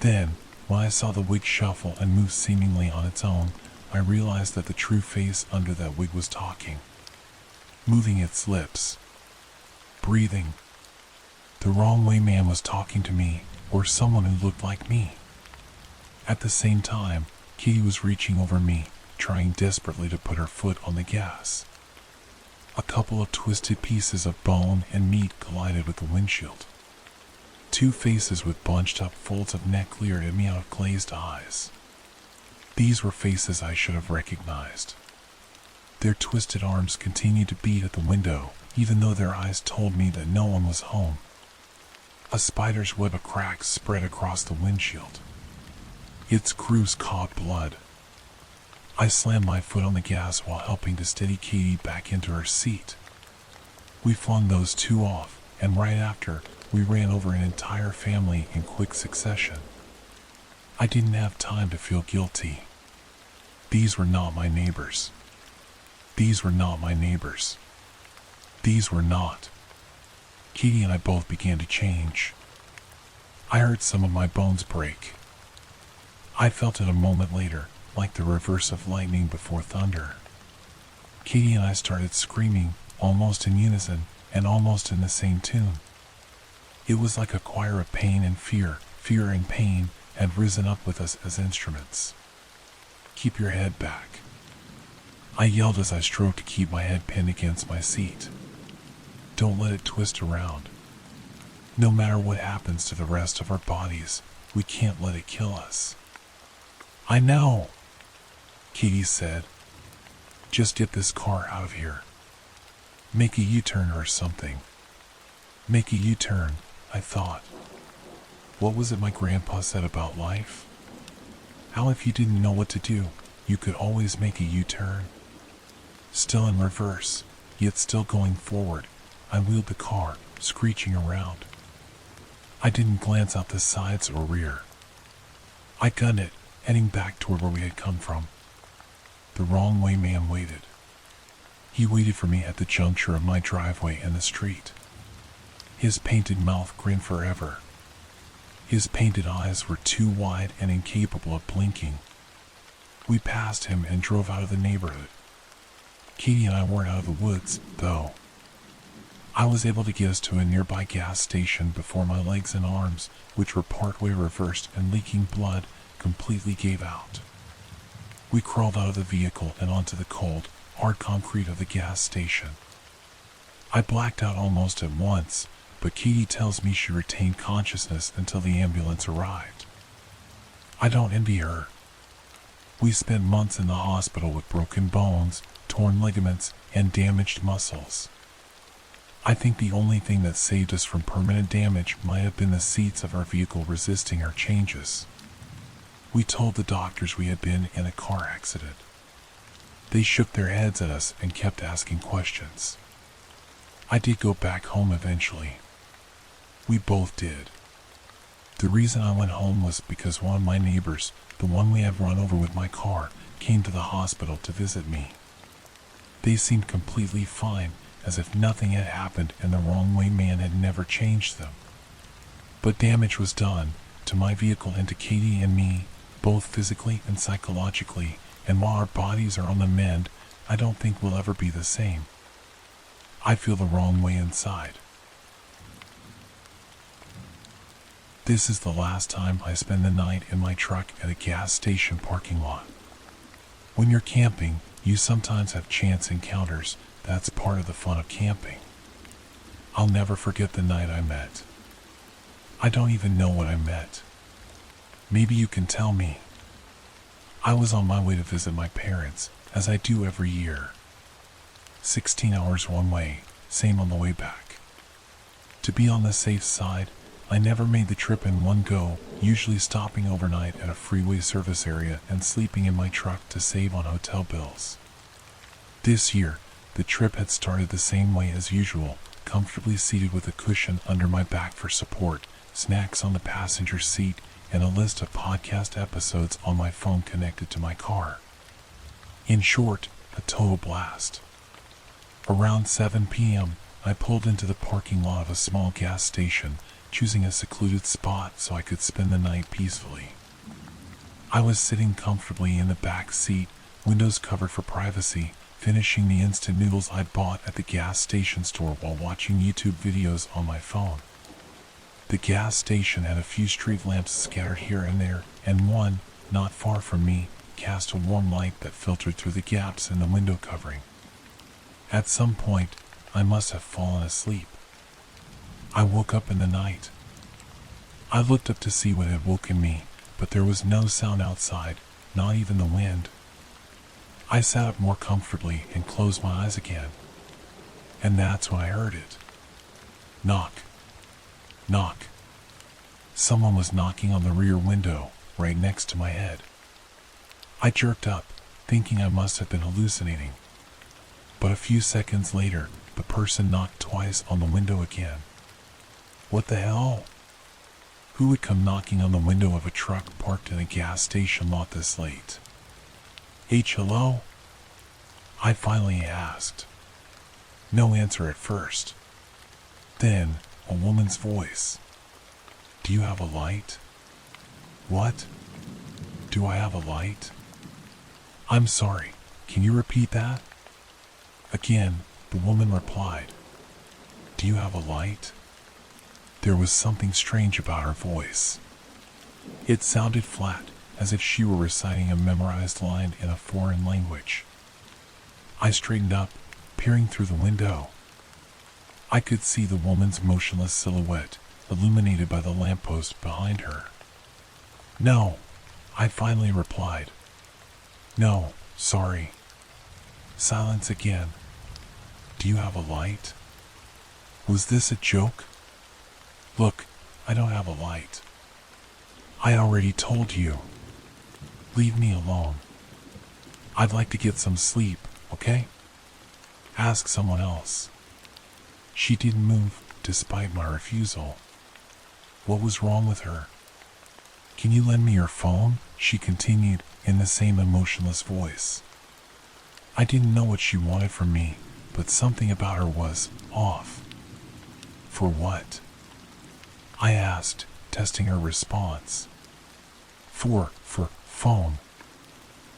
Then, when I saw the wig shuffle and move seemingly on its own, I realized that the true face under that wig was talking, moving its lips, breathing. The wrong way man was talking to me, or someone who looked like me. At the same time, Katie was reaching over me, trying desperately to put her foot on the gas. A couple of twisted pieces of bone and meat collided with the windshield. Two faces with bunched up folds of neck leered at me out of glazed eyes. These were faces I should have recognized. Their twisted arms continued to beat at the window, even though their eyes told me that no one was home. A spider's web of cracks spread across the windshield. Its grooves caught blood. I slammed my foot on the gas while helping to steady Katie back into her seat. We flung those two off, and right after, we ran over an entire family in quick succession. I didn't have time to feel guilty. These were not my neighbors. These were not my neighbors. These were not. Katie and I both began to change. I heard some of my bones break. I felt it a moment later, like the reverse of lightning before thunder. Katie and I started screaming, almost in unison, and almost in the same tune. It was like a choir of pain and fear and pain, had risen up with us as instruments. Keep your head back, I yelled as I strove to keep my head pinned against my seat. Don't let it twist around. No matter what happens to the rest of our bodies, we can't let it kill us. I know, Katie said. Just get this car out of here. Make a U-turn or something. Make a U-turn, I thought. What was it my grandpa said about life? How if you didn't know what to do, you could always make a U-turn? Still in reverse, yet still going forward, I wheeled the car, screeching around. I didn't glance out the sides or rear. I gunned it, heading back toward where we had come from. The wrong way man waited. He waited for me at the juncture of my driveway and the street. His painted mouth grinned forever. His painted eyes were too wide and incapable of blinking. We passed him and drove out of the neighborhood. Katie and I weren't out of the woods, though. I was able to get us to a nearby gas station before my legs and arms, which were partway reversed and leaking blood, completely gave out. We crawled out of the vehicle and onto the cold, hard concrete of the gas station. I blacked out almost at once, but Katie tells me she retained consciousness until the ambulance arrived. I don't envy her. We spent months in the hospital with broken bones, torn ligaments, and damaged muscles. I think the only thing that saved us from permanent damage might have been the seats of our vehicle resisting our changes. We told the doctors we had been in a car accident. They shook their heads at us and kept asking questions. I did go back home eventually. We both did. The reason I went home was because one of my neighbors, the one we had run over with my car, came to the hospital to visit me. They seemed completely fine, as if nothing had happened and the wrong way man had never changed them. But damage was done, to my vehicle and to Katie and me, both physically and psychologically, and while our bodies are on the mend, I don't think we'll ever be the same. I feel the wrong way inside. This is the last time I spend the night in my truck at a gas station parking lot. When you're camping, you sometimes have chance encounters. That's part of the fun of camping. I'll never forget the night I met. I don't even know what I met. Maybe you can tell me. I was on my way to visit my parents, as I do every year. 16 hours one way, same on the way back. To be on the safe side, I never made the trip in one go, usually stopping overnight at a freeway service area and sleeping in my truck to save on hotel bills. This year, the trip had started the same way as usual, comfortably seated with a cushion under my back for support, snacks on the passenger seat, and a list of podcast episodes on my phone connected to my car. In short, a total blast. Around 7 p.m., I pulled into the parking lot of a small gas station, choosing a secluded spot so I could spend the night peacefully. I was sitting comfortably in the back seat, windows covered for privacy, finishing the instant noodles I'd bought at the gas station store while watching YouTube videos on my phone. The gas station had a few street lamps scattered here and there, and one, not far from me, cast a warm light that filtered through the gaps in the window covering. At some point, I must have fallen asleep. I woke up in the night. I looked up to see what had woken me, but there was no sound outside, not even the wind. I sat up more comfortably and closed my eyes again. And that's when I heard it. Knock. Knock. Someone was knocking on the rear window, right next to my head. I jerked up, thinking I must have been hallucinating. But a few seconds later, the person knocked twice on the window again. What the hell? Who would come knocking on the window of a truck parked in a gas station lot this late? Hello? I finally asked. No answer at first. Then, a woman's voice. Do you have a light? What? Do I have a light? I'm sorry, can you repeat that? Again, the woman replied. Do you have a light? There was something strange about her voice. It sounded flat, as if she were reciting a memorized line in a foreign language. I straightened up, peering through the window. I could see the woman's motionless silhouette, illuminated by the lamppost behind her. No, I finally replied. No, sorry. Silence again. Do you have a light? Was this a joke? Look, I don't have a light. I already told you. Leave me alone. I'd like to get some sleep, okay? Ask someone else. She didn't move, despite my refusal. What was wrong with her? Can you lend me your phone? She continued in the same emotionless voice. I didn't know what she wanted from me, but something about her was off. For what? I asked, testing her response. For phone.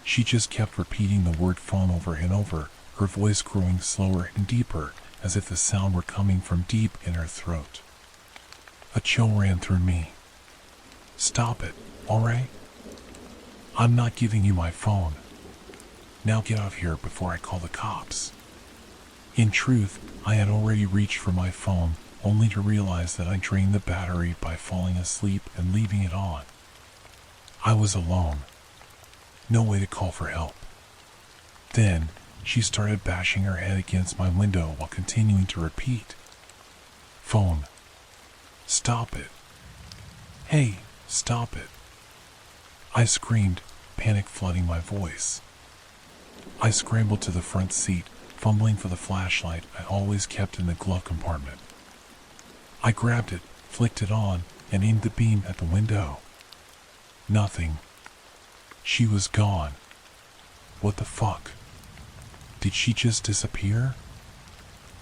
She just kept repeating the word phone over and over, her voice growing slower and deeper, as if the sound were coming from deep in her throat. A chill ran through me. Stop it, alright? I'm not giving you my phone. Now get out of here before I call the cops. In truth, I had already reached for my phone, only to realize that I drained the battery by falling asleep and leaving it on. I was alone. No way to call for help. Then, she started bashing her head against my window while continuing to repeat. Phone. Stop it. Hey, stop it. I screamed, panic flooding my voice. I scrambled to the front seat, fumbling for the flashlight I always kept in the glove compartment. I grabbed it, flicked it on, and aimed the beam at the window. Nothing. She was gone. What the fuck? Did she just disappear?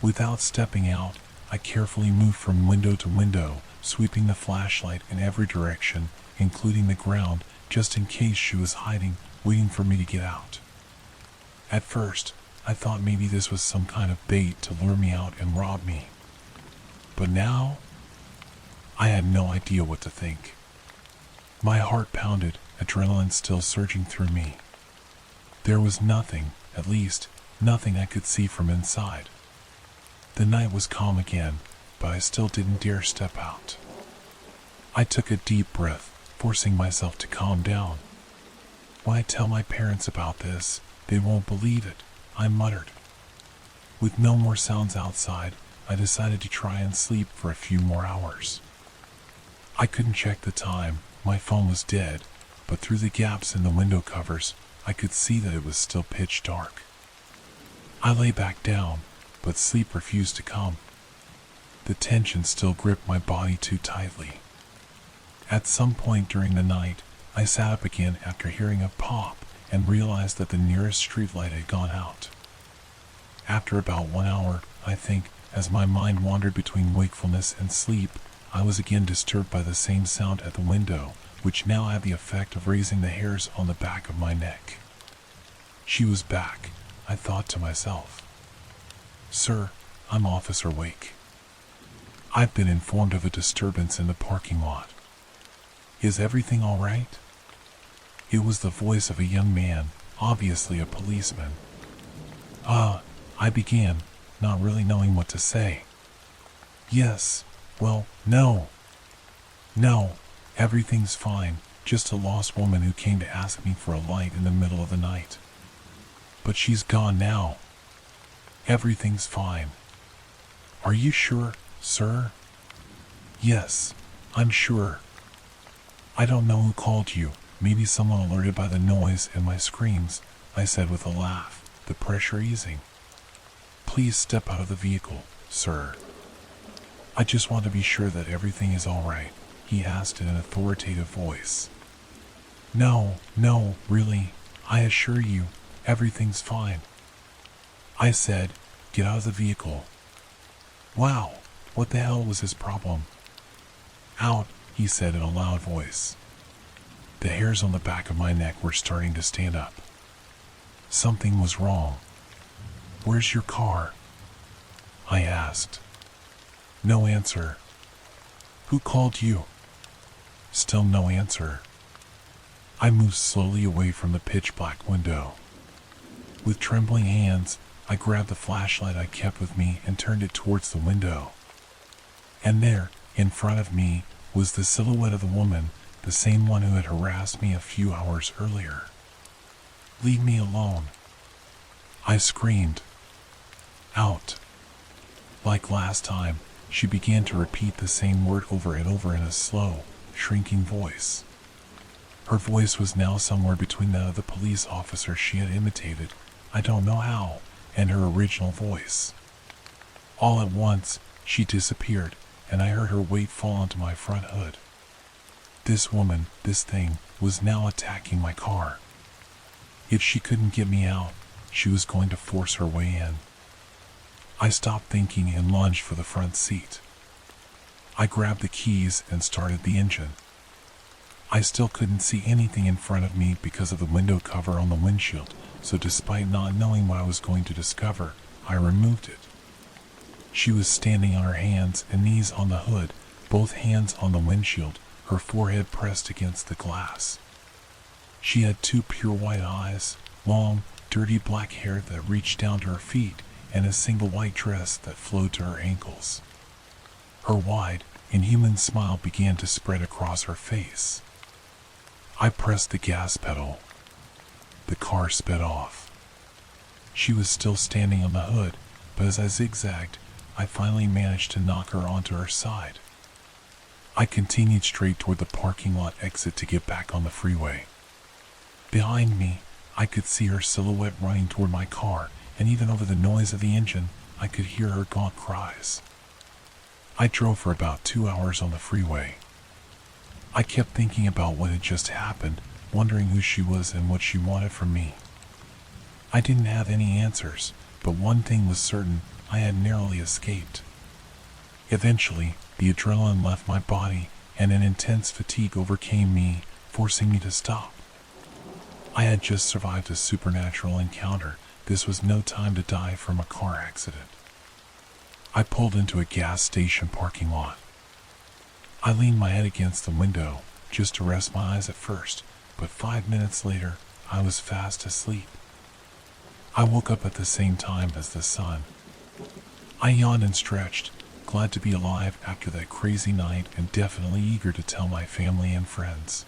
Without stepping out, I carefully moved from window to window, sweeping the flashlight in every direction, including the ground, just in case she was hiding, waiting for me to get out. At first, I thought maybe this was some kind of bait to lure me out and rob me. But now, I had no idea what to think. My heart pounded, adrenaline still surging through me. There was nothing, at least, nothing I could see from inside. The night was calm again, but I still didn't dare step out. I took a deep breath, forcing myself to calm down. When I tell my parents about this, they won't believe it, I muttered. With no more sounds outside, I decided to try and sleep for a few more hours. I couldn't check the time, my phone was dead, but through the gaps in the window covers, I could see that it was still pitch dark. I lay back down, but sleep refused to come. The tension still gripped my body too tightly. At some point during the night, I sat up again after hearing a pop and realized that the nearest streetlight had gone out. After about 1 hour, I think, as my mind wandered between wakefulness and sleep, I was again disturbed by the same sound at the window, which now had the effect of raising the hairs on the back of my neck. She was back, I thought to myself. Sir, I'm Officer Wake. I've been informed of a disturbance in the parking lot. Is everything all right? It was the voice of a young man, obviously a policeman. I began, not really knowing what to say. Yes, well, no. No, everything's fine, just a lost woman who came to ask me for a light in the middle of the night. But she's gone now. Everything's fine. Are you sure, sir? Yes, I'm sure. I don't know who called you, maybe someone alerted by the noise and my screams, I said with a laugh, the pressure easing. Please step out of the vehicle, sir. I just want to be sure that everything is all right, he asked in an authoritative voice. No, really, I assure you, everything's fine. I said, get out of the vehicle. Wow, what the hell was his problem? Out, he said in a loud voice. The hairs on the back of my neck were starting to stand up. Something was wrong. Where's your car? I asked. No answer. Who called you? Still no answer. I moved slowly away from the pitch-black window. With trembling hands, I grabbed the flashlight I kept with me and turned it towards the window. And there, in front of me, was the silhouette of the woman, the same one who had harassed me a few hours earlier. Leave me alone. I screamed. Out. Like last time, she began to repeat the same word over and over in a slow, shrinking voice. Her voice was now somewhere between that of the police officer she had imitated, I don't know how, and her original voice. All at once, she disappeared, and I heard her weight fall onto my front hood. This woman, this thing, was now attacking my car. If she couldn't get me out, she was going to force her way in. I stopped thinking and lunged for the front seat. I grabbed the keys and started the engine. I still couldn't see anything in front of me because of the window cover on the windshield, so despite not knowing what I was going to discover, I removed it. She was standing on her hands and knees on the hood, both hands on the windshield, her forehead pressed against the glass. She had two pure white eyes, long, dirty black hair that reached down to her feet, and a single white dress that flowed to her ankles. Her wide, inhuman smile began to spread across her face. I pressed the gas pedal. The car sped off. She was still standing on the hood, but as I zigzagged, I finally managed to knock her onto her side. I continued straight toward the parking lot exit to get back on the freeway. Behind me, I could see her silhouette running toward my car, and even over the noise of the engine, I could hear her gaunt cries. I drove for about 2 hours on the freeway. I kept thinking about what had just happened, wondering who she was and what she wanted from me. I didn't have any answers, but one thing was certain, I had narrowly escaped. Eventually, the adrenaline left my body, and an intense fatigue overcame me, forcing me to stop. I had just survived a supernatural encounter. This was no time to die from a car accident. I pulled into a gas station parking lot. I leaned my head against the window, just to rest my eyes at first, but 5 minutes later, I was fast asleep. I woke up at the same time as the sun. I yawned and stretched, glad to be alive after that crazy night and definitely eager to tell my family and friends.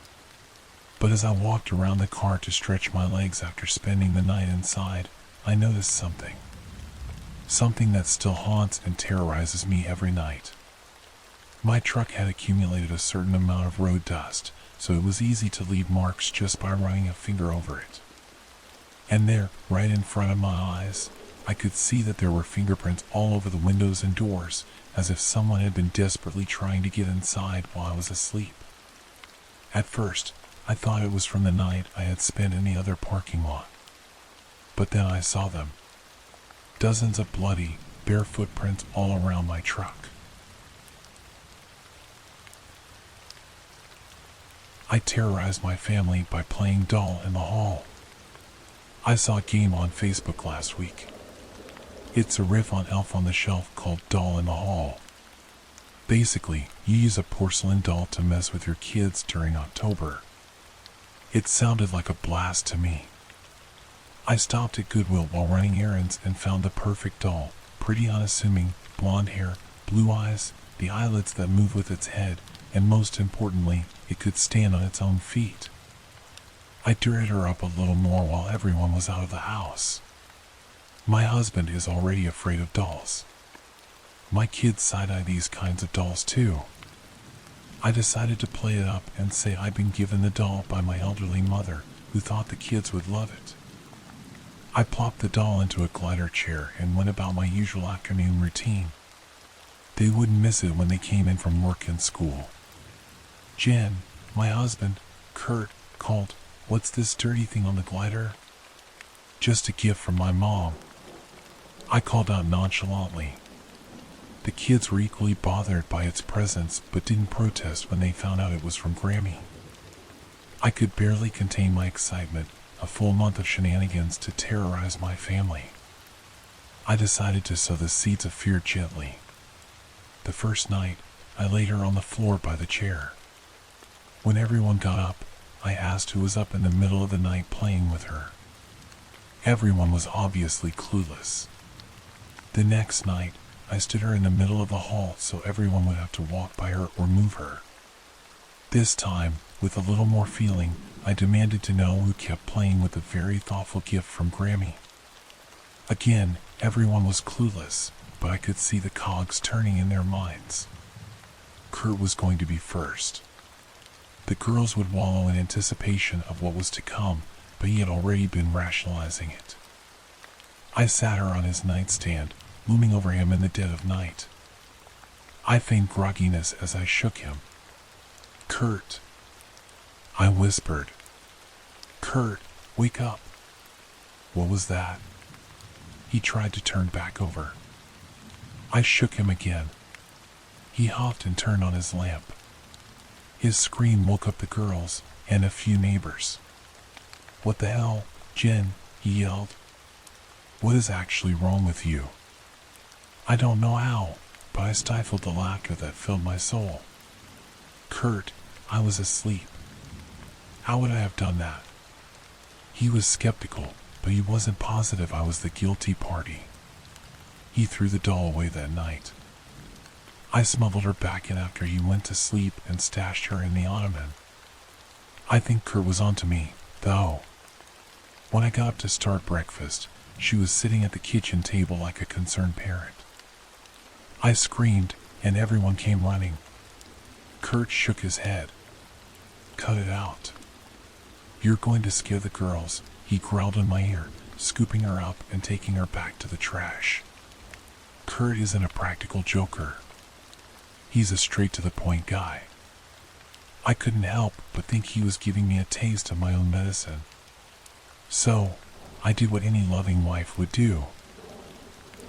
But as I walked around the car to stretch my legs after spending the night inside, I noticed something. Something that still haunts and terrorizes me every night. My truck had accumulated a certain amount of road dust, so it was easy to leave marks just by running a finger over it. And there, right in front of my eyes, I could see that there were fingerprints all over the windows and doors, as if someone had been desperately trying to get inside while I was asleep. At first, I thought it was from the night I had spent in the other parking lot. But then I saw them. Dozens of bloody, bare footprints all around my truck. I terrorized my family by playing doll in the hall. I saw a game on Facebook last week. It's a riff on Elf on the Shelf called Doll in the Hall. Basically, you use a porcelain doll to mess with your kids during October. It sounded like a blast to me. I stopped at Goodwill while running errands and found the perfect doll, pretty unassuming, blonde hair, blue eyes, the eyelids that move with its head, and most importantly, it could stand on its own feet. I dirtied her up a little more while everyone was out of the house. My husband is already afraid of dolls. My kids side-eye these kinds of dolls too. I decided to play it up and say I'd been given the doll by my elderly mother, who thought the kids would love it. I plopped the doll into a glider chair and went about my usual afternoon routine. They wouldn't miss it when they came in from work and school. Jen, my husband, Kurt, called, "What's this dirty thing on the glider?" "Just a gift from my mom," I called out nonchalantly. The kids were equally bothered by its presence but didn't protest when they found out it was from Grammy. I could barely contain my excitement, a full month of shenanigans to terrorize my family. I decided to sow the seeds of fear gently. The first night, I laid her on the floor by the chair. When everyone got up, I asked who was up in the middle of the night playing with her. Everyone was obviously clueless. The next night, I stood her in the middle of the hall so everyone would have to walk by her or move her. This time, with a little more feeling, I demanded to know who kept playing with the very thoughtful gift from Grammy. Again, everyone was clueless, but I could see the cogs turning in their minds. Kurt was going to be first. The girls would wallow in anticipation of what was to come, but he had already been rationalizing it. I sat her on his nightstand, looming over him in the dead of night. I feigned grogginess as I shook him. "Kurt," I whispered. "Kurt, wake up." What was that? He tried to turn back over. I shook him again. He huffed and turned on his lamp. His scream woke up the girls and a few neighbors. "What the hell, Jen?" he yelled. "What is actually wrong with you?" I don't know how, but I stifled the laughter that filled my soul. "Kurt, I was asleep." "How would I have done that?" He was skeptical, but he wasn't positive I was the guilty party. He threw the doll away that night. I smuggled her back in after he went to sleep and stashed her in the ottoman. I think Kurt was onto me, though. When I got up to start breakfast, she was sitting at the kitchen table like a concerned parent. I screamed, and everyone came running. Kurt shook his head. "Cut it out. You're going to scare the girls," he growled in my ear, scooping her up and taking her back to the trash. Kurt isn't a practical joker. He's a straight-to-the-point guy. I couldn't help but think he was giving me a taste of my own medicine. So, I did what any loving wife would do.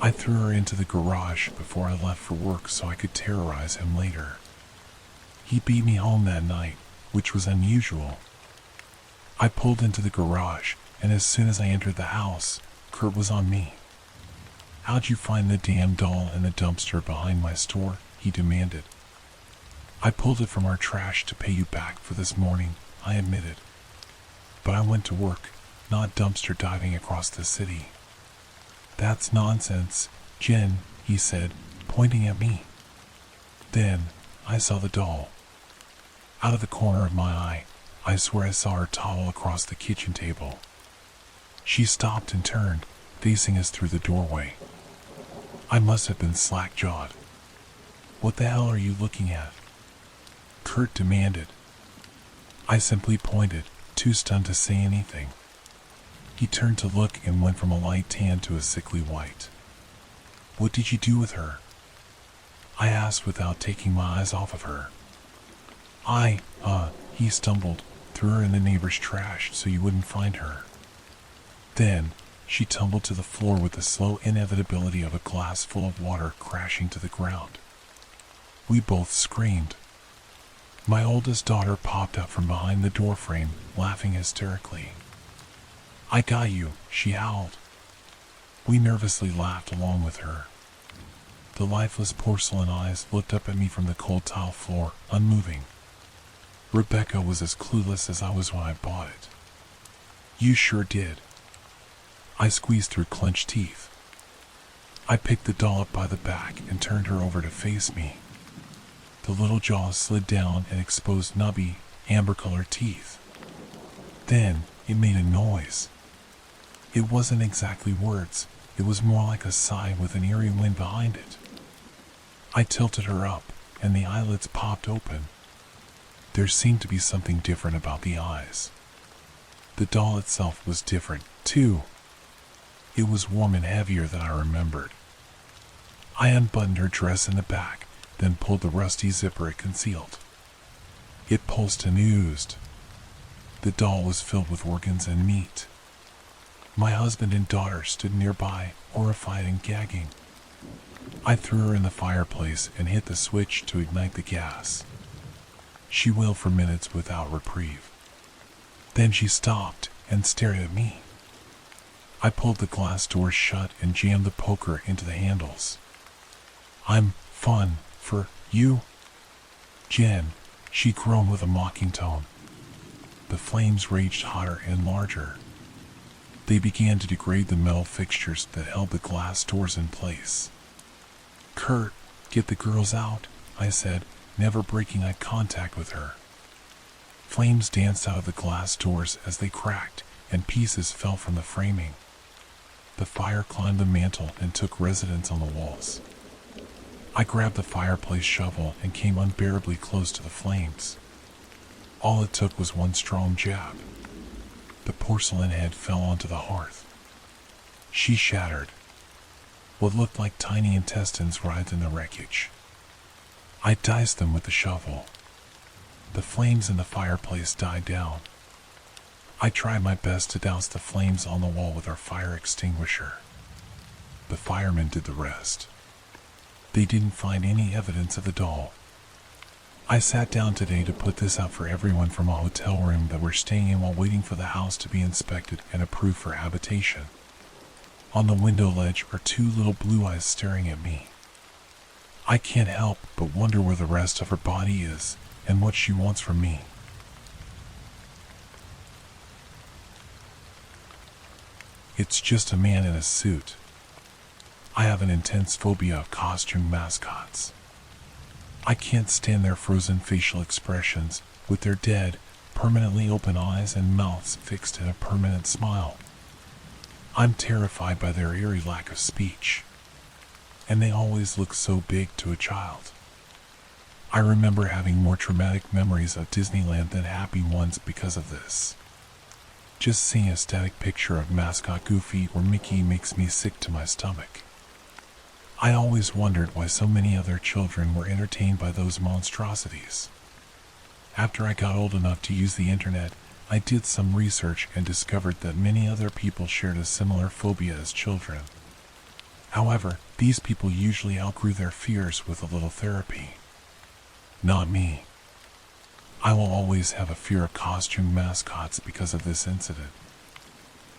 I threw her into the garage before I left for work so I could terrorize him later. He beat me home that night, which was unusual. I pulled into the garage, and as soon as I entered the house, Kurt was on me. "How'd you find the damn doll in the dumpster behind my store?" he demanded. "I pulled it from our trash to pay you back for this morning," I admitted. "But I went to work, not dumpster diving across the city." "That's nonsense, Jen," he said, pointing at me. Then, I saw the doll. Out of the corner of my eye, I swear I saw her toddle across the kitchen table. She stopped and turned, facing us through the doorway. I must have been slack-jawed. "What the hell are you looking at?" Kurt demanded. I simply pointed, too stunned to say anything. He turned to look and went from a light tan to a sickly white. "What did you do with her?" I asked without taking my eyes off of her. He stumbled, threw her in the neighbor's trash so you wouldn't find her." Then, she tumbled to the floor with the slow inevitability of a glass full of water crashing to the ground. We both screamed. My oldest daughter popped up from behind the doorframe, laughing hysterically. "I got you," she howled. We nervously laughed along with her. The lifeless porcelain eyes looked up at me from the cold tile floor, unmoving. Rebecca was as clueless as I was when I bought it. "You sure did." I squeezed through clenched teeth. I picked the doll up by the back and turned her over to face me. The little jaws slid down and exposed nubby, amber-colored teeth. Then it made a noise. It wasn't exactly words, it was more like a sigh with an eerie wind behind it. I tilted her up, and the eyelids popped open. There seemed to be something different about the eyes. The doll itself was different, too. It was warm and heavier than I remembered. I unbuttoned her dress in the back, then pulled the rusty zipper it concealed. It pulsed and oozed. The doll was filled with organs and meat. My husband and daughter stood nearby, horrified and gagging. I threw her in the fireplace and hit the switch to ignite the gas. She wailed for minutes without reprieve. Then she stopped and stared at me. I pulled the glass door shut and jammed the poker into the handles. "I'm fun for you, Jen," she groaned with a mocking tone. The flames raged hotter and larger. They began to degrade the metal fixtures that held the glass doors in place. "Kurt, get the girls out," I said, never breaking eye contact with her. Flames danced out of the glass doors as they cracked, and pieces fell from the framing. The fire climbed the mantel and took residence on the walls. I grabbed the fireplace shovel and came unbearably close to the flames. All it took was one strong jab. The porcelain head fell onto the hearth. She shattered. What looked like tiny intestines writhed in the wreckage. I diced them with the shovel. The flames in the fireplace died down. I tried my best to douse the flames on the wall with our fire extinguisher. The firemen did the rest. They didn't find any evidence of the doll. I sat down today to put this out for everyone from a hotel room that we're staying in while waiting for the house to be inspected and approved for habitation. On the window ledge are two little blue eyes staring at me. I can't help but wonder where the rest of her body is and what she wants from me. It's just a man in a suit. I have an intense phobia of costume mascots. I can't stand their frozen facial expressions with their dead, permanently open eyes and mouths fixed in a permanent smile. I'm terrified by their eerie lack of speech, and they always look so big to a child. I remember having more traumatic memories of Disneyland than happy ones because of this. Just seeing a static picture of mascot Goofy or Mickey makes me sick to my stomach. I always wondered why so many other children were entertained by those monstrosities. After I got old enough to use the internet, I did some research and discovered that many other people shared a similar phobia as children. However, these people usually outgrew their fears with a little therapy. Not me. I will always have a fear of costume mascots because of this incident.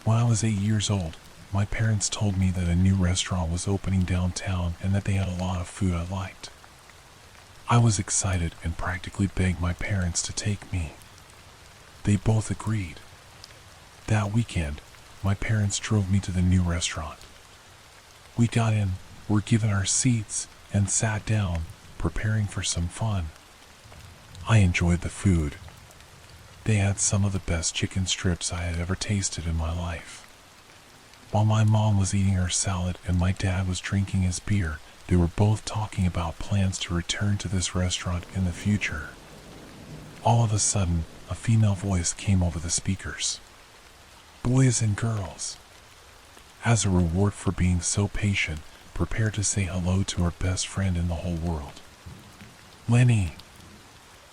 When I was 8 years old, my parents told me that a new restaurant was opening downtown and that they had a lot of food I liked. I was excited and practically begged my parents to take me. They both agreed. That weekend, my parents drove me to the new restaurant. We got in, were given our seats, and sat down, preparing for some fun. I enjoyed the food. They had some of the best chicken strips I had ever tasted in my life. While my mom was eating her salad and my dad was drinking his beer, they were both talking about plans to return to this restaurant in the future. All of a sudden, a female voice came over the speakers. "Boys and girls, as a reward for being so patient, prepare to say hello to our best friend in the whole world, Lenny."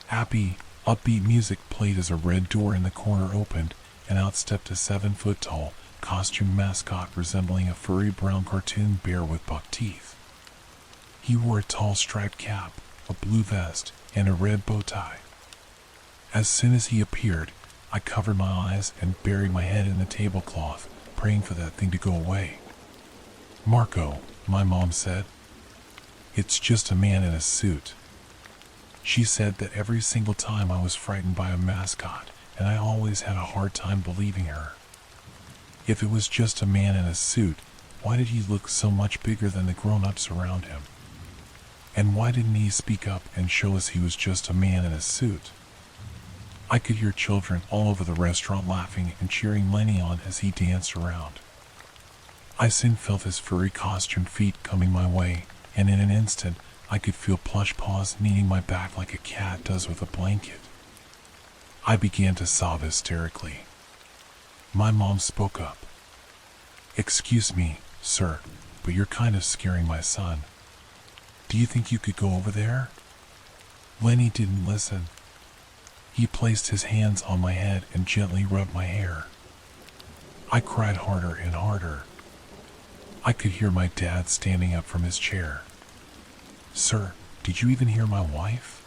Happy, upbeat music played as a red door in the corner opened, and out stepped a 7-foot-tall, costume mascot resembling a furry brown cartoon bear with buck teeth. He wore a tall striped cap, a blue vest, and a red bow tie. As soon as he appeared, I covered my eyes and buried my head in the tablecloth, praying for that thing to go away. "Marco," my mom said. "It's just a man in a suit." She said that every single time I was frightened by a mascot, and I always had a hard time believing her. If it was just a man in a suit, why did he look so much bigger than the grown-ups around him? And why didn't he speak up and show us he was just a man in a suit? I could hear children all over the restaurant laughing and cheering Lenny on as he danced around. I soon felt his furry costume feet coming my way, and in an instant, I could feel plush paws kneading my back like a cat does with a blanket. I began to sob hysterically. My mom spoke up. "Excuse me, sir, but you're kind of scaring my son. Do you think you could go over there?" Lenny didn't listen. He placed his hands on my head and gently rubbed my hair. I cried harder and harder. I could hear my dad standing up from his chair. "Sir, did you even hear my wife?"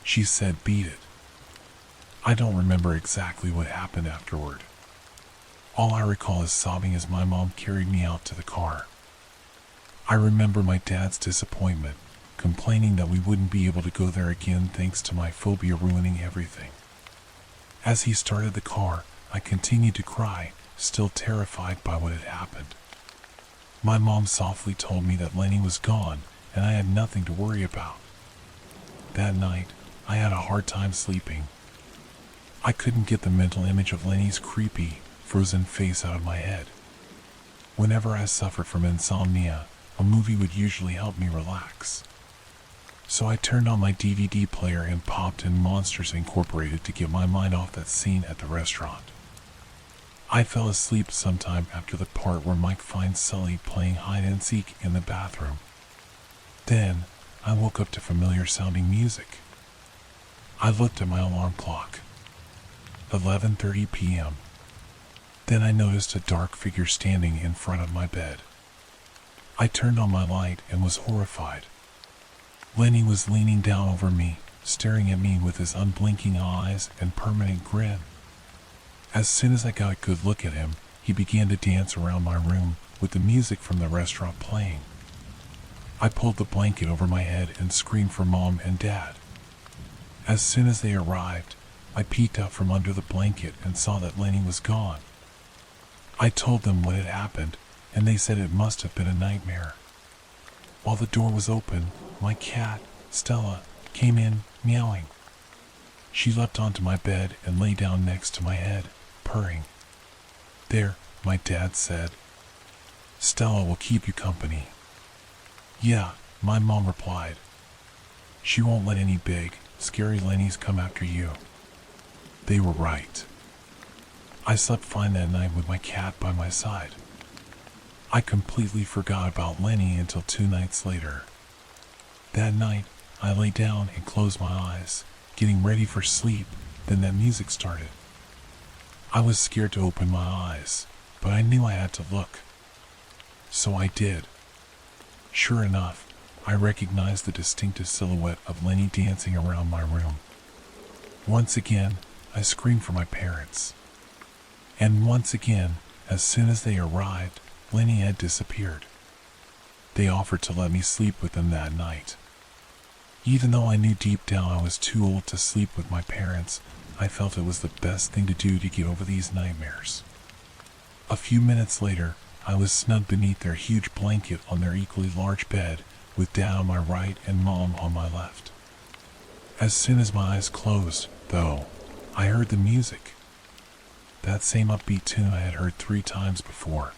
She said, "Beat it." I don't remember exactly what happened afterward. All I recall is sobbing as my mom carried me out to the car. I remember my dad's disappointment, complaining that we wouldn't be able to go there again thanks to my phobia ruining everything. As he started the car, I continued to cry, still terrified by what had happened. My mom softly told me that Lenny was gone and I had nothing to worry about. That night, I had a hard time sleeping. I couldn't get the mental image of Lenny's creepy, frozen face out of my head. Whenever I suffered from insomnia, a movie would usually help me relax. So I turned on my DVD player and popped in Monsters Incorporated to get my mind off that scene at the restaurant. I fell asleep sometime after the part where Mike finds Sully playing hide and seek in the bathroom. Then, I woke up to familiar sounding music. I looked at my alarm clock. 11:30 p.m. Then I noticed a dark figure standing in front of my bed. I turned on my light and was horrified. Lenny was leaning down over me, staring at me with his unblinking eyes and permanent grin. As soon as I got a good look at him, he began to dance around my room with the music from the restaurant playing. I pulled the blanket over my head and screamed for Mom and Dad. As soon as they arrived, I peeked out from under the blanket and saw that Lenny was gone. I told them what had happened, and they said it must have been a nightmare. While the door was open, my cat, Stella, came in, meowing. She leapt onto my bed and lay down next to my head, purring. "There," my dad said. "Stella will keep you company." "Yeah," my mom replied. "She won't let any big, scary Lennys come after you." They were right. I slept fine that night with my cat by my side. I completely forgot about Lenny until 2 nights later. That night, I lay down and closed my eyes, getting ready for sleep, then that music started. I was scared to open my eyes, but I knew I had to look. So I did. Sure enough, I recognized the distinctive silhouette of Lenny dancing around my room. Once again, I screamed for my parents. And once again, as soon as they arrived, Lenny had disappeared. They offered to let me sleep with them that night. Even though I knew deep down I was too old to sleep with my parents, I felt it was the best thing to do to get over these nightmares. A few minutes later, I was snug beneath their huge blanket on their equally large bed, with Dad on my right and Mom on my left. As soon as my eyes closed, though, I heard the music. That same upbeat tune I had heard 3 times before.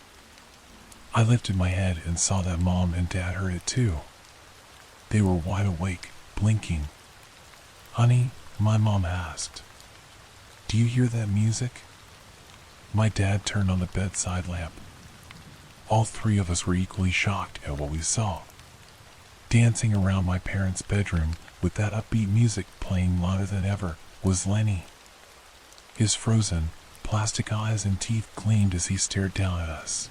I lifted my head and saw that Mom and Dad heard it too. They were wide awake, blinking. "Honey," my mom asked, "do you hear that music?" My dad turned on the bedside lamp. All 3 of us were equally shocked at what we saw. Dancing around my parents' bedroom with that upbeat music playing louder than ever was Lenny. His frozen, plastic eyes and teeth gleamed as he stared down at us.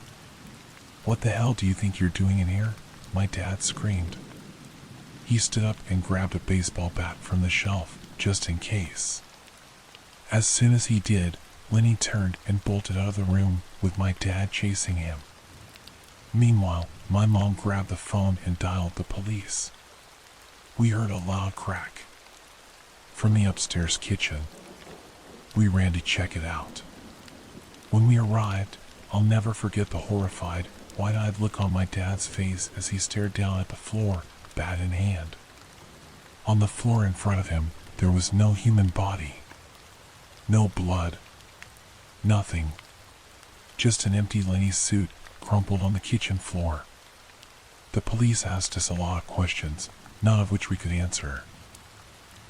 "What the hell do you think you're doing in here?" my dad screamed. He stood up and grabbed a baseball bat from the shelf, just in case. As soon as he did, Lenny turned and bolted out of the room with my dad chasing him. Meanwhile, my mom grabbed the phone and dialed the police. We heard a loud crack from the upstairs kitchen. We ran to check it out. When we arrived, I'll never forget the horrified, wide-eyed look on my dad's face as he stared down at the floor, bat in hand. On the floor in front of him, there was no human body. No blood. Nothing. Just an empty Lenny suit crumpled on the kitchen floor. The police asked us a lot of questions, none of which we could answer.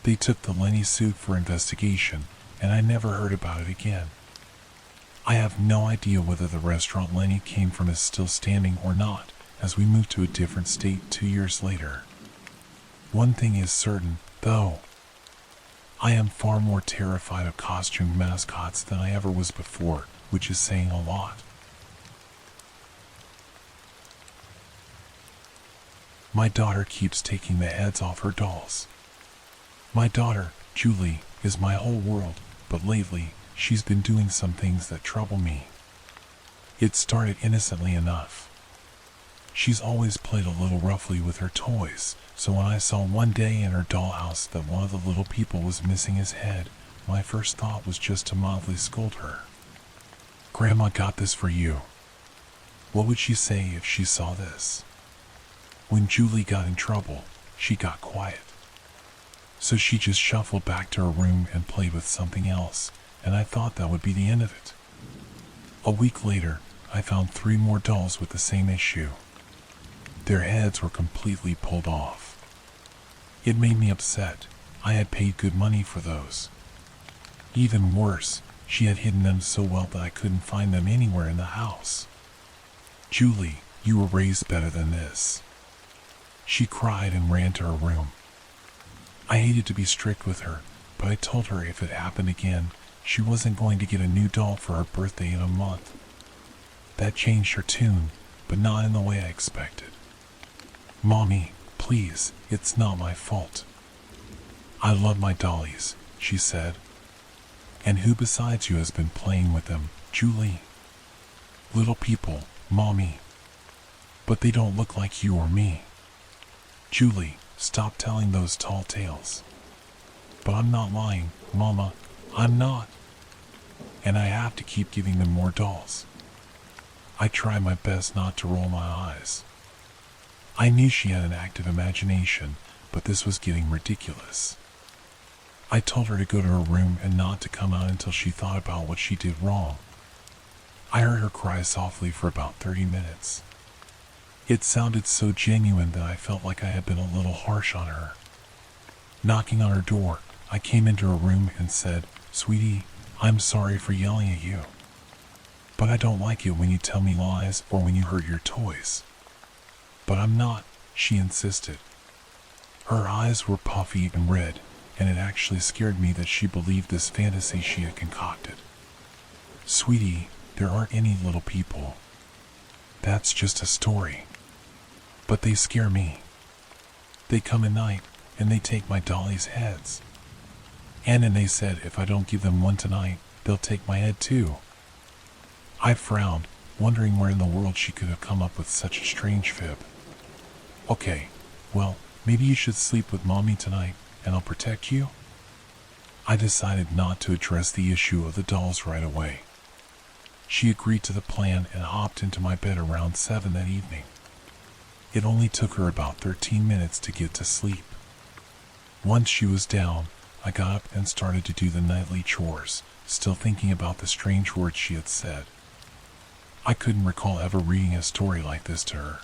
They took the Lenny suit for investigation, and I never heard about it again. I have no idea whether the restaurant Lenny came from is still standing or not, as we moved to a different state 2 years later. One thing is certain, though. I am far more terrified of costumed mascots than I ever was before, which is saying a lot. My daughter keeps taking the heads off her dolls. My daughter, Julie, is my whole world, but lately, she's been doing some things that trouble me. It started innocently enough. She's always played a little roughly with her toys, so when I saw one day in her dollhouse that one of the little people was missing his head, my first thought was just to mildly scold her. "Grandma got this for you." What would she say if she saw this? When Julie got in trouble, she got quiet. So she just shuffled back to her room and played with something else, and I thought that would be the end of it. A week later, I found 3 more dolls with the same issue. Their heads were completely pulled off. It made me upset. I had paid good money for those. Even worse, she had hidden them so well that I couldn't find them anywhere in the house. "Julie, you were raised better than this." She cried and ran to her room. I hated to be strict with her, but I told her if it happened again, she wasn't going to get a new doll for her birthday in a month. That changed her tune, but not in the way I expected. "Mommy, please, it's not my fault. I love my dollies," she said. "And who besides you has been playing with them, Julie?" "Little people, Mommy. But they don't look like you or me." "Julie, stop telling those tall tales." "But I'm not lying, Mama, I'm not. And I have to keep giving them more dolls." I tried my best not to roll my eyes. I knew she had an active imagination, but this was getting ridiculous. I told her to go to her room and not to come out until she thought about what she did wrong. I heard her cry softly for about 30 minutes. It sounded so genuine that I felt like I had been a little harsh on her. Knocking on her door, I came into her room and said, "Sweetie, I'm sorry for yelling at you. But I don't like it when you tell me lies or when you hurt your toys." "But I'm not," she insisted. Her eyes were puffy and red, and it actually scared me that she believed this fantasy she had concocted. "Sweetie, there aren't any little people. That's just a story. But they scare me. They come at night, and they take my dollies' heads. And they said if I don't give them one tonight, they'll take my head too." I frowned, wondering where in the world she could have come up with such a strange fib. "Okay, well, maybe you should sleep with Mommy tonight, and I'll protect you?" I decided not to address the issue of the dolls right away. She agreed to the plan and hopped into my bed around 7 that evening. It only took her about 13 minutes to get to sleep. Once she was down, I got up and started to do the nightly chores, still thinking about the strange words she had said. I couldn't recall ever reading a story like this to her.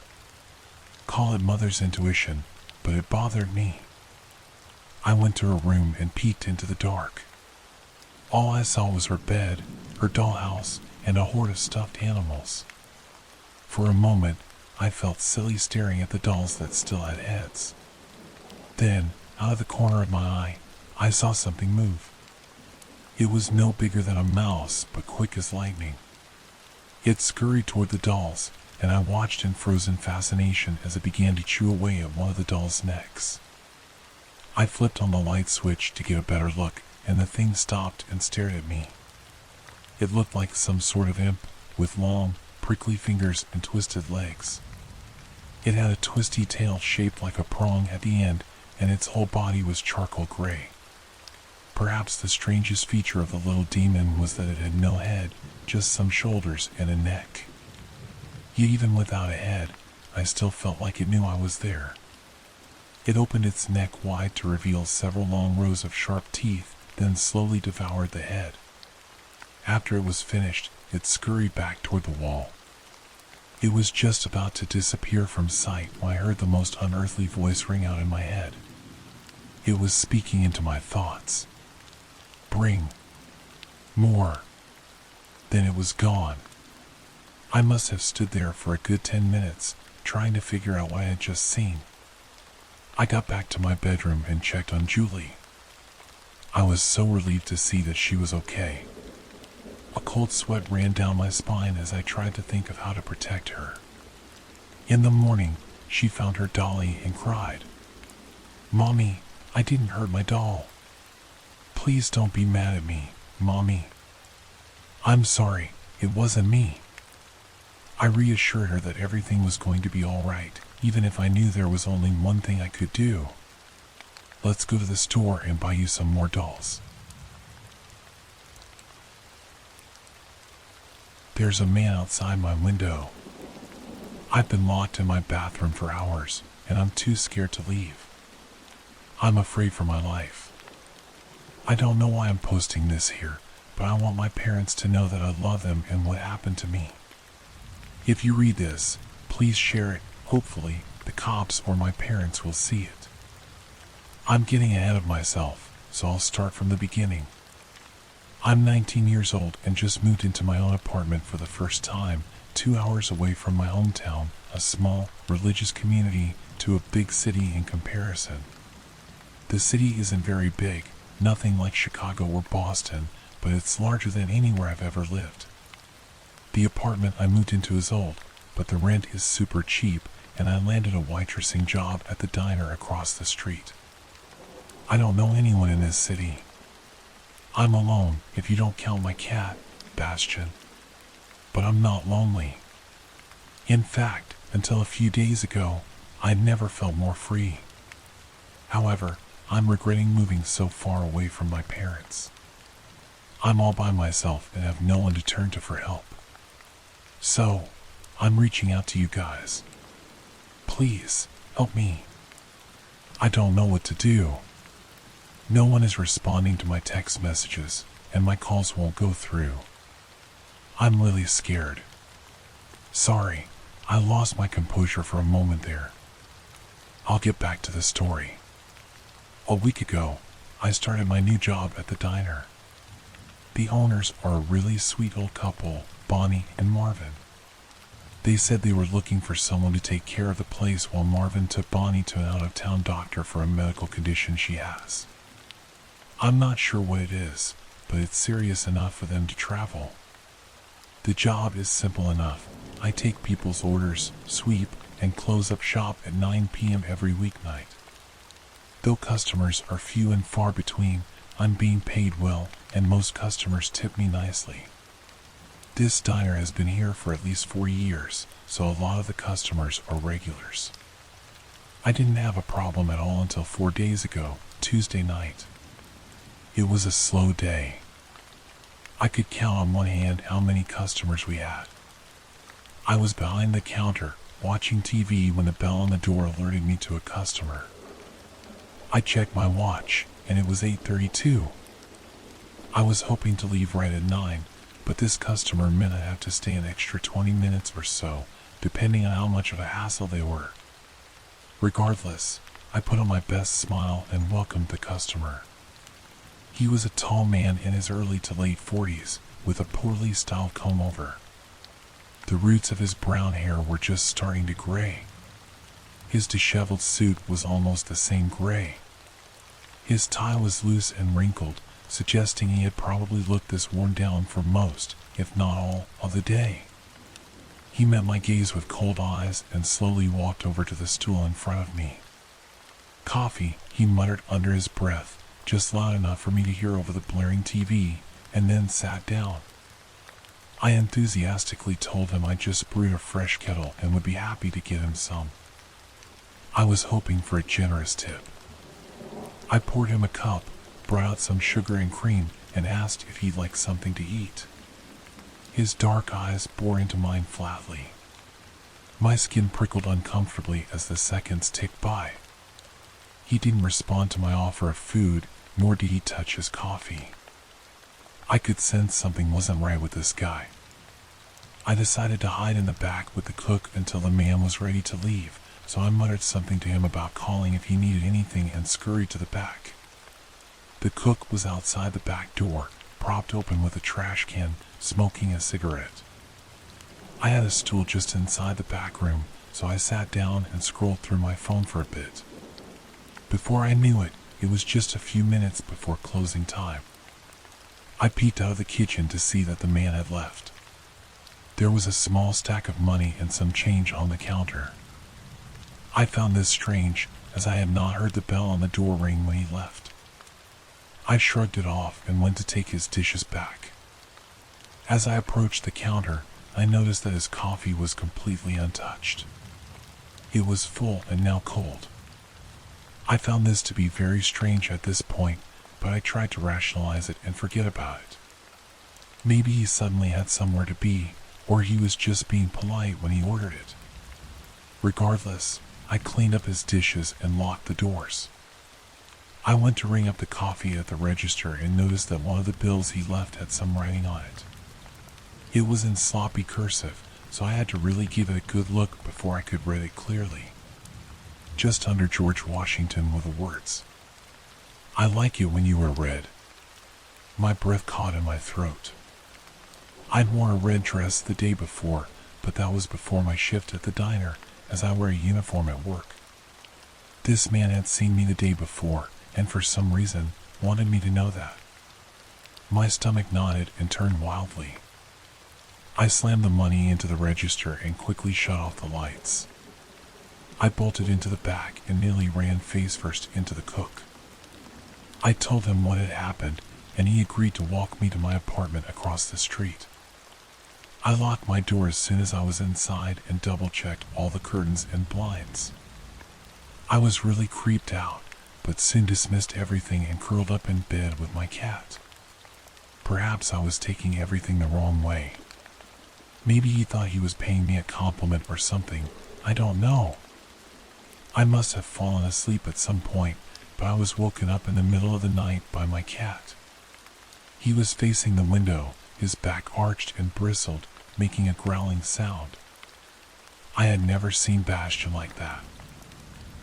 Call it mother's intuition, but it bothered me. I went to her room and peeked into the dark. All I saw was her bed, her dollhouse, and a horde of stuffed animals. For a moment, I felt silly staring at the dolls that still had heads. Then, out of the corner of my eye, I saw something move. It was no bigger than a mouse, but quick as lightning. It scurried toward the dolls, and I watched in frozen fascination as it began to chew away at one of the dolls' necks. I flipped on the light switch to get a better look, and the thing stopped and stared at me. It looked like some sort of imp, with long, prickly fingers and twisted legs. It had a twisty tail shaped like a prong at the end, and its whole body was charcoal gray. Perhaps the strangest feature of the little demon was that it had no head, just some shoulders and a neck. Yet even without a head, I still felt like it knew I was there. It opened its neck wide to reveal several long rows of sharp teeth, then slowly devoured the head. After it was finished, it scurried back toward the wall. It was just about to disappear from sight when I heard the most unearthly voice ring out in my head. It was speaking into my thoughts. "Bring more. Then it was gone. I must have stood there for a good 10 minutes, trying to figure out what I had just seen. I got back to my bedroom and checked on Julie. I was so relieved to see that she was okay. A cold sweat ran down my spine as I tried to think of how to protect her. In the morning, she found her dolly and cried, "Mommy, I didn't hurt my doll. Please don't be mad at me, Mommy. I'm sorry, it wasn't me." I reassured her that everything was going to be all right, even if I knew there was only one thing I could do. "Let's go to the store and buy you some more dolls." There's a man outside my window. I've been locked in my bathroom for hours, and I'm too scared to leave. I'm afraid for my life. I don't know why I'm posting this here, but I want my parents to know that I love them and what happened to me. If you read this, please share it. Hopefully, the cops or my parents will see it. I'm getting ahead of myself, so I'll start from the beginning. I'm 19 years old and just moved into my own apartment for the first time, 2 hours away from my hometown, a small, religious community, to a big city in comparison. The city isn't very big, nothing like Chicago or Boston, but it's larger than anywhere I've ever lived. The apartment I moved into is old, but the rent is super cheap, and I landed a waitressing job at the diner across the street. I don't know anyone in this city. I'm alone, if you don't count my cat, Bastion. But I'm not lonely. In fact, until a few days ago, I'd never felt more free. However, I'm regretting moving so far away from my parents. I'm all by myself and have no one to turn to for help. So, I'm reaching out to you guys. Please, help me. I don't know what to do. No one is responding to my text messages, and my calls won't go through. I'm really scared. Sorry, I lost my composure for a moment there. I'll get back to the story. A week ago, I started my new job at the diner. The owners are a really sweet old couple, Bonnie and Marvin. They said they were looking for someone to take care of the place while Marvin took Bonnie to an out-of-town doctor for a medical condition she has. I'm not sure what it is, but it's serious enough for them to travel. The job is simple enough. I take people's orders, sweep, and close up shop at 9 p.m. every weeknight. Though customers are few and far between, I'm being paid well, and most customers tip me nicely. This diner has been here for at least 4 years, so a lot of the customers are regulars. I didn't have a problem at all until 4 days ago, Tuesday night. It was a slow day. I could count on one hand how many customers we had. I was behind the counter, watching TV when the bell on the door alerted me to a customer. I checked my watch, and it was 8:32. I was hoping to leave right at 9, but this customer meant I'd have to stay an extra 20 minutes or so, depending on how much of a hassle they were. Regardless, I put on my best smile and welcomed the customer. He was a tall man in his early to late 40s, with a poorly styled comb-over. The roots of his brown hair were just starting to gray. His disheveled suit was almost the same gray. His tie was loose and wrinkled, suggesting he had probably looked this worn down for most, if not all, of the day. He met my gaze with cold eyes and slowly walked over to the stool in front of me. "Coffee," he muttered under his breath, just loud enough for me to hear over the blaring TV, and then sat down. I enthusiastically told him I'd just brewed a fresh kettle and would be happy to get him some. I was hoping for a generous tip. I poured him a cup, brought out some sugar and cream, and asked if he'd like something to eat. His dark eyes bore into mine flatly. My skin prickled uncomfortably as the seconds ticked by. He didn't respond to my offer of food, nor did he touch his coffee. I could sense something wasn't right with this guy. I decided to hide in the back with the cook until the man was ready to leave, so I muttered something to him about calling if he needed anything and scurried to the back. The cook was outside the back door, propped open with a trash can, smoking a cigarette. I had a stool just inside the back room, so I sat down and scrolled through my phone for a bit. Before I knew it, it was just a few minutes before closing time. I peeked out of the kitchen to see that the man had left. There was a small stack of money and some change on the counter. I found this strange, as I had not heard the bell on the door ring when he left. I shrugged it off and went to take his dishes back. As I approached the counter, I noticed that his coffee was completely untouched. It was full and now cold. I found this to be very strange at this point, but I tried to rationalize it and forget about it. Maybe he suddenly had somewhere to be, or he was just being polite when he ordered it. Regardless, I cleaned up his dishes and locked the doors. I went to ring up the coffee at the register and noticed that one of the bills he left had some writing on it. It was in sloppy cursive, so I had to really give it a good look before I could read it clearly. Just under George Washington were the words, "I like it when you wear red." My breath caught in my throat. I'd worn a red dress the day before, but that was before my shift at the diner, as I wear a uniform at work. This man had seen me the day before, and for some reason, wanted me to know that. My stomach knotted and turned wildly. I slammed the money into the register and quickly shut off the lights. I bolted into the back and nearly ran face first into the cook. I told him what had happened, and he agreed to walk me to my apartment across the street. I locked my door as soon as I was inside and double-checked all the curtains and blinds. I was really creeped out, but soon dismissed everything and curled up in bed with my cat. Perhaps I was taking everything the wrong way. Maybe he thought he was paying me a compliment or something, I don't know. I must have fallen asleep at some point, but I was woken up in the middle of the night by my cat. He was facing the window, his back arched and bristled, making a growling sound. I had never seen Bastion like that.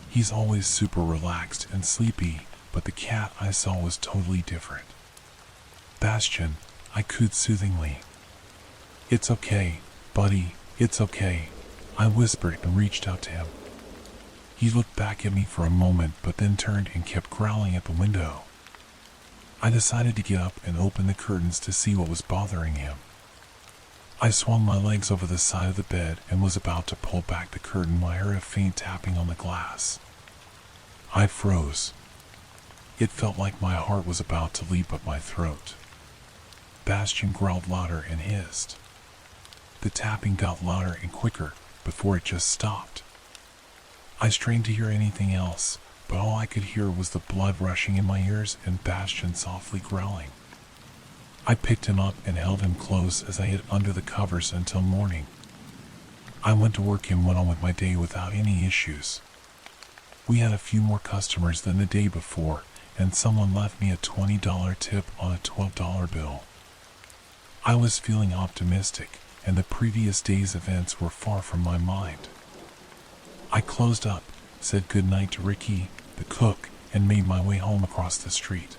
He's always super relaxed and sleepy, but the cat I saw was totally different. "Bastion," I cooed soothingly. "It's okay, buddy, it's okay," I whispered and reached out to him. He looked back at me for a moment, but then turned and kept growling at the window. I decided to get up and open the curtains to see what was bothering him. I swung my legs over the side of the bed and was about to pull back the curtain when I heard a faint tapping on the glass. I froze. It felt like my heart was about to leap up my throat. Bastion growled louder and hissed. The tapping got louder and quicker before it just stopped. I strained to hear anything else, but all I could hear was the blood rushing in my ears and Bastion softly growling. I picked him up and held him close as I hid under the covers until morning. I went to work and went on with my day without any issues. We had a few more customers than the day before, and someone left me a $20 tip on a $12 bill. I was feeling optimistic, and the previous day's events were far from my mind. I closed up, said goodnight to Ricky, the cook, and made my way home across the street.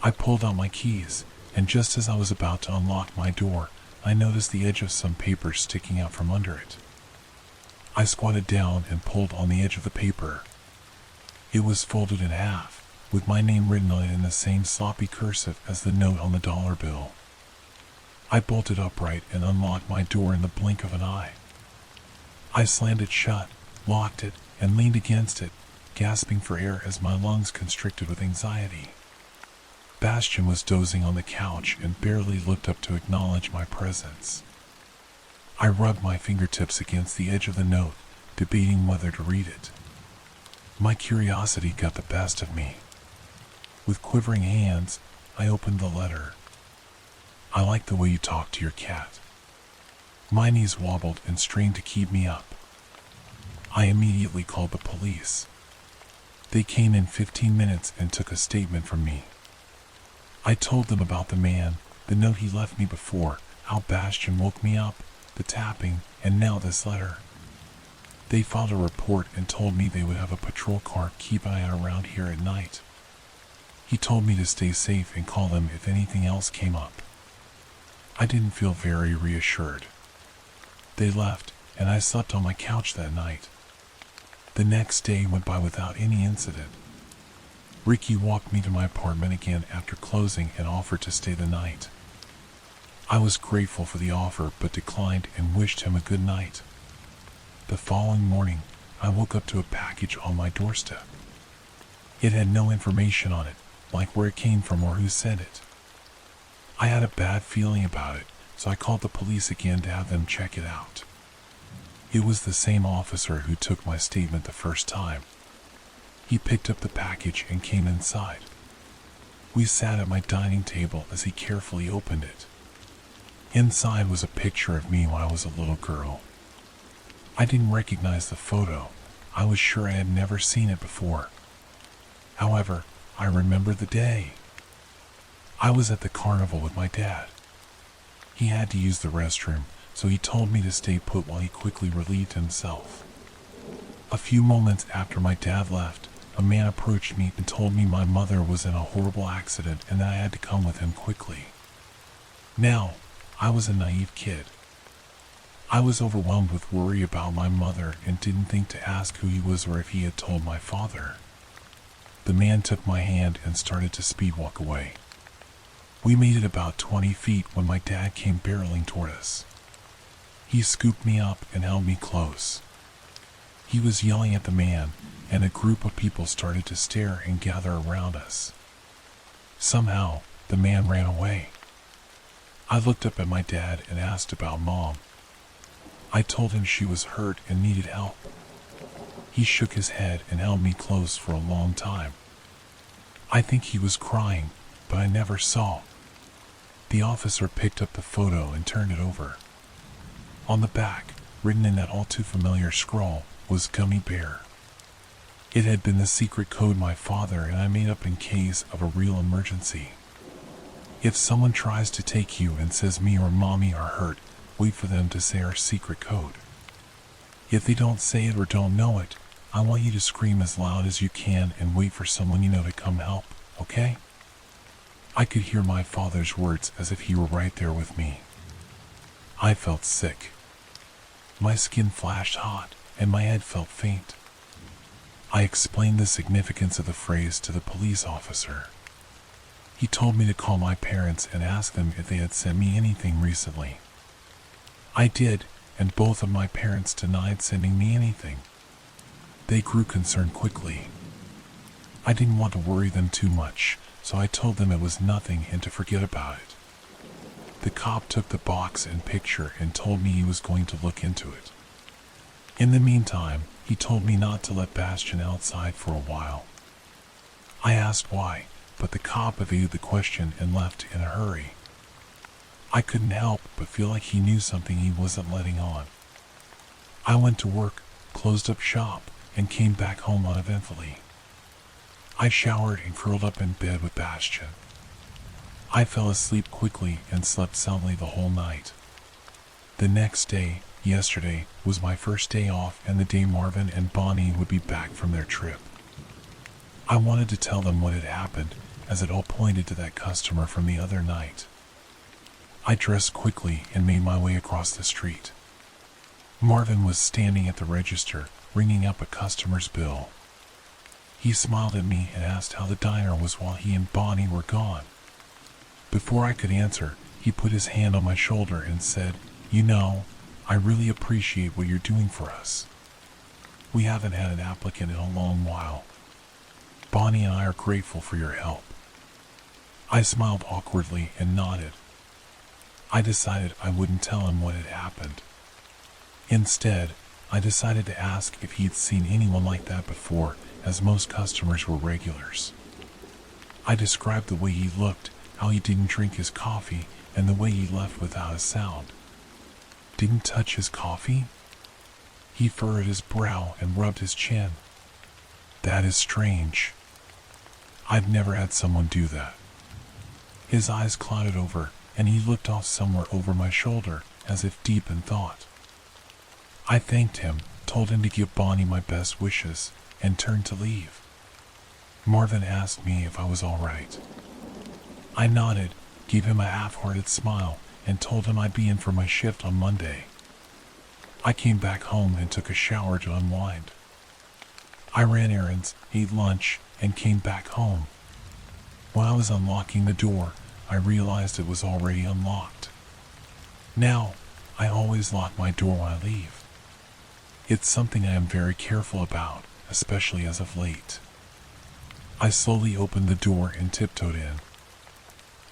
I pulled out my keys, and just as I was about to unlock my door, I noticed the edge of some paper sticking out from under it. I squatted down and pulled on the edge of the paper. It was folded in half, with my name written on it in the same sloppy cursive as the note on the dollar bill. I bolted upright and unlocked my door in the blink of an eye. I slammed it shut, locked it, and leaned against it, gasping for air as my lungs constricted with anxiety. Bastion was dozing on the couch and barely looked up to acknowledge my presence. I rubbed my fingertips against the edge of the note, debating whether to read it. My curiosity got the best of me. With quivering hands, I opened the letter. "I like the way you talk to your cat." My knees wobbled and strained to keep me up. I immediately called the police. They came in 15 minutes and took a statement from me. I told them about the man, the note he left me before, how Bastion woke me up, the tapping, and now this letter. They filed a report and told me they would have a patrol car keep an eye around here at night. He told me to stay safe and call them if anything else came up. I didn't feel very reassured. They left, and I slept on my couch that night. The next day went by without any incident. Ricky walked me to my apartment again after closing and offered to stay the night. I was grateful for the offer but declined and wished him a good night. The following morning, I woke up to a package on my doorstep. It had no information on it, like where it came from or who sent it. I had a bad feeling about it, so I called the police again to have them check it out. It was the same officer who took my statement the first time. He picked up the package and came inside. We sat at my dining table as he carefully opened it. Inside was a picture of me when I was a little girl. I didn't recognize the photo. I was sure I had never seen it before. However, I remember the day. I was at the carnival with my dad. He had to use the restroom, so he told me to stay put while he quickly relieved himself. A few moments after my dad left, a man approached me and told me my mother was in a horrible accident and that I had to come with him quickly. Now, I was a naive kid. I was overwhelmed with worry about my mother and didn't think to ask who he was or if he had told my father. The man took my hand and started to speed walk away. We made it about 20 feet when my dad came barreling toward us. He scooped me up and held me close. He was yelling at the man, and a group of people started to stare and gather around us. Somehow, the man ran away. I looked up at my dad and asked about Mom. I told him she was hurt and needed help. He shook his head and held me close for a long time. I think he was crying, but I never saw. The officer picked up the photo and turned it over. On the back, written in that all too familiar scrawl, was Gummy Bear. It had been the secret code my father and I made up in case of a real emergency. If someone tries to take you and says me or Mommy are hurt, wait for them to say our secret code. If they don't say it or don't know it, I want you to scream as loud as you can and wait for someone you know to come help, okay? I could hear my father's words as if he were right there with me. I felt sick. My skin flashed hot and my head felt faint. I explained the significance of the phrase to the police officer. He told me to call my parents and ask them if they had sent me anything recently. I did, and both of my parents denied sending me anything. They grew concerned quickly. I didn't want to worry them too much, so I told them it was nothing and to forget about it. The cop took the box and picture and told me he was going to look into it. In the meantime, he told me not to let Bastian outside for a while. I asked why, but the cop evaded the question and left in a hurry. I couldn't help but feel like he knew something he wasn't letting on. I went to work, closed up shop, and came back home uneventfully. I showered and curled up in bed with Bastian. I fell asleep quickly and slept soundly the whole night. The next day, yesterday, was my first day off and the day Marvin and Bonnie would be back from their trip. I wanted to tell them what had happened, as it all pointed to that customer from the other night. I dressed quickly and made my way across the street. Marvin was standing at the register, ringing up a customer's bill. He smiled at me and asked how the diner was while he and Bonnie were gone. Before I could answer, he put his hand on my shoulder and said, "You know, I really appreciate what you're doing for us. We haven't had an applicant in a long while. Bonnie and I are grateful for your help." I smiled awkwardly and nodded. I decided I wouldn't tell him what had happened. Instead, I decided to ask if he'd seen anyone like that before, as most customers were regulars. I described the way he looked, how he didn't drink his coffee, and the way he left without a sound. Didn't touch his coffee? He furrowed his brow and rubbed his chin. That is strange. I've never had someone do that. His eyes clouded over, and he looked off somewhere over my shoulder, as if deep in thought. I thanked him, told him to give Bonnie my best wishes, and turned to leave. Marvin asked me if I was all right. I nodded, gave him a half-hearted smile, and told him I'd be in for my shift on Monday. I came back home and took a shower to unwind. I ran errands, ate lunch, and came back home. While I was unlocking the door, I realized it was already unlocked. Now, I always lock my door when I leave. It's something I am very careful about, especially as of late. I slowly opened the door and tiptoed in.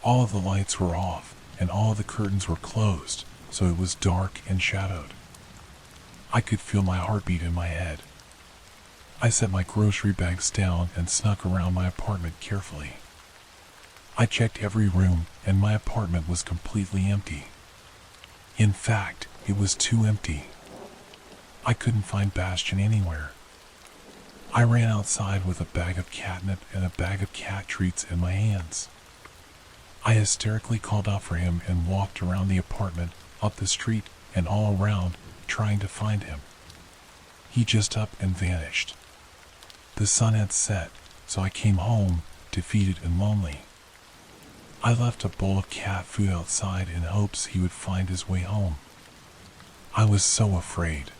All of the lights were off, and all of the curtains were closed, so it was dark and shadowed. I could feel my heartbeat in my head. I set my grocery bags down and snuck around my apartment carefully. I checked every room, and my apartment was completely empty. In fact, it was too empty. I couldn't find Bastian anywhere. I ran outside with a bag of catnip and a bag of cat treats in my hands. I hysterically called out for him and walked around the apartment, up the street, and all around, trying to find him. He just up and vanished. The sun had set, so I came home, defeated and lonely. I left a bowl of cat food outside in hopes he would find his way home. I was so afraid.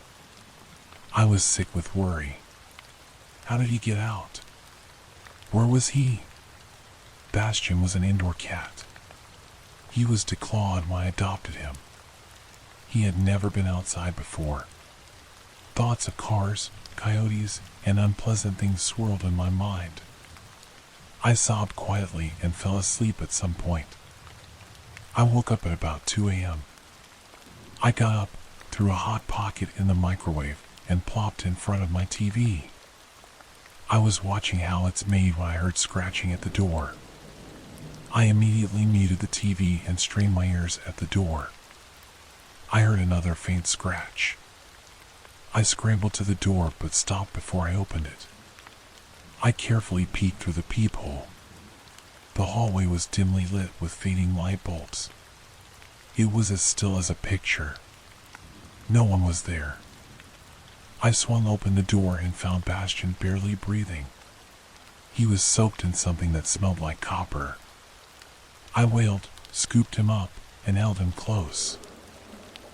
I was sick with worry. How did he get out? Where was he? Bastian was an indoor cat. He was declawed when I adopted him. He had never been outside before. Thoughts of cars, coyotes, and unpleasant things swirled in my mind. I sobbed quietly and fell asleep at some point. I woke up at about 2 a.m. I got up, threw a hot pocket in the microwave, and plopped in front of my TV. I was watching How It's Made when I heard scratching at the door. I immediately muted the TV and strained my ears at the door. I heard another faint scratch. I scrambled to the door but stopped before I opened it. I carefully peeked through the peephole. The hallway was dimly lit with fading light bulbs. It was as still as a picture. No one was there. I swung open the door and found Bastian barely breathing. He was soaked in something that smelled like copper. I wailed, scooped him up, and held him close.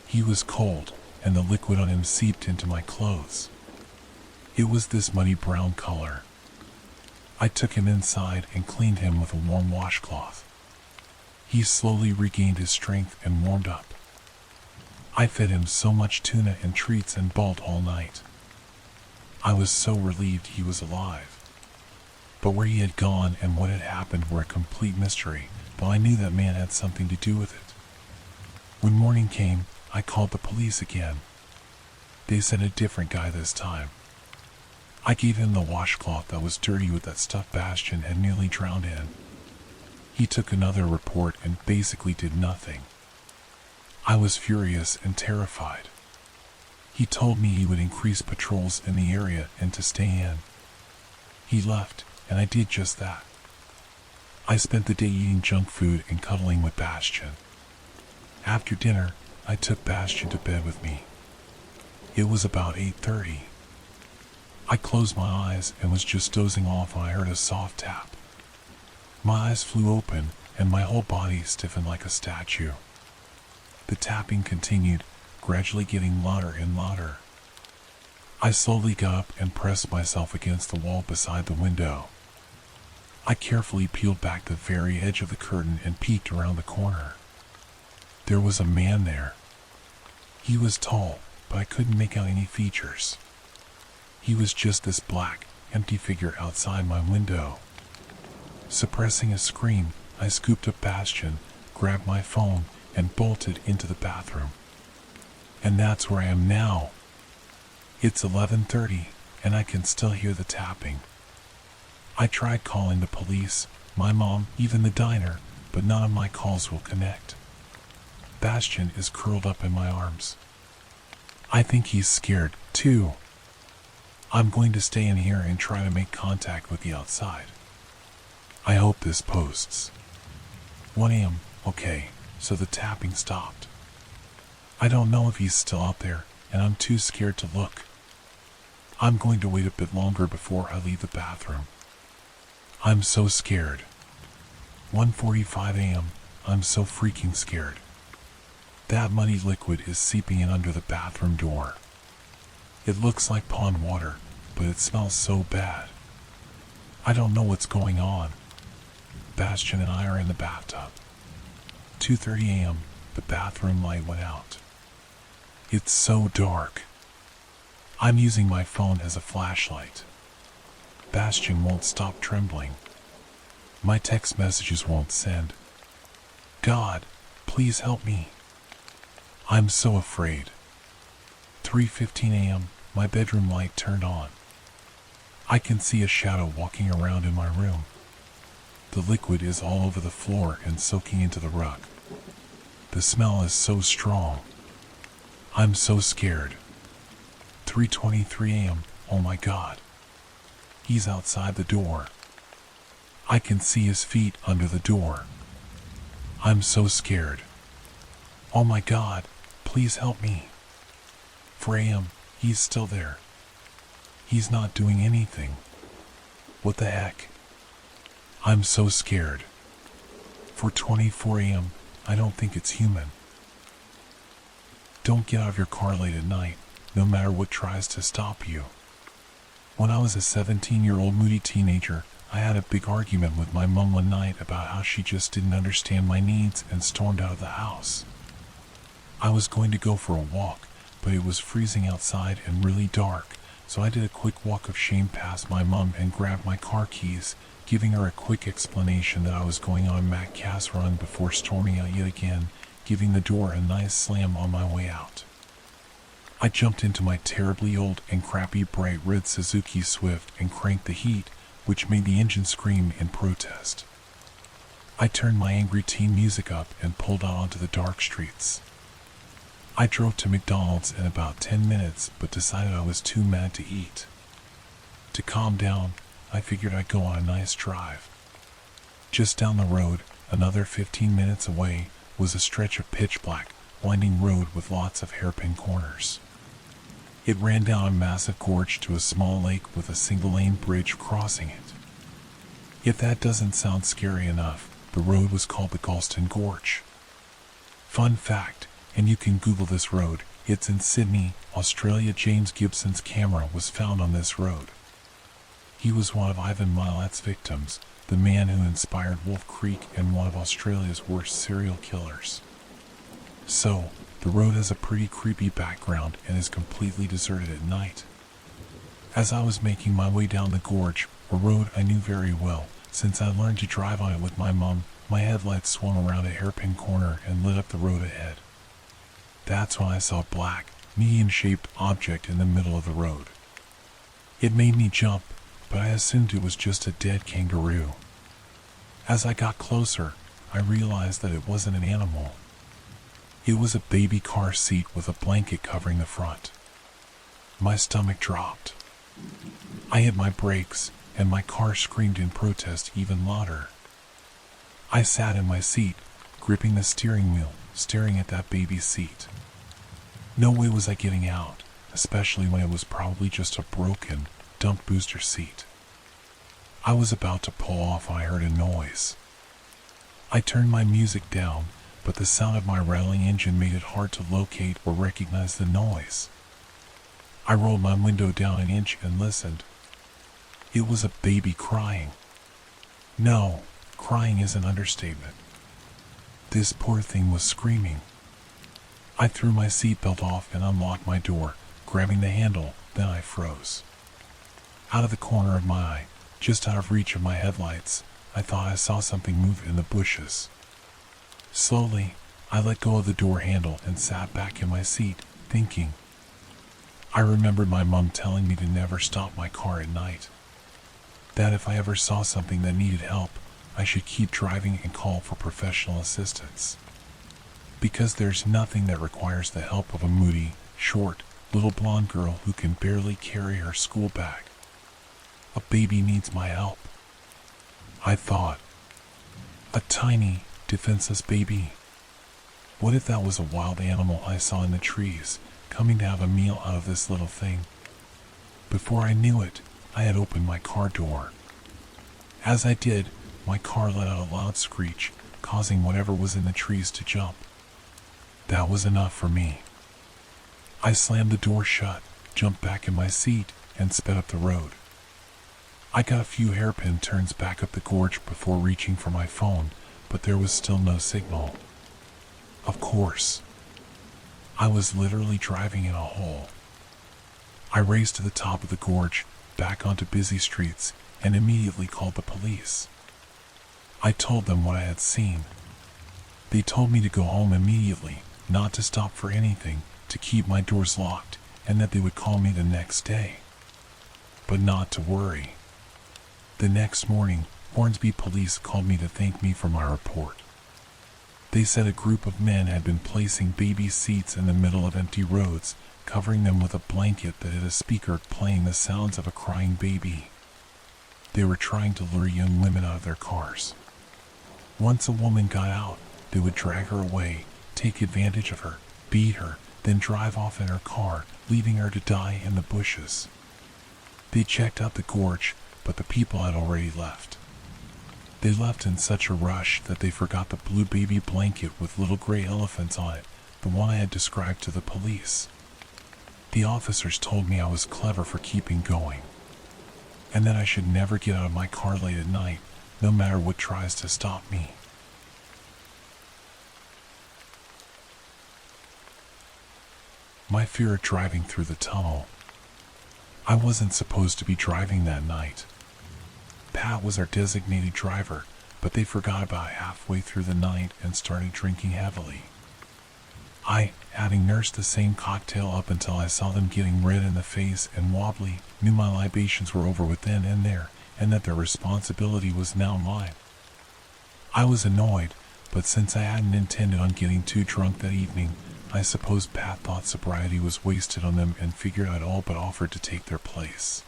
He was cold, and the liquid on him seeped into my clothes. It was this muddy brown color. I took him inside and cleaned him with a warm washcloth. He slowly regained his strength and warmed up. I fed him so much tuna and treats and balt all night. I was so relieved he was alive. But where he had gone and what had happened were a complete mystery, though I knew that man had something to do with it. When morning came, I called the police again. They sent a different guy this time. I gave him the washcloth that was dirty with that stuff Bastian had nearly drowned in. He took another report and basically did nothing. I was furious and terrified. He told me he would increase patrols in the area and to stay in. He left, and I did just that. I spent the day eating junk food and cuddling with Bastian. After dinner, I took Bastian to bed with me. It was about 8:30. I closed my eyes and was just dozing off when I heard a soft tap. My eyes flew open and my whole body stiffened like a statue. The tapping continued, gradually getting louder and louder. I slowly got up and pressed myself against the wall beside the window. I carefully peeled back the very edge of the curtain and peeked around the corner. There was a man there. He was tall, but I couldn't make out any features. He was just this black, empty figure outside my window. Suppressing a scream, I scooped up Bastian, grabbed my phone, and bolted into the bathroom. And that's where I am now. It's 11:30, and I can still hear the tapping. I tried calling the police, my mom, even the diner, but none of my calls will connect. Bastian is curled up in my arms. I think he's scared, too. I'm going to stay in here and try to make contact with the outside. I hope this posts. 1 a.m. Okay, so the tapping stopped. I don't know if he's still out there, and I'm too scared to look. I'm going to wait a bit longer before I leave the bathroom. I'm so scared. 1:45 a.m. I'm so freaking scared. That muddy liquid is seeping in under the bathroom door. It looks like pond water, but it smells so bad. I don't know what's going on. Bastian and I are in the bathtub. 2:30 a.m. The bathroom light went out. It's so dark. I'm using my phone as a flashlight. Bastian won't stop trembling. My text messages won't send. God, please help me. I'm so afraid. 3:15 a.m. My bedroom light turned on. I can see a shadow walking around in my room. The liquid is all over the floor and soaking into the rug. The smell is so strong. I'm so scared. 3:23 a.m. Oh my God. He's outside the door. I can see his feet under the door. I'm so scared. Oh my God, please help me. 4 a.m. He's still there. He's not doing anything. What the heck? I'm so scared. 4:24 a.m. I don't think it's human. Don't get out of your car late at night, no matter what tries to stop you. When I was a 17-year-old moody teenager, I had a big argument with my mom one night about how she just didn't understand my needs and stormed out of the house. I was going to go for a walk, but it was freezing outside and really dark, so I did a quick walk of shame past my mom and grabbed my car keys, giving her a quick explanation that I was going on a Mac Cass run before storming out yet again, giving the door a nice slam on my way out. I jumped into my terribly old and crappy bright red Suzuki Swift and cranked the heat, which made the engine scream in protest. I turned my angry teen music up and pulled out onto the dark streets. I drove to McDonald's in about 10 minutes, but decided I was too mad to eat. To calm down, I figured I'd go on a nice drive. Just down the road, another 15 minutes away, was a stretch of pitch black, winding road with lots of hairpin corners. It ran down a massive gorge to a small lake with a single-lane bridge crossing it. If that doesn't sound scary enough, the road was called the Galston Gorge. Fun fact, and you can Google this road, it's in Sydney, Australia. James Gibson's camera was found on this road. He was one of Ivan Milat's victims, the man who inspired Wolf Creek and one of Australia's worst serial killers. So, the road has a pretty creepy background and is completely deserted at night. As I was making my way down the gorge, a road I knew very well, since I learned to drive on it with my mom, my headlights swung around a hairpin corner and lit up the road ahead. That's when I saw a black, medium-shaped object in the middle of the road. It made me jump, but I assumed it was just a dead kangaroo. As I got closer, I realized that it wasn't an animal. It was a baby car seat with a blanket covering the front. My stomach dropped. I hit my brakes, and my car screamed in protest even louder. I sat in my seat, gripping the steering wheel, staring at that baby seat. No way was I getting out, especially when it was probably just a broken, dump booster seat. I was about to pull off when I heard a noise. I turned my music down, but the sound of my rattling engine made it hard to locate or recognize the noise. I rolled my window down an inch and listened. It was a baby crying. No, crying is an understatement. This poor thing was screaming. I threw my seatbelt off and unlocked my door, grabbing the handle, then I froze. Out of the corner of my eye, just out of reach of my headlights, I thought I saw something move in the bushes. Slowly, I let go of the door handle and sat back in my seat, thinking. I remembered my mom telling me to never stop my car at night. That if I ever saw something that needed help, I should keep driving and call for professional assistance. Because there's nothing that requires the help of a moody, short, little blonde girl who can barely carry her school bag. A baby needs my help. I thought. A tiny, defenseless baby. What if that was a wild animal I saw in the trees, coming to have a meal out of this little thing? Before I knew it, I had opened my car door. As I did, my car let out a loud screech, causing whatever was in the trees to jump. That was enough for me. I slammed the door shut, jumped back in my seat, and sped up the road. I got a few hairpin turns back up the gorge before reaching for my phone, but there was still no signal. Of course. I was literally driving in a hole. I raced to the top of the gorge, back onto busy streets, and immediately called the police. I told them what I had seen. They told me to go home immediately, not to stop for anything, to keep my doors locked, and that they would call me the next day. But not to worry. The next morning, Hornsby police called me to thank me for my report. They said a group of men had been placing baby seats in the middle of empty roads, covering them with a blanket that had a speaker playing the sounds of a crying baby. They were trying to lure young women out of their cars. Once a woman got out, they would drag her away, take advantage of her, beat her, then drive off in her car, leaving her to die in the bushes. They checked out the gorge, but the people had already left. They left in such a rush that they forgot the blue baby blanket with little gray elephants on it, the one I had described to the police. The officers told me I was clever for keeping going, and that I should never get out of my car late at night, no matter what tries to stop me. My fear of driving through the tunnel. I wasn't supposed to be driving that night. Pat was our designated driver, but they forgot about halfway through the night and started drinking heavily. I, having nursed the same cocktail up until I saw them getting red in the face and wobbly, knew my libations were over with then and there, and that their responsibility was now mine. I was annoyed, but since I hadn't intended on getting too drunk that evening, I suppose Pat thought sobriety was wasted on them and figured I'd all but offered to take their place.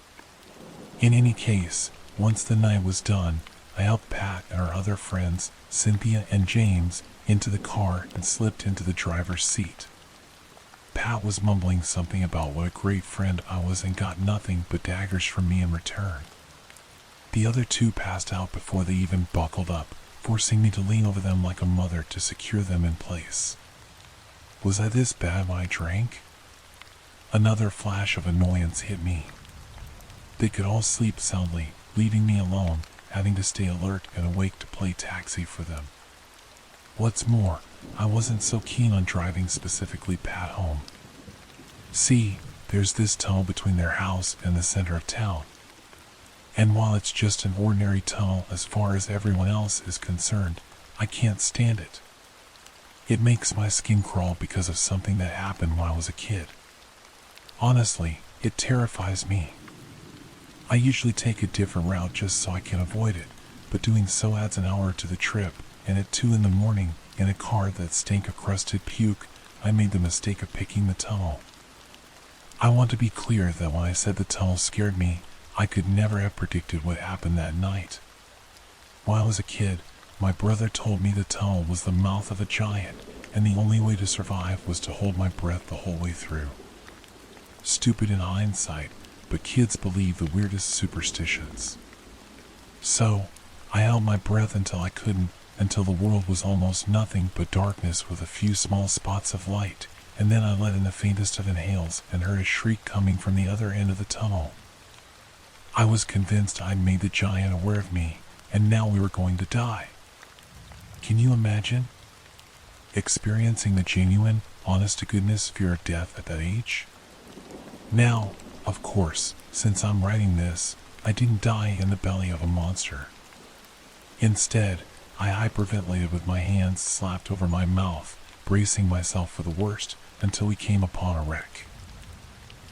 In any case, once the night was done, I helped Pat and our other friends, Cynthia and James, into the car and slipped into the driver's seat. Pat was mumbling something about what a great friend I was and got nothing but daggers from me in return. The other two passed out before they even buckled up, forcing me to lean over them like a mother to secure them in place. Was I this bad when I drank? Another flash of annoyance hit me. They could all sleep soundly, leaving me alone, having to stay alert and awake to play taxi for them. What's more, I wasn't so keen on driving specifically Pat home. See, there's this tunnel between their house and the center of town. And while it's just an ordinary tunnel as far as everyone else is concerned, I can't stand it. It makes my skin crawl because of something that happened when I was a kid. Honestly, it terrifies me. I usually take a different route just so I can avoid it, but doing so adds an hour to the trip, and at 2 a.m, in a car that stank of crusted puke, I made the mistake of picking the tunnel. I want to be clear that when I said the tunnel scared me, I could never have predicted what happened that night. When I was a kid, my brother told me the tunnel was the mouth of a giant, and the only way to survive was to hold my breath the whole way through. Stupid in hindsight, but kids believe the weirdest superstitions. So, I held my breath until I couldn't, until the world was almost nothing but darkness with a few small spots of light, and then I let in the faintest of inhales and heard a shriek coming from the other end of the tunnel. I was convinced I'd made the giant aware of me, and now we were going to die. Can you imagine? Experiencing the genuine, honest-to-goodness fear of death at that age? Now, of course, since I'm writing this, I didn't die in the belly of a monster. Instead, I hyperventilated with my hands slapped over my mouth, bracing myself for the worst until we came upon a wreck.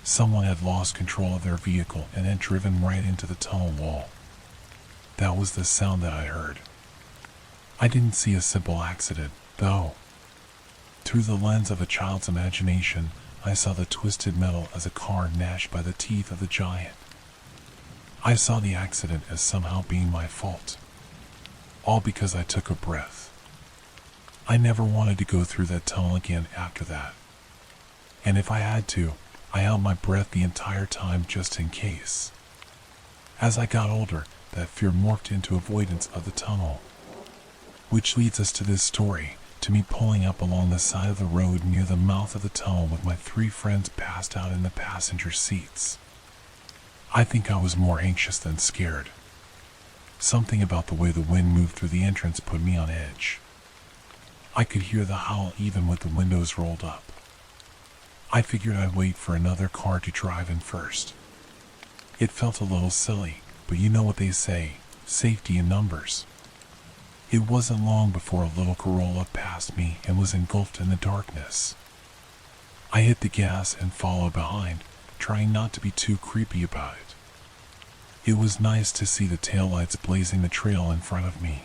Someone had lost control of their vehicle and had driven right into the tunnel wall. That was the sound that I heard. I didn't see a simple accident, though. Through the lens of a child's imagination, I saw the twisted metal as a car gnashed by the teeth of the giant. I saw the accident as somehow being my fault. All because I took a breath. I never wanted to go through that tunnel again after that. And if I had to, I held my breath the entire time just in case. As I got older, that fear morphed into avoidance of the tunnel. Which leads us to this story, to me pulling up along the side of the road near the mouth of the tunnel with my 3 friends passed out in the passenger seats. I think I was more anxious than scared. Something about the way the wind moved through the entrance put me on edge. I could hear the howl even with the windows rolled up. I figured I'd wait for another car to drive in first. It felt a little silly, but you know what they say, safety in numbers. It wasn't long before a little Corolla passed me and was engulfed in the darkness. I hit the gas and followed behind, trying not to be too creepy about it. It was nice to see the taillights blazing the trail in front of me.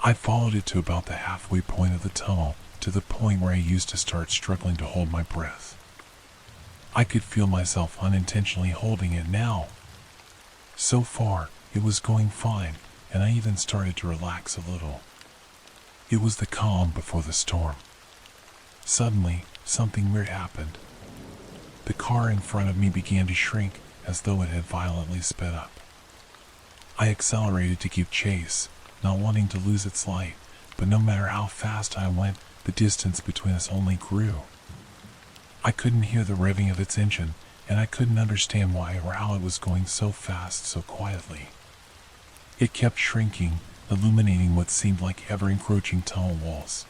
I followed it to about the halfway point of the tunnel, to the point where I used to start struggling to hold my breath. I could feel myself unintentionally holding it now. So far, it was going fine, and I even started to relax a little. It was the calm before the storm. Suddenly, something weird happened. The car in front of me began to shrink, as though it had violently sped up. I accelerated to give chase, not wanting to lose its light, but no matter how fast I went, the distance between us only grew. I couldn't hear the revving of its engine, and I couldn't understand why or how it was going so fast so quietly. It kept shrinking, illuminating what seemed like ever-encroaching tunnel walls.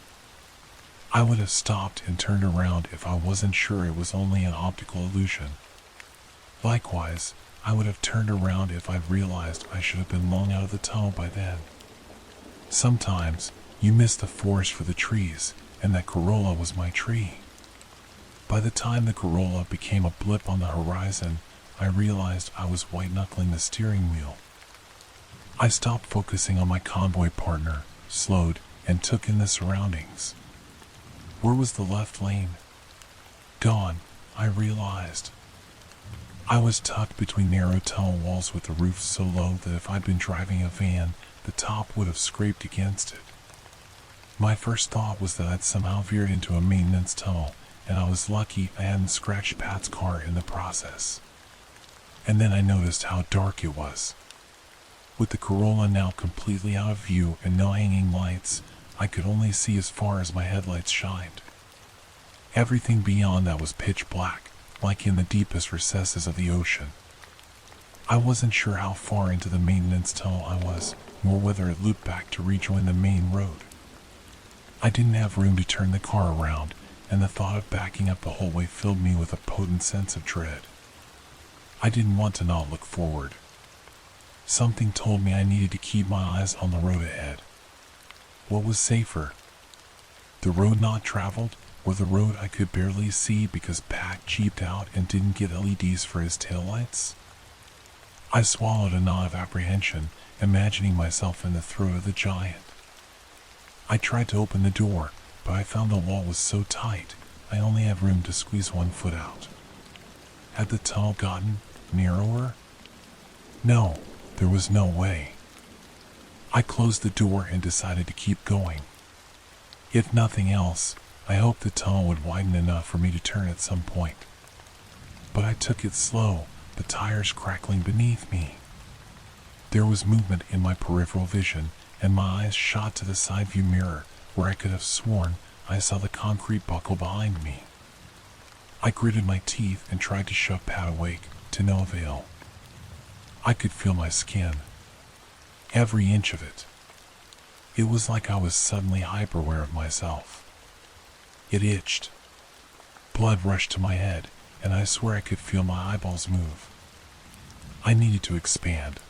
I would have stopped and turned around if I wasn't sure it was only an optical illusion. Likewise, I would have turned around if I'd realized I should have been long out of the tunnel by then. Sometimes, you miss the forest for the trees, and that Corolla was my tree. By the time the Corolla became a blip on the horizon, I realized I was white-knuckling the steering wheel. I stopped focusing on my convoy partner, slowed, and took in the surroundings. Where was the left lane? Gone, I realized. I was tucked between narrow tunnel walls with the roof so low that if I'd been driving a van, the top would have scraped against it. My first thought was that I'd somehow veered into a maintenance tunnel, and I was lucky I hadn't scratched Pat's car in the process. And then I noticed how dark it was. With the Corolla now completely out of view and no hanging lights, I could only see as far as my headlights shined. Everything beyond that was pitch black, like in the deepest recesses of the ocean. I wasn't sure how far into the maintenance tunnel I was, nor whether it looped back to rejoin the main road. I didn't have room to turn the car around, and the thought of backing up the whole way filled me with a potent sense of dread. I didn't want to not look forward. Something told me I needed to keep my eyes on the road ahead. What was safer? The road not traveled, or the road I could barely see because Pat cheaped out and didn't get LEDs for his taillights? I swallowed a nod of apprehension, imagining myself in the throat of the giant. I tried to open the door, but I found the wall was so tight, I only had room to squeeze one foot out. Had the tunnel gotten narrower? No, there was no way. I closed the door and decided to keep going. If nothing else, I hoped the tunnel would widen enough for me to turn at some point. But I took it slow, the tires crackling beneath me. There was movement in my peripheral vision, and my eyes shot to the side view mirror, where I could have sworn I saw the concrete buckle behind me. I gritted my teeth and tried to shove Pat awake, to no avail. I could feel my skin. Every inch of it. It was like I was suddenly hyper-aware of myself. It itched. Blood rushed to my head, and I swear I could feel my eyeballs move. I needed to expand.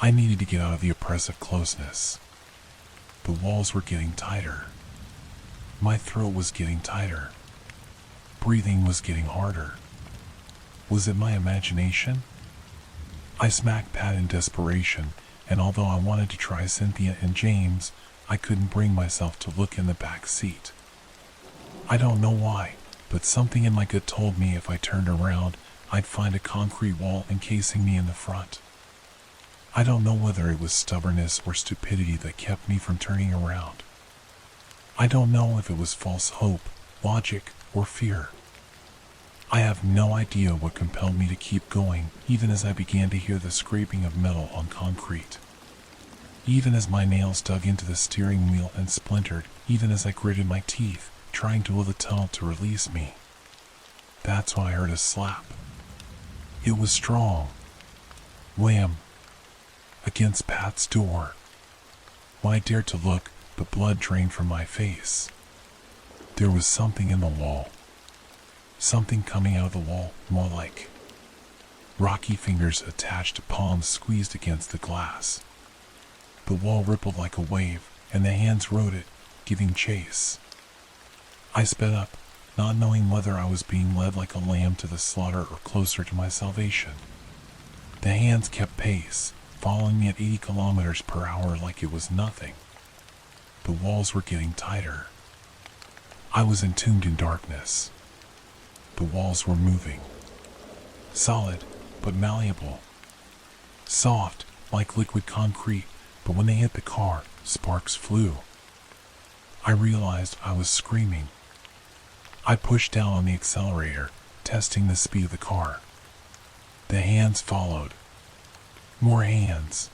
I needed to get out of the oppressive closeness. The walls were getting tighter. My throat was getting tighter. Breathing was getting harder. Was it my imagination? I smacked Pat in desperation, and although I wanted to try Cynthia and James, I couldn't bring myself to look in the back seat. I don't know why, but something in my gut told me if I turned around, I'd find a concrete wall encasing me in the front. I don't know whether it was stubbornness or stupidity that kept me from turning around. I don't know if it was false hope, logic, or fear. I have no idea what compelled me to keep going, even as I began to hear the scraping of metal on concrete. Even as my nails dug into the steering wheel and splintered, even as I gritted my teeth, trying to will the tunnel to release me. That's when I heard a slap. It was strong. Wham! Against Pat's door. When I dared to look, but blood drained from my face. There was something in the wall. Something coming out of the wall, more like rocky fingers attached to palms squeezed against the glass. The wall rippled like a wave, and the hands rode it, giving chase. I sped up, not knowing whether I was being led like a lamb to the slaughter or closer to my salvation. The hands kept pace, following me at 80 kilometers per hour like it was nothing. The walls were getting tighter. I was entombed in darkness. The walls were moving. Solid, but malleable. Soft, like liquid concrete, but when they hit the car, sparks flew. I realized I was screaming. I pushed down on the accelerator, testing the speed of the car. The hands followed. More hands.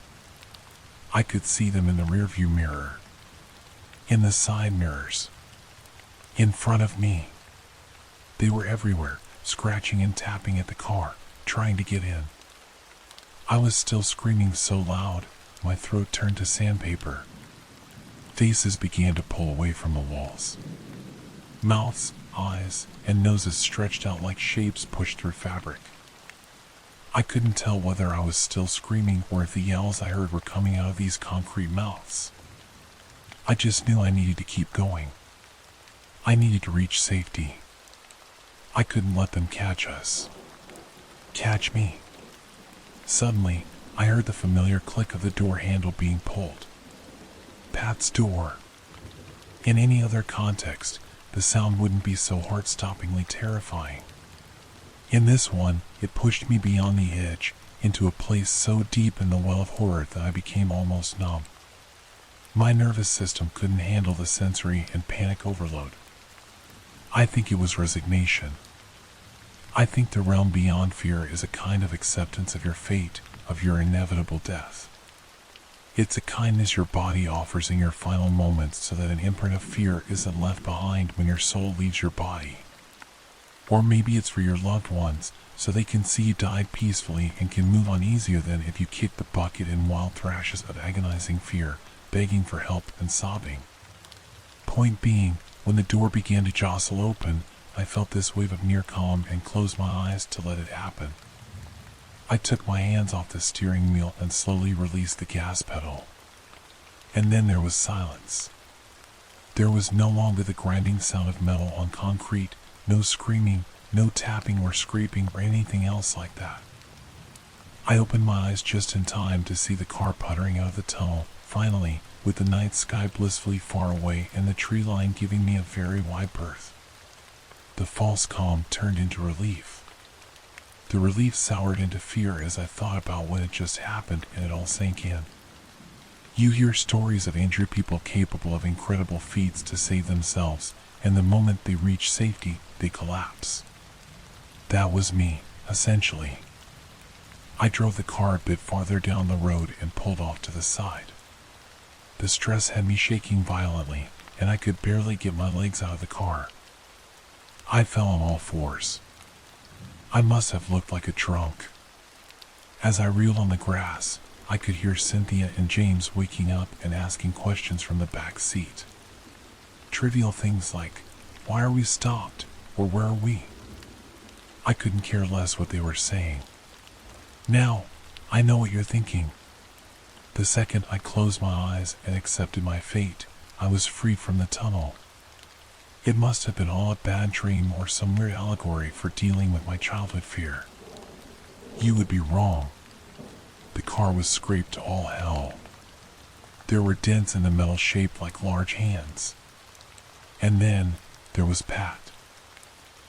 I could see them in the rearview mirror. In the side mirrors. In front of me. They were everywhere, scratching and tapping at the car, trying to get in. I was still screaming so loud, my throat turned to sandpaper. Faces began to pull away from the walls. Mouths, eyes, and noses stretched out like shapes pushed through fabric. I couldn't tell whether I was still screaming or if the yells I heard were coming out of these concrete mouths. I just knew I needed to keep going. I needed to reach safety. I couldn't let them catch us. Catch me. Suddenly, I heard the familiar click of the door handle being pulled. Pat's door. In any other context, the sound wouldn't be so heart-stoppingly terrifying. In this one, it pushed me beyond the edge, into a place so deep in the well of horror that I became almost numb. My nervous system couldn't handle the sensory and panic overload. I think it was resignation. I think the realm beyond fear is a kind of acceptance of your fate, of your inevitable death. It's a kindness your body offers in your final moments so that an imprint of fear isn't left behind when your soul leaves your body. Or maybe it's for your loved ones, so they can see you died peacefully and can move on easier than if you kick the bucket in wild thrashes of agonizing fear, begging for help and sobbing. Point being, when the door began to jostle open, I felt this wave of near calm and closed my eyes to let it happen. I took my hands off the steering wheel and slowly released the gas pedal. And then there was silence. There was no longer the grinding sound of metal on concrete, no screaming, no tapping or scraping or anything else like that. I opened my eyes just in time to see the car puttering out of the tunnel, finally, with the night sky blissfully far away and the tree line giving me a very wide berth. The false calm turned into relief. The relief soured into fear as I thought about what had just happened, and it all sank in. You hear stories of injured people capable of incredible feats to save themselves, and the moment they reach safety, they collapse. That was me, essentially. I drove the car a bit farther down the road and pulled off to the side. The stress had me shaking violently, and I could barely get my legs out of the car. I fell on all fours. I must have looked like a drunk. As I reeled on the grass, I could hear Cynthia and James waking up and asking questions from the back seat. Trivial things like, "Why are we stopped?" or "Where are we?" I couldn't care less what they were saying. Now, I know what you're thinking. The second I closed my eyes and accepted my fate, I was free from the tunnel. It must have been all a bad dream or some weird allegory for dealing with my childhood fear. You would be wrong. The car was scraped to all hell. There were dents in the metal shaped like large hands. And then there was Pat.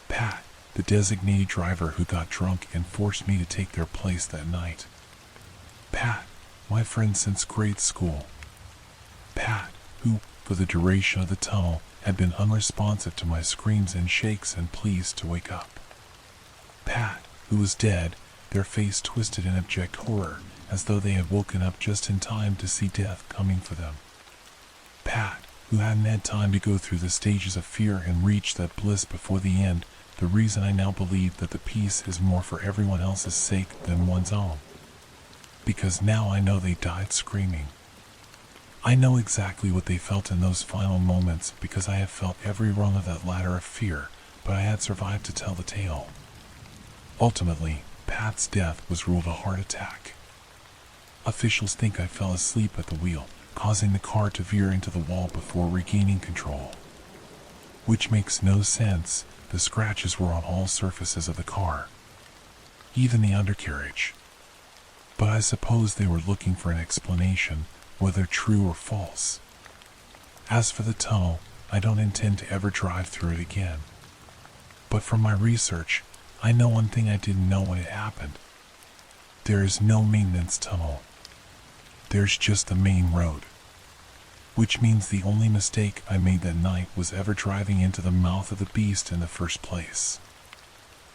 Pat, the designated driver who got drunk and forced me to take their place that night. Pat, my friend since grade school. Pat, who, for the duration of the tunnel, had been unresponsive to my screams and shakes and pleas to wake up. Pat, who was dead, their face twisted in abject horror, as though they had woken up just in time to see death coming for them. Pat, who hadn't had time to go through the stages of fear and reach that bliss before the end, the reason I now believe that the peace is more for everyone else's sake than one's own. Because now I know they died screaming. I know exactly what they felt in those final moments because I have felt every rung of that ladder of fear, but I had survived to tell the tale. Ultimately, Pat's death was ruled a heart attack. Officials think I fell asleep at the wheel, causing the car to veer into the wall before regaining control. Which makes no sense. The scratches were on all surfaces of the car, even the undercarriage. But I suppose they were looking for an explanation, whether true or false. As for the tunnel, I don't intend to ever drive through it again. But from my research, I know one thing I didn't know when it happened. There is no maintenance tunnel. There's just the main road. Which means the only mistake I made that night was ever driving into the mouth of the beast in the first place.